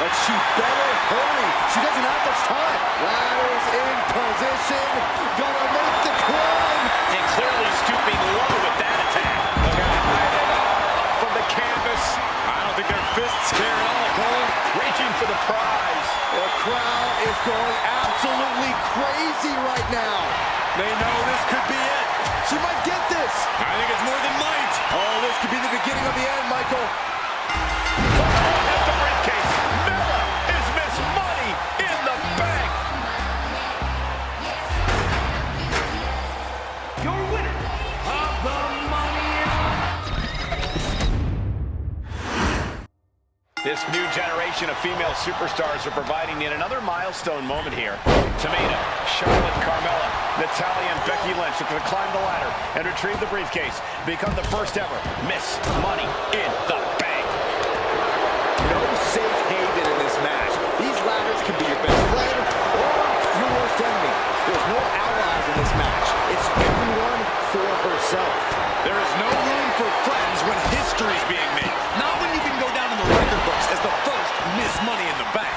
But she better hurry. She doesn't have much time. Ladder's in position. Gonna make the climb. And clearly stooping low with that attack. Look at it. Up from the canvas. I don't think their fists care at all, Cole. Reaching for the prize. The crowd is going absolutely crazy right now. They know this could be it. She might get this. I think it's more than might. Oh, this could be the beginning of the end, Michael. That's the briefcase. Mella is Miss Money in the Bank. Your winner of the Money in This new generation of female superstars are providing yet another milestone moment here. Tamina, Charlotte, Carmella, Natalya, and Becky Lynch are going to climb the ladder and retrieve the briefcase, become the first ever Miss Money in the Bank. No safe haven in this match. These ladders can be your best friend or your worst enemy. There's no allies in this match. It's everyone for herself. There is no room for friends when history is being made. Not when you can go down in the record books as the first Miss Money in the Bank.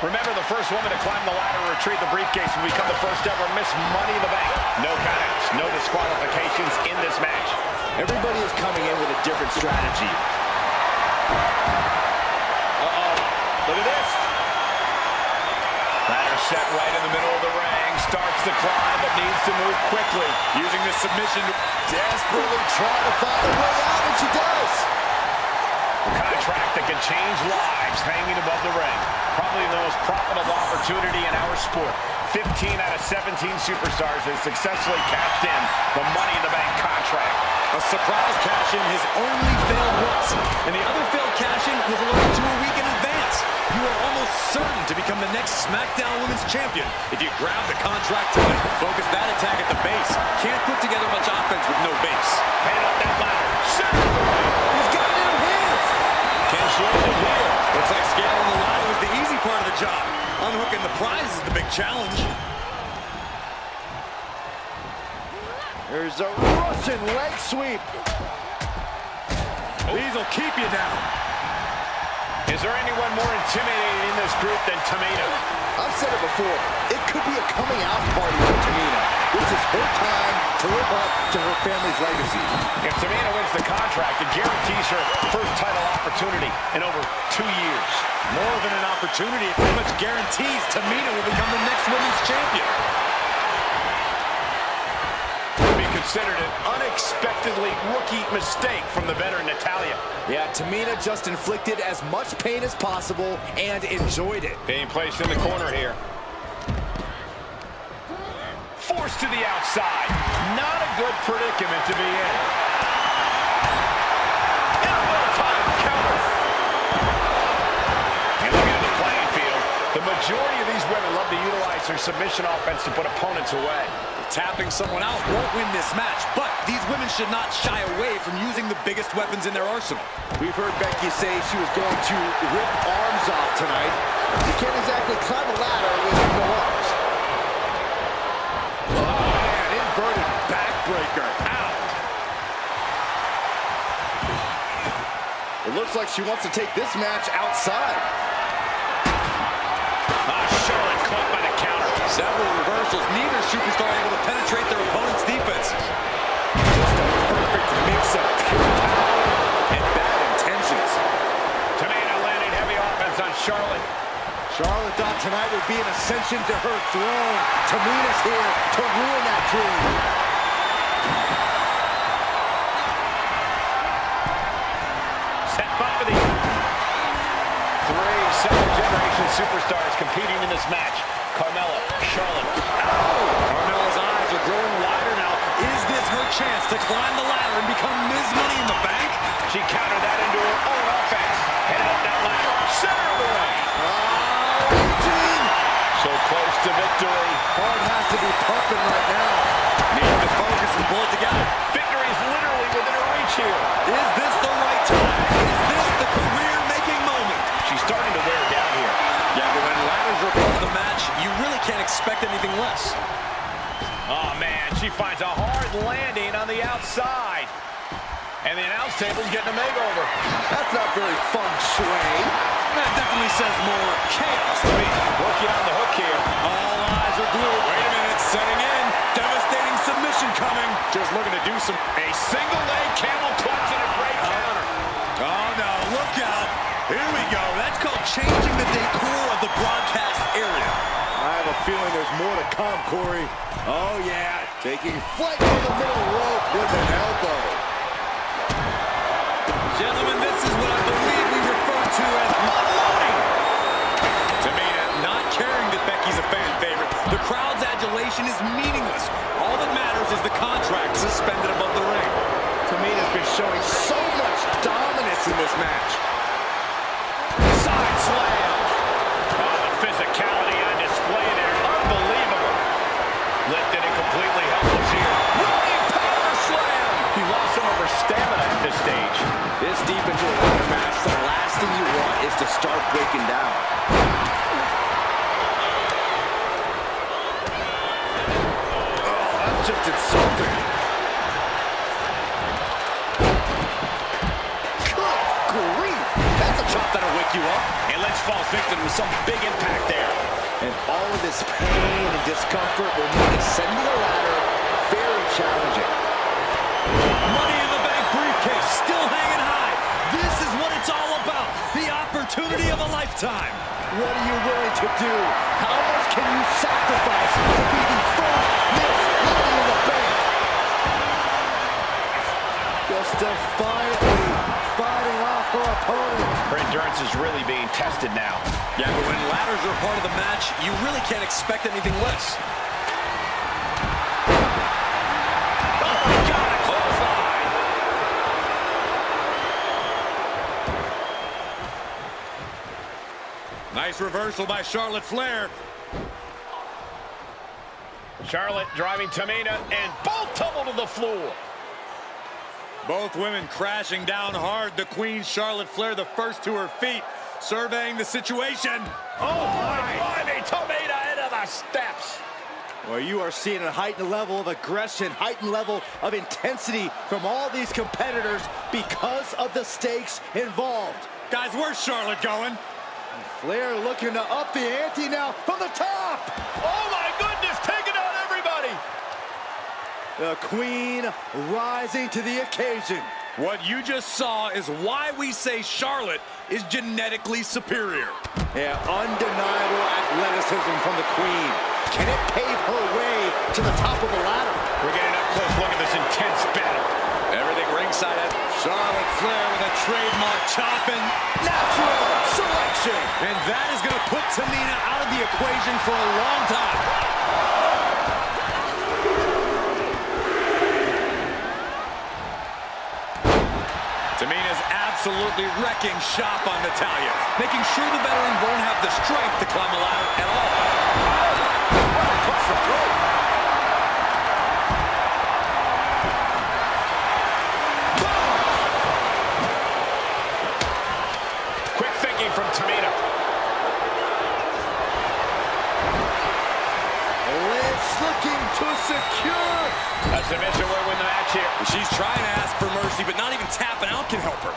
Remember, the first woman to climb the ladder and retrieve the briefcase will become the first ever Miss Money in the Bank. No countouts, no disqualifications in this match. Everybody is coming in with a different strategy. Uh-oh. Look at this. Ladder set right in the middle of the ring. Starts the climb, but needs to move quickly. Using the submission to Desperately trying to find a way out, and she does. A contract that can change lives hanging above the ring. Probably the most profitable opportunity in our sport. 15 out of 17 superstars have successfully cashed in the Money in the Bank contract. a surprise cash-in has only failed once, and the other failed cash-in was alerted to a week in advance. You are almost certain to become the next SmackDown Women's Champion if you grab the contract tonight. Focus that attack at the base. Can't put together much offense with no base. Head up that ladder. Center of the ring. He's got it in her hands. Can she end it here? Looks like scaling the ladder was the easy part of the job. Unhooking the prize is the big challenge. There's a Russian leg sweep. These will keep you down. Is there anyone more intimidating in this group than Tamina? I've said it before. It could be a coming out party for Tamina. This is her time to live up to her family's legacy. If Tamina wins the contract, it guarantees her first title opportunity in over 2 years. More than an opportunity, it pretty much guarantees Tamina will become the next women's champion. Considered an unexpectedly rookie mistake from the veteran Natalya. Yeah, Tamina just inflicted as much pain as possible and enjoyed it. Being placed in the corner here. Forced to the outside. Not a good predicament to be in. Time counter. And looking at the playing field, the majority of these women love to utilize their submission offense to put opponents away. Tapping someone out won't win this match, but these women should not shy away from using the biggest weapons in their arsenal. We've heard Becky say she was going to rip arms off tonight. You can't exactly climb a ladder with no arms. Oh, man, inverted backbreaker. Ow. It looks like she wants to take this match outside. Charlotte caught by the counter. Several reversals, neither superstar able to penetrate their opponent's defense. Just a perfect mix of pure power and bad intentions. Tamina landing heavy offense on Charlotte. Charlotte thought tonight would be an ascension to her throne. Tamina's here to ruin that dream. Set up for the 3 second-generation superstars competing in this match. Carmella, Charlotte. Oh! Carmella's eyes are growing wider now. Is this her chance to climb the ladder and become Ms. Money in the Bank? She countered that into her own offense. Headed up that ladder. Center of the ring. So close to victory. Heart has to be pumping right now. Needs to focus and pull it together. Victory is literally within her reach here. Is this the right time? Is this the career-making moment? She's starting to wear down here. Yeah, but when ladders are part of the match, you really can't expect anything less. Oh, man, she finds a hard landing on the outside. And the announce table's getting a makeover. That's not very feng shui. That definitely says more chaos to me. Working on the hook here. All eyes are glued. Wait a minute, setting in. Devastating submission coming. Just looking to do some... A single leg camel clutch and a great counter. Oh, no, look out. Here we go. That's called changing the decor of the broadcast area. I have a feeling there's more to come, Corey. Oh, yeah. Taking flight from the middle rope with an elbow. Gentlemen, this is what I believe we refer to as unloading. Tamina not caring that Becky's a fan favorite. The crowd's adulation is meaningless. All that matters is the contract suspended above the ring. Tamina's been showing so much dominance in this match. Side slam. Oh, the physicality on display there. Unbelievable. Lifted and completely helpless here. Running power slam. He lost some of her stamina at this stage. This deep into a ladder match, the last thing you want is to start breaking down. Oh, that's just insulting. Good grief. That's a chop that'll wake you up. And Lynch falls victim to some big impact there. And all of this pain and discomfort will make ascending a ladder very challenging. Money in the Bank briefcase still hanging high. This is what it's all about. The opportunity of a lifetime. What are you willing to do? How much can you sacrifice to be the first Miss Money in the Bank? Just defiantly fighting off her opponent. Her endurance is really being tested now. Yeah, but when ladders are part of the match, you really can't expect anything less. Oh my God, a clothesline! Nice reversal by Charlotte Flair. Charlotte driving Tamina, and both tumble to the floor. Both women crashing down hard. The Queen, Charlotte Flair, the first to her feet, surveying the situation. Oh my God, Tamina into the steps. Well, you are seeing a heightened level of aggression, heightened level of intensity from all these competitors because of the stakes involved. Guys, where's Charlotte going? Flair looking to up the ante now from the top. Oh my goodness, taking out everybody. The Queen rising to the occasion. What you just saw is why we say Charlotte is genetically superior. Yeah, undeniable athleticism from the Queen. Can it pave her way to the top of the ladder? We're getting up close. Look at this intense battle. Everything ringside at Charlotte Flair with a trademark chopping. Natural selection. And that is going to put Tamina out of the equation for a long time. Tamina's absolutely wrecking shop on Natalya, making sure the veteran won't have the strength to climb the ladder at all. Across the throat. Quick thinking from Tamina. Liz looking to secure. A submission will win the match here. She's trying to ask for mercy, but not even tapping out can help her.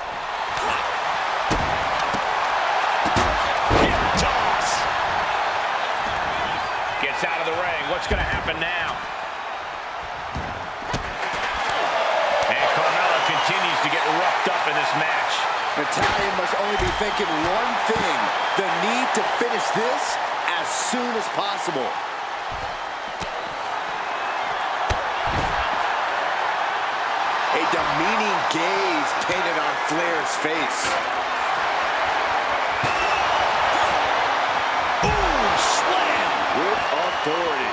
Hip toss. Gets out of the ring. What's going to happen now? And Carmella continues to get roughed up in this match. Natalya must only be thinking one thing: the need to finish this as soon as possible. A demeaning gaze painted on Flair's face. Ooh, slam! With authority.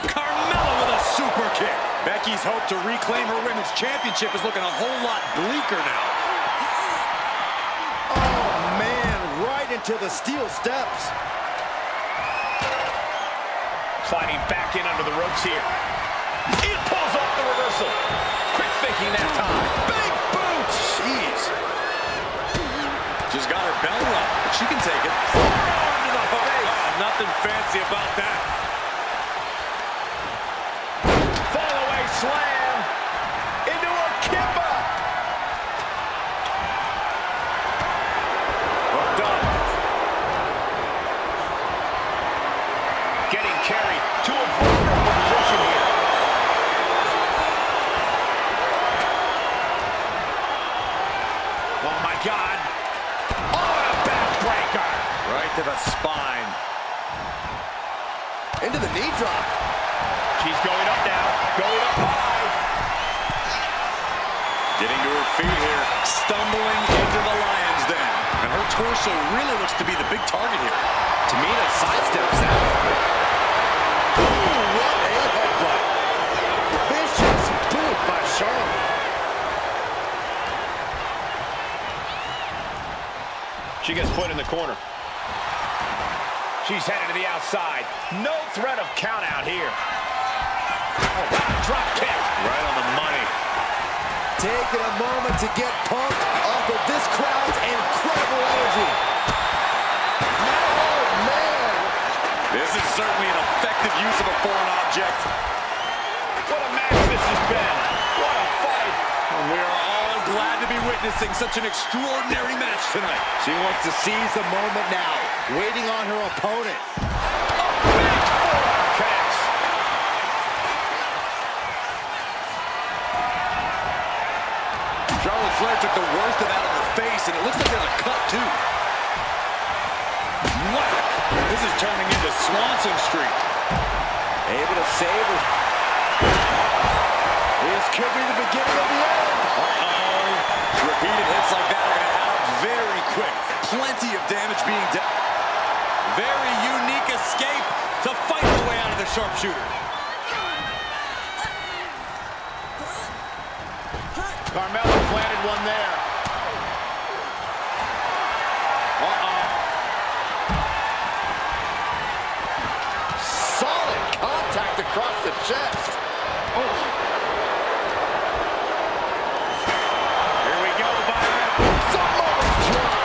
Carmella with a super kick. Becky's hope to reclaim her women's championship is looking a whole lot bleaker now. Oh, man, right into the steel steps. Sliding back in under the ropes here. He pulls off the reversal. Quick thinking that time. Big boot. Jeez. She's got her bell up, but she can take it. Forearm to the face. Oh, nothing fancy about that. Fall away slam. Into a kippa. Hooked up. Getting carried to a vulnerable position here. Oh my God. Oh, a backbreaker. Right to the spine. Into the knee drop. She's going up now. Going up high. Getting to her feet here. Stumbling into the lion's den. And her torso really looks to be the big target here. Tamina sidesteps that. Ooh, what a headbutt. Vicious boot by Charlotte. She gets put in the corner. She's headed to the outside. No threat of count out here. Oh, drop kick. Right on the money. Taking a moment to get pumped off of this crowd's incredible energy. Oh, man. This is certainly an effective use of a foreign object. What a match this has been. What a fight. And we are all glad to be witnessing such an extraordinary match tonight. She wants to seize the moment now, waiting on her opponent. Big forearm connects. Charlotte Flair took the worst of that on her face, and it looks like there's a cut, too. Whack! This is turning into Swanson Street. Able to save her. This could be the beginning of the end. Uh-oh. Repeated hits like that are going to add up very quick. Plenty of damage being done. Very unique escape to fight her way out of the sharpshooter. Carmella planted one there. Solid contact across the chest. Here we go, Byron. Samoa drop.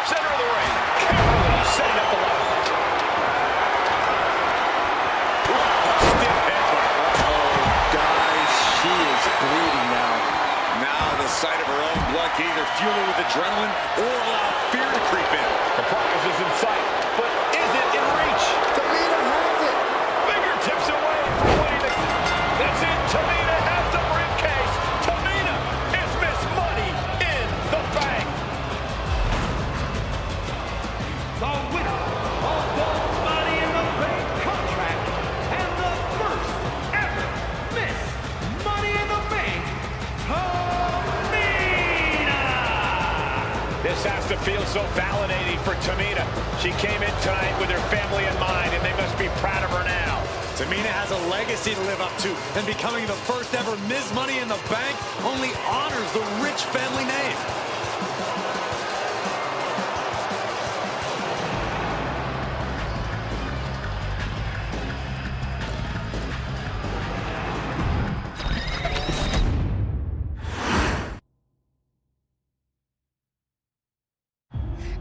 Center of the ring. Carefully setting up the line. Stiff headbutt. Guys, she is bleeding now. Now the sight of her own blood can either fuel her with adrenaline or allow fear to creep in. The prize is in sight, but is it in reach? Tamina has it. Fingertips away from winning the... That's it. Tamina has the briefcase. Tamina is Miss Money in the Bank. The winner of the Money in the Bank contract and the first ever Miss Money in the Bank, Tamina! This has to feel so validating for Tamina. She came in tonight with her family in mind, and they must be proud of her now. Tamina has a legacy to live up to, and becoming the first ever Ms. Money in the Bank only honors the rich family name.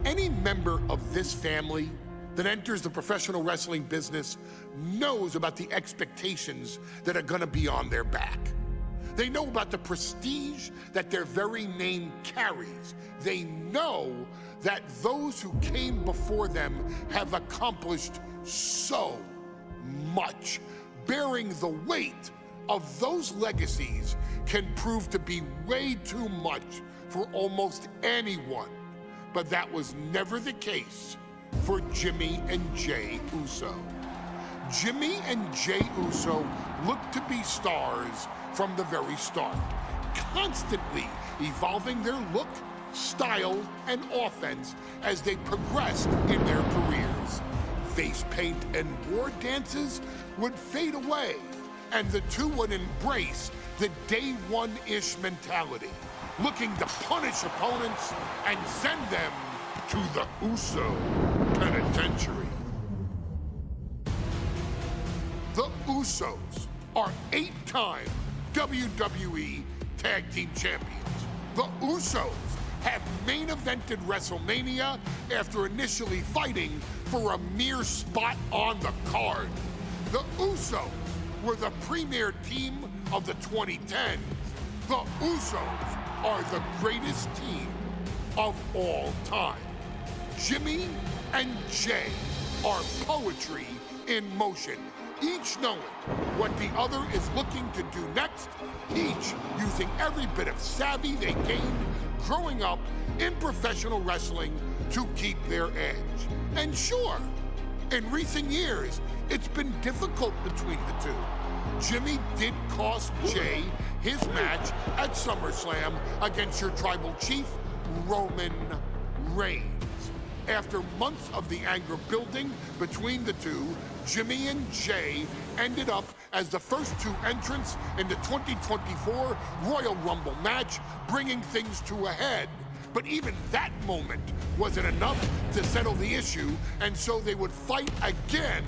Any member of this family that enters the professional wrestling business knows about the expectations that are gonna be on their back. They know about the prestige that their very name carries. They know that those who came before them have accomplished so much. Bearing the weight of those legacies can prove to be way too much for almost anyone. But that was never the case for Jimmy and Jey Uso. Jimmy and Jey Uso looked to be stars from the very start, constantly evolving their look, style, and offense as they progressed in their careers. Face paint and war dances would fade away, and the two would embrace the day one-ish mentality, looking to punish opponents and send them to the Uso Penitentiary. The Usos are 8-time WWE Tag Team Champions. The Usos have main evented WrestleMania after initially fighting for a mere spot on the card. The Usos were the premier team of the 2010s. The Usos are the greatest team of all time. Jimmy and Jey are poetry in motion, each knowing what the other is looking to do next, each using every bit of savvy they gained growing up in professional wrestling to keep their edge. And sure, in recent years, it's been difficult between the two. Jimmy did cost Jey his match at SummerSlam against your tribal chief, Roman Reigns. After months of the anger building between the two, Jimmy and Jey ended up as the first two entrants in the 2024 Royal Rumble match, bringing things to a head. But even that moment wasn't enough to settle the issue, and so they would fight again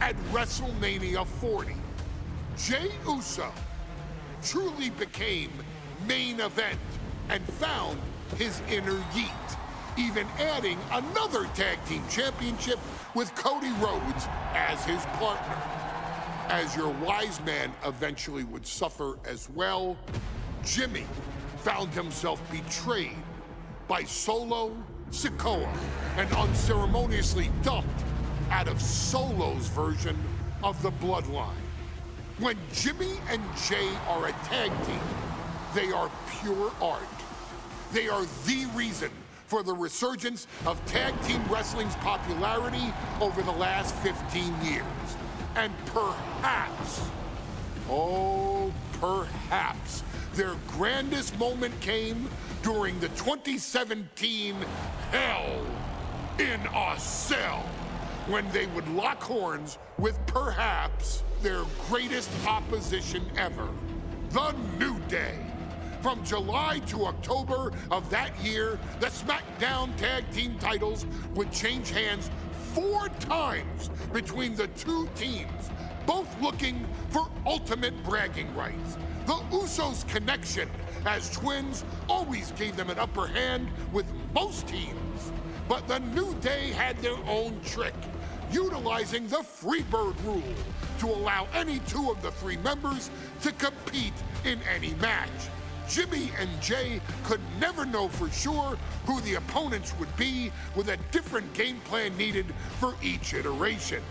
at WrestleMania 40. Jey Uso truly became main event and found his inner yeet, even adding another tag team championship with Cody Rhodes as his partner. As your wise man eventually would suffer as well, Jimmy found himself betrayed by Solo Sikoa, and unceremoniously dumped out of Solo's version of the Bloodline. When Jimmy and Jay are a tag team, they are pure art. They are the reason for the resurgence of tag team wrestling's popularity over the last 15 years. And perhaps, oh, perhaps, their grandest moment came during the 2017 Hell in a Cell, when they would lock horns with perhaps their greatest opposition ever, The New Day. From July to October of that year, the SmackDown Tag Team titles would change hands 4 times between the two teams, both looking for ultimate bragging rights. The Usos' connection as twins always gave them an upper hand with most teams. But the New Day had their own trick, utilizing the Freebird rule to allow any 2 of the 3 members to compete in any match. Jimmy and Jay could never know for sure who the opponents would be, with a different game plan needed for each iteration.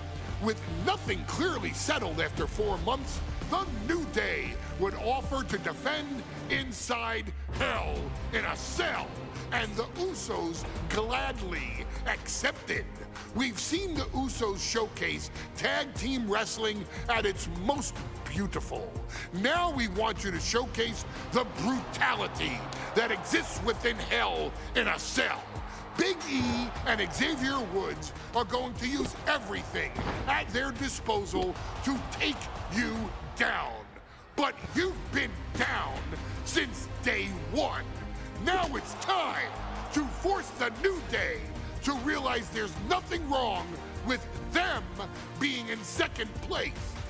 With nothing clearly settled after 4 months, the New Day would offer to defend inside Hell in a Cell, and the Usos gladly accepted. We've seen the Usos showcase tag team wrestling at its most beautiful. Now we want you to showcase the brutality that exists within Hell in a Cell. Big E and Xavier Woods are going to use everything at their disposal to take you down. But you've been down since day 1. Now it's time to force the New Day to realize there's nothing wrong with them being in second place.